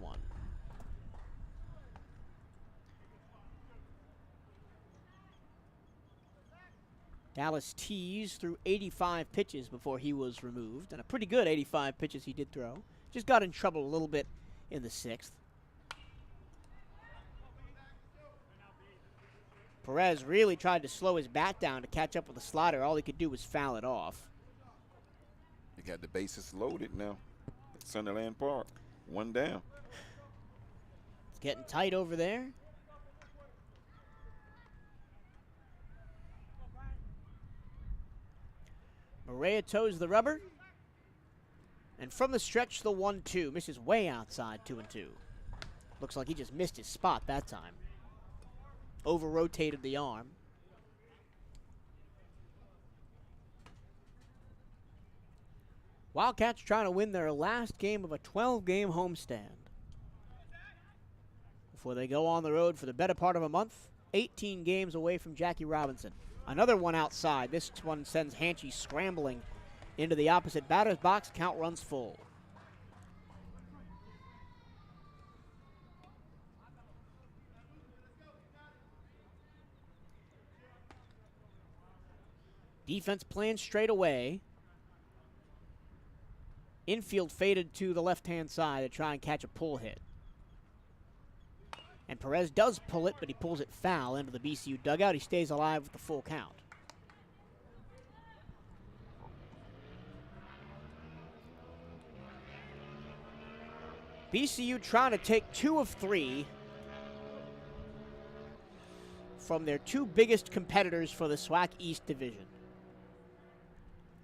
Speaker 2: Dallas teased through 85 pitches before he was removed, and a pretty good 85 pitches he did throw. Just got in trouble a little bit in the 6th. Perez really tried to slow his bat down to catch up with the slider. All he could do was foul it off.
Speaker 3: You got the bases loaded now at Sunderland Park. 1 down.
Speaker 2: It's getting tight over there. Maria toes the rubber. And from the stretch, the 1-2. Misses way outside, 2-2. Looks like he just missed his spot that time. Over-rotated the arm. Wildcats trying to win their last game of a 12-game homestand before they go on the road for the better part of a month. 18 games away from Jackie Robinson. Another one outside. This one sends Hanchy scrambling into the opposite batter's box. Count runs full. Defense playing straight away. Infield faded to the left-hand side to try and catch a pull hit. And Perez does pull it, but he pulls it foul into the BCU dugout. He stays alive with the full count. BCU trying to take 2 of 3 from their 2 biggest competitors for the SWAC East Division.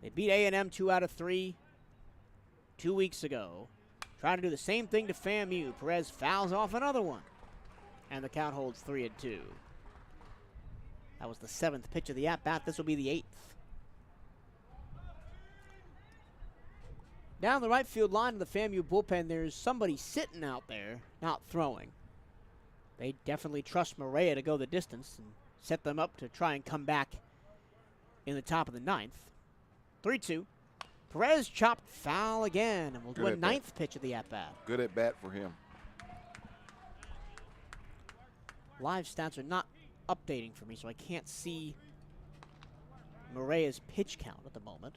Speaker 2: They beat A&M 2 out of 3 2 weeks ago. Trying to do the same thing to FAMU. Perez fouls off another one. And the count holds 3-2. That was the 7th pitch of the at-bat. This will be the 8th. Down the right field line of the FAMU bullpen, there's somebody sitting out there, not throwing. They definitely trust Maria to go the distance and set them up to try and come back in the top of the ninth. 3-2. Perez chopped foul again, and we'll do a ninth pitch of the at-bat.
Speaker 3: Good at bat for him.
Speaker 2: Live stats are not updating for me, so I can't see Maria's pitch count at the moment.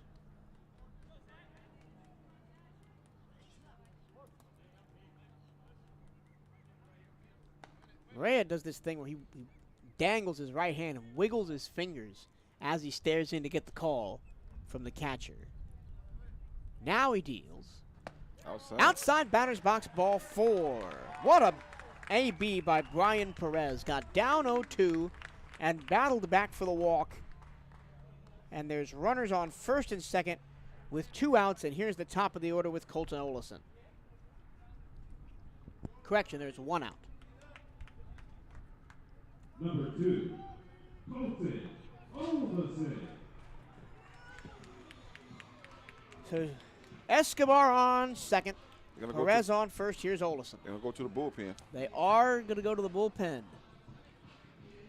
Speaker 2: Maria does this thing where he dangles his right hand and wiggles his fingers as he stares in to get the call from the catcher. Now he deals. Outside batter's box, ball 4. What a AB by Brian Perez. Got down 0-2 and battled back for the walk. And there's runners on first and second with 2 outs, and here's the top of the order with Colton Olson. Correction, there's 1 out.
Speaker 1: Number 2, Colton Olson.
Speaker 2: So Escobar on second. Perez on first. Here's Olson.
Speaker 3: They're going to go to the bullpen.
Speaker 2: They are going to go to the bullpen.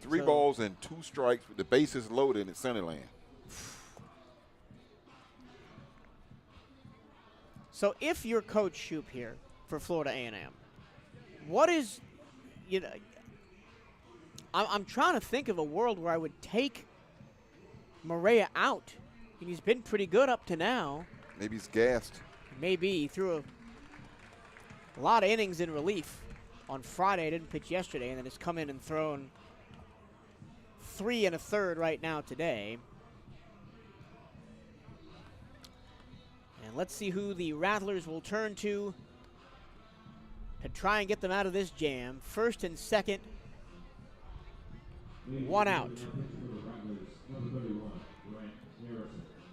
Speaker 3: 3 balls and 2 strikes with the bases loaded at Centerland.
Speaker 2: So if you're Coach Shoup here for Florida A&M, what is, I'm trying to think of a world where I would take Maria out. And he's been pretty good up to now.
Speaker 3: Maybe he's gassed.
Speaker 2: Maybe. He threw a lot of innings in relief on Friday. Didn't pitch yesterday, and then has come in and thrown 3 1/3 right now today. And let's see who the Rattlers will turn to try and get them out of this jam. First and second, 1 out.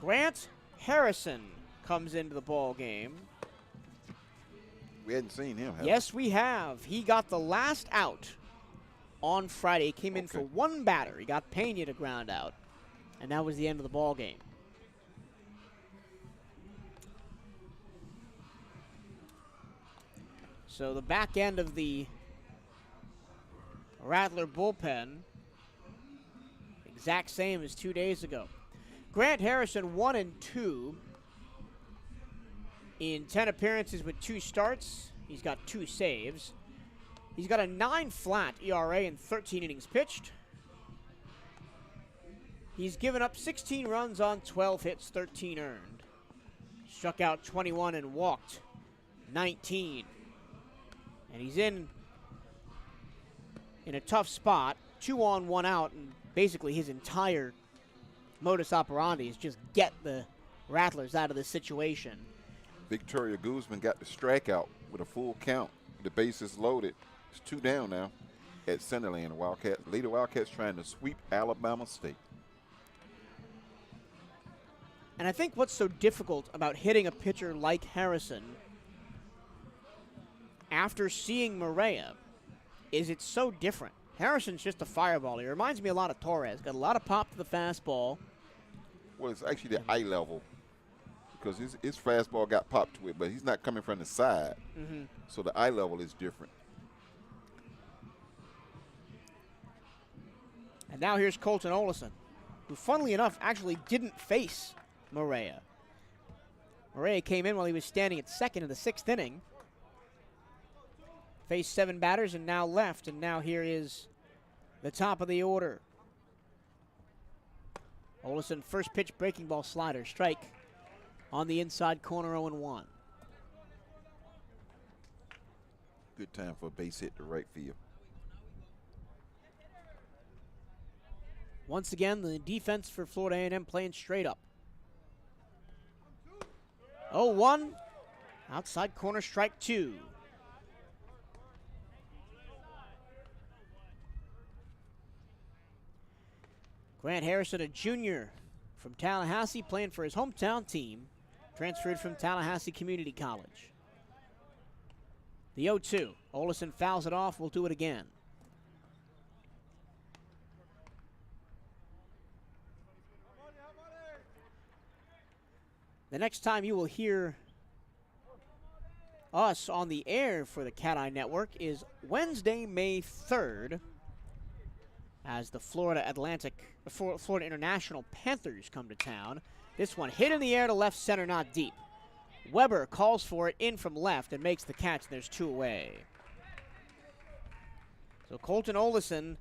Speaker 2: Grant Harrison comes into the ball game.
Speaker 3: We hadn't seen him, have
Speaker 2: Yes, we have. He got the last out on Friday. He came in for 1 batter. He got Pena to ground out, and that was the end of the ball game. So the back end of the Rattler bullpen, exact same as 2 days ago. Grant Harrison 1-2 in 10 appearances with 2 starts. He's got 2 saves. He's got a 9 flat ERA in 13 innings pitched. He's given up 16 runs on 12 hits, 13 earned. Struck out 21 and walked 19. And he's in a tough spot, 2 on, 1 out, and basically his entire modus operandi is just get the Rattlers out of this situation.
Speaker 3: Victoria Guzman got the strikeout with a full count. The bases loaded. It's 2 down now at Centerland. Lady Wildcats trying to sweep Alabama State.
Speaker 2: And I think what's so difficult about hitting a pitcher like Harrison after seeing Maria is it's so different. Harrison's just a fireball. He reminds me a lot of Torres. Got a lot of pop to the fastball.
Speaker 3: Well, it's actually the eye level because his fastball got popped to it, but he's not coming from the side. So the eye level is different.
Speaker 2: And now here's Colton Olson, who funnily enough actually didn't face Maria. Maria came in while he was standing at second in the 6th inning. Faced 7 batters and now left, and now here is the top of the order. Olson, first pitch, breaking ball slider, strike on the inside corner, 0-1.
Speaker 3: Good time for a base hit to right field.
Speaker 2: Once again, the defense for Florida A&M playing straight up. 0-1, outside corner, strike 2. Grant Harrison, a junior from Tallahassee, playing for his hometown team, transferred from Tallahassee Community College. The 0-2. Olson fouls it off. We'll do it again. The next time you will hear us on the air for the Cat Eye Network is Wednesday, May 3rd, as the Florida International Panthers come to town. This one hit in the air to left center, not deep. Weber calls for it in from left and makes the catch, and there's 2 away. So Colton Olesen,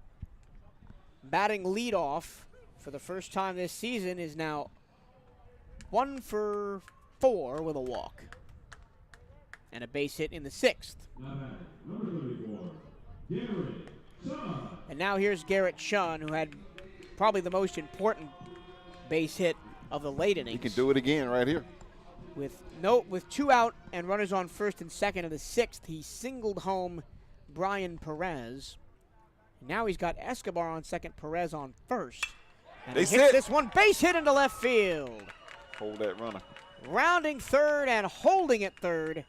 Speaker 2: batting leadoff for the first time this season, is now 1 for 4 with a walk. And a base hit in the 6th.
Speaker 1: Number 34, Garrett Shaw.
Speaker 2: And now here's Garrett Shun, who had probably the most important base hit of the late innings.
Speaker 3: He can do it again right here.
Speaker 2: With 2 out and runners on first and second in the 6th, he singled home Brian Perez. Now he's got Escobar on second, Perez on first. And he hits this one, base hit into left field.
Speaker 3: Hold that runner.
Speaker 2: Rounding third and holding it third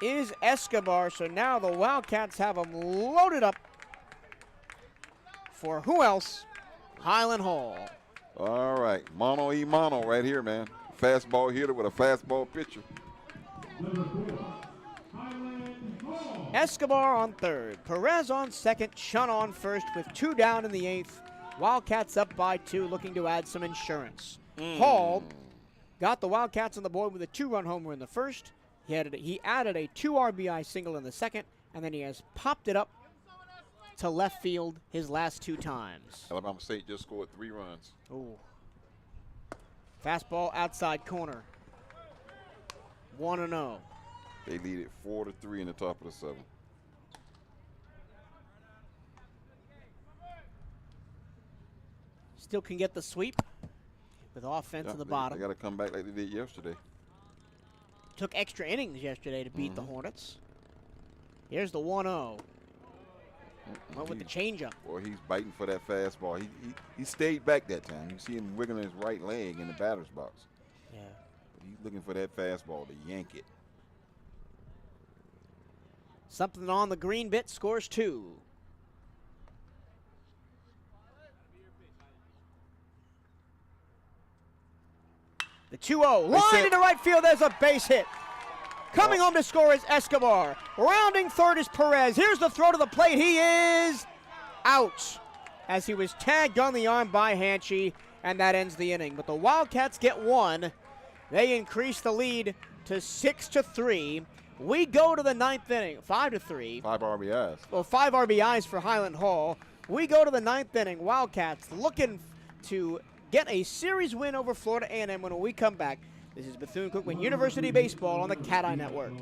Speaker 2: is Escobar. So now the Wildcats have him loaded up for who else? Highland Hall.
Speaker 3: All right, mano y mano right here, man. Fastball hitter with a fastball pitcher.
Speaker 1: Number 4, Highland Hall.
Speaker 2: Escobar on third, Perez on second, Shun on first with 2 down in the 8th. Wildcats up by 2, looking to add some insurance. Hall got the Wildcats on the board with a 2-run homer in the first. He added a 2 RBI single in the second, and then he has popped it up to left field his last 2 times.
Speaker 3: Alabama State just scored 3 runs.
Speaker 2: Ooh. Fastball outside corner. 1-0.
Speaker 3: They lead it 4-3 in the top of the 7th.
Speaker 2: Still can get the sweep with offense in the bottom.
Speaker 3: They got to come back like they did yesterday.
Speaker 2: Took extra innings yesterday to beat the Hornets. Here's the 1-0. Went with the changeup.
Speaker 3: Boy, he's biting for that fastball. He stayed back that time. You see him wiggling his right leg in the batter's box.
Speaker 2: Yeah.
Speaker 3: But he's looking for that fastball to yank it.
Speaker 2: Something on the green bit, scores 2. The 2-0, line into right field, there's a base hit. Coming home to score is Escobar. Rounding third is Perez. Here's the throw to the plate. He is out as he was tagged on the arm by Hanchey, and that ends the inning. But the Wildcats get 1. They increase the lead to 6-3. We go to the 9th inning, 5-3.
Speaker 3: 5 RBIs.
Speaker 2: Well, 5 RBIs for Highland Hall. We go to the 9th inning. Wildcats looking to get a series win over Florida A&M when we come back. This is Bethune-Cookman University Baseball on the Cat Eye Network.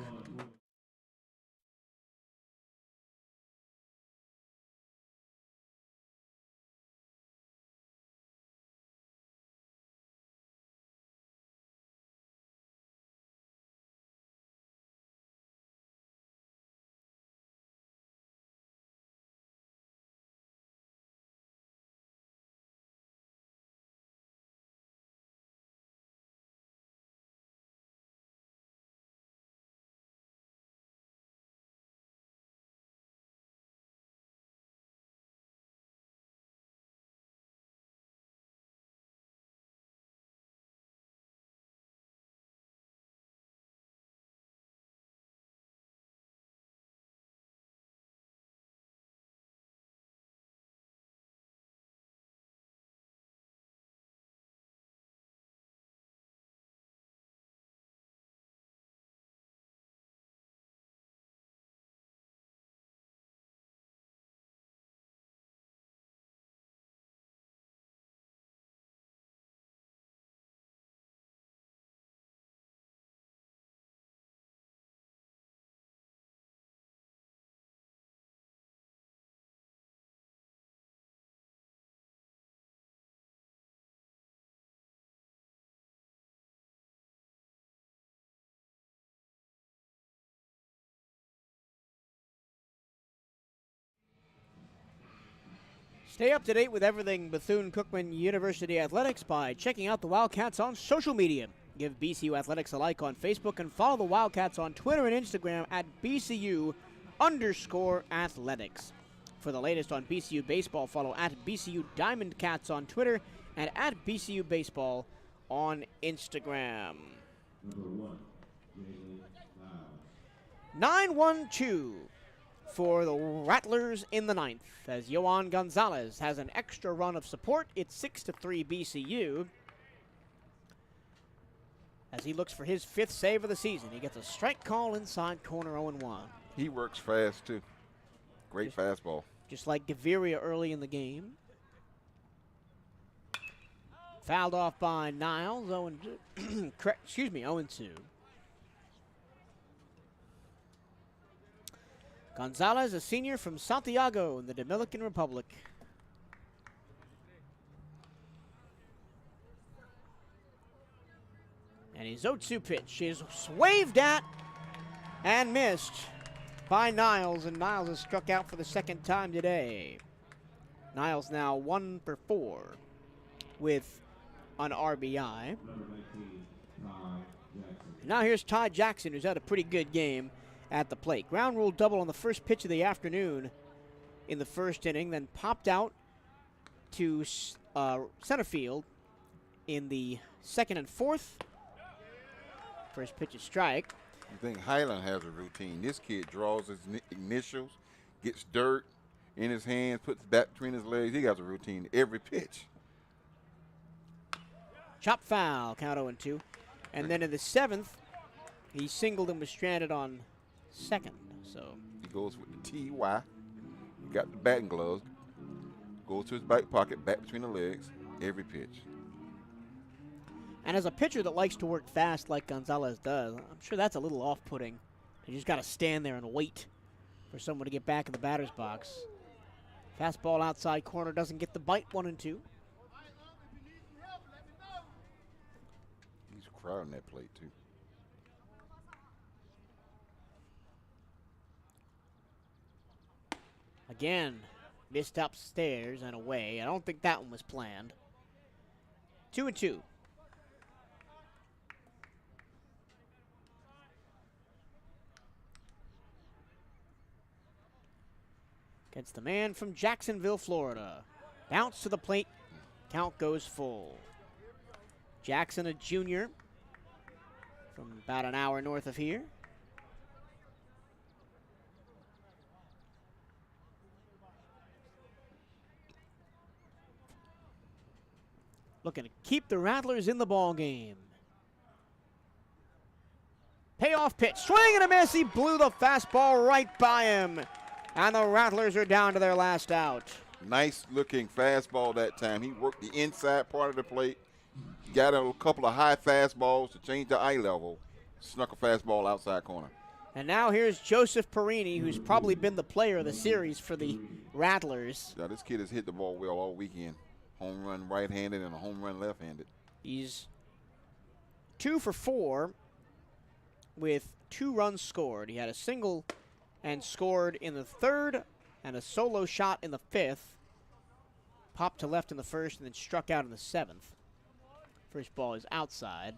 Speaker 2: Stay up to date with everything Bethune-Cookman University Athletics by checking out the Wildcats on social media. Give BCU Athletics a like on Facebook and follow the Wildcats on Twitter and Instagram at BCU_athletics. For the latest on BCU baseball, follow at BCU Diamondcats on Twitter and at BCU Baseball on Instagram.
Speaker 1: Number 1, Jalen Lau.
Speaker 2: 9-1-2 for the Rattlers in the ninth, as Yohan Gonzalez has an extra run of support. It's 6-3 BCU. As he looks for his 5th save of the season. He gets a strike call inside corner 0-1.
Speaker 3: He works fast, too. Great fastball.
Speaker 2: Just like Gaviria early in the game. Fouled off by Niles, 0-2. Gonzalez, a senior from Santiago in the Dominican Republic. And his 0-2 pitch is waved at and missed by Niles, and Niles has struck out for the 2nd time today. Niles now 1 for 4 with an RBI. Now here's Ty Jackson, who's had a pretty good game at the plate. Ground rule double on the first pitch of the afternoon in the 1st inning, then popped out to center field in the 2nd and 4th. First pitch is strike.
Speaker 3: I think Highland has a routine. This kid draws his initials, gets dirt in his hands, puts it back between his legs. He has a routine every pitch.
Speaker 2: Chop foul, count 0-2. And then in the 7th, he singled and was stranded on 2nd. So
Speaker 3: he goes with the TY. He got the batting gloves. Goes to his back pocket, back between the legs, every pitch.
Speaker 2: And as a pitcher that likes to work fast like Gonzalez does, I'm sure that's a little off-putting. You just got to stand there and wait for someone to get back in the batter's box. Fastball outside corner doesn't get the bite, 1-2.
Speaker 3: He's crowding that plate, too.
Speaker 2: Again, missed upstairs and away. I don't think that one was planned. 2-2. Against the man from Jacksonville, Florida. Bounce to the plate. Count goes full. Jackson, a junior from about an hour north of here. Looking to keep the Rattlers in the ball game. Payoff pitch, swing and a miss. He blew the fastball right by him. And the Rattlers are down to their last out.
Speaker 3: Nice looking fastball that time. He worked the inside part of the plate, got a couple of high fastballs to change the eye level, snuck a fastball outside corner.
Speaker 2: And now here's Joseph Perini, who's probably been the player of the series for the Rattlers.
Speaker 3: Yeah, this kid has hit the ball well all weekend. Home run right-handed and a home run left-handed.
Speaker 2: He's 2 for 4 with 2 runs scored. He had a single and scored in the 3rd and a solo shot in the 5th. Popped to left in the 1st and then struck out in the 7th. First ball is outside.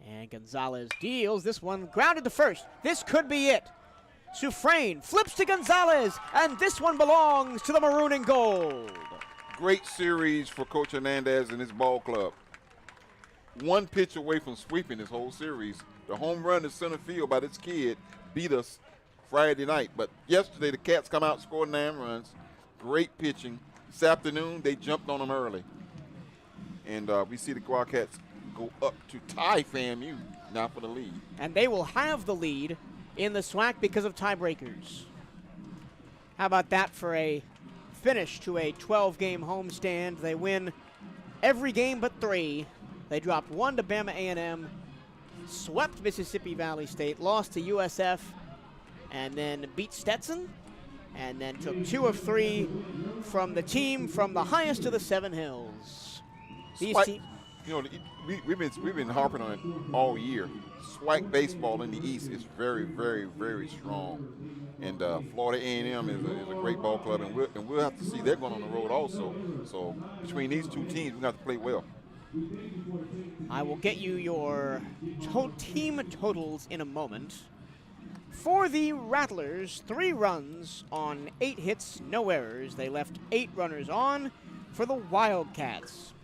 Speaker 2: And Gonzalez deals this one, grounded to first. This could be it. Sufrain flips to Gonzalez, and this one belongs to the maroon and gold.
Speaker 3: Great series for Coach Hernandez and his ball club. One pitch away from sweeping this whole series. The home run to center field by this kid beat us Friday night. But yesterday the Cats come out and scored 9 runs. Great pitching. This afternoon they jumped on them early. And we see the Wildcats go up to tie FAMU now for the lead.
Speaker 2: And they will have the lead in the SWAC because of tiebreakers. How about that for a finish to a 12-game homestand? They win every game but 3. They dropped 1 to Bama A&M, swept Mississippi Valley State, lost to USF, and then beat Stetson, and then took 2 of 3 from the team from the highest of the 7 hills. These teams,
Speaker 3: you know, we've been harping on it all year. SWAC baseball in the East is very, very, very strong. And Florida A&M is a great ball club, and we'll have to see they're going on the road also. So between these two teams, we have to play well.
Speaker 2: I will get you your team totals in a moment. For the Rattlers, 3 runs on 8 hits, no errors. They left 8 runners on. For the Wildcats,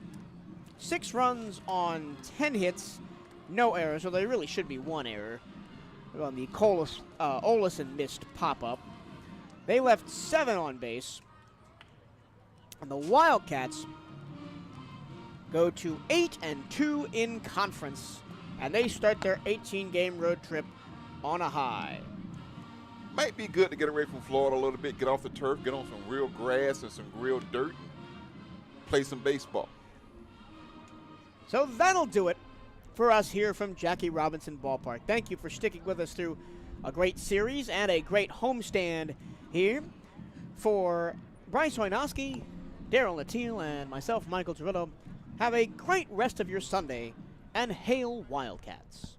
Speaker 2: 6 runs on 10 hits, no errors, so there really should be 1 error. on the Olison missed pop-up. They left 7 on base. And the Wildcats go to 8-2 in conference. And they start their 18-game road trip on a high.
Speaker 3: Might be good to get away from Florida a little bit, get off the turf, get on some real grass and some real dirt, play some baseball.
Speaker 2: So that'll do it for us here from Jackie Robinson Ballpark. Thank you for sticking with us through a great series and a great homestand here. For Bryce Wojnowski, Daryl Natil, and myself, Michael Turillo, have a great rest of your Sunday, and hail Wildcats.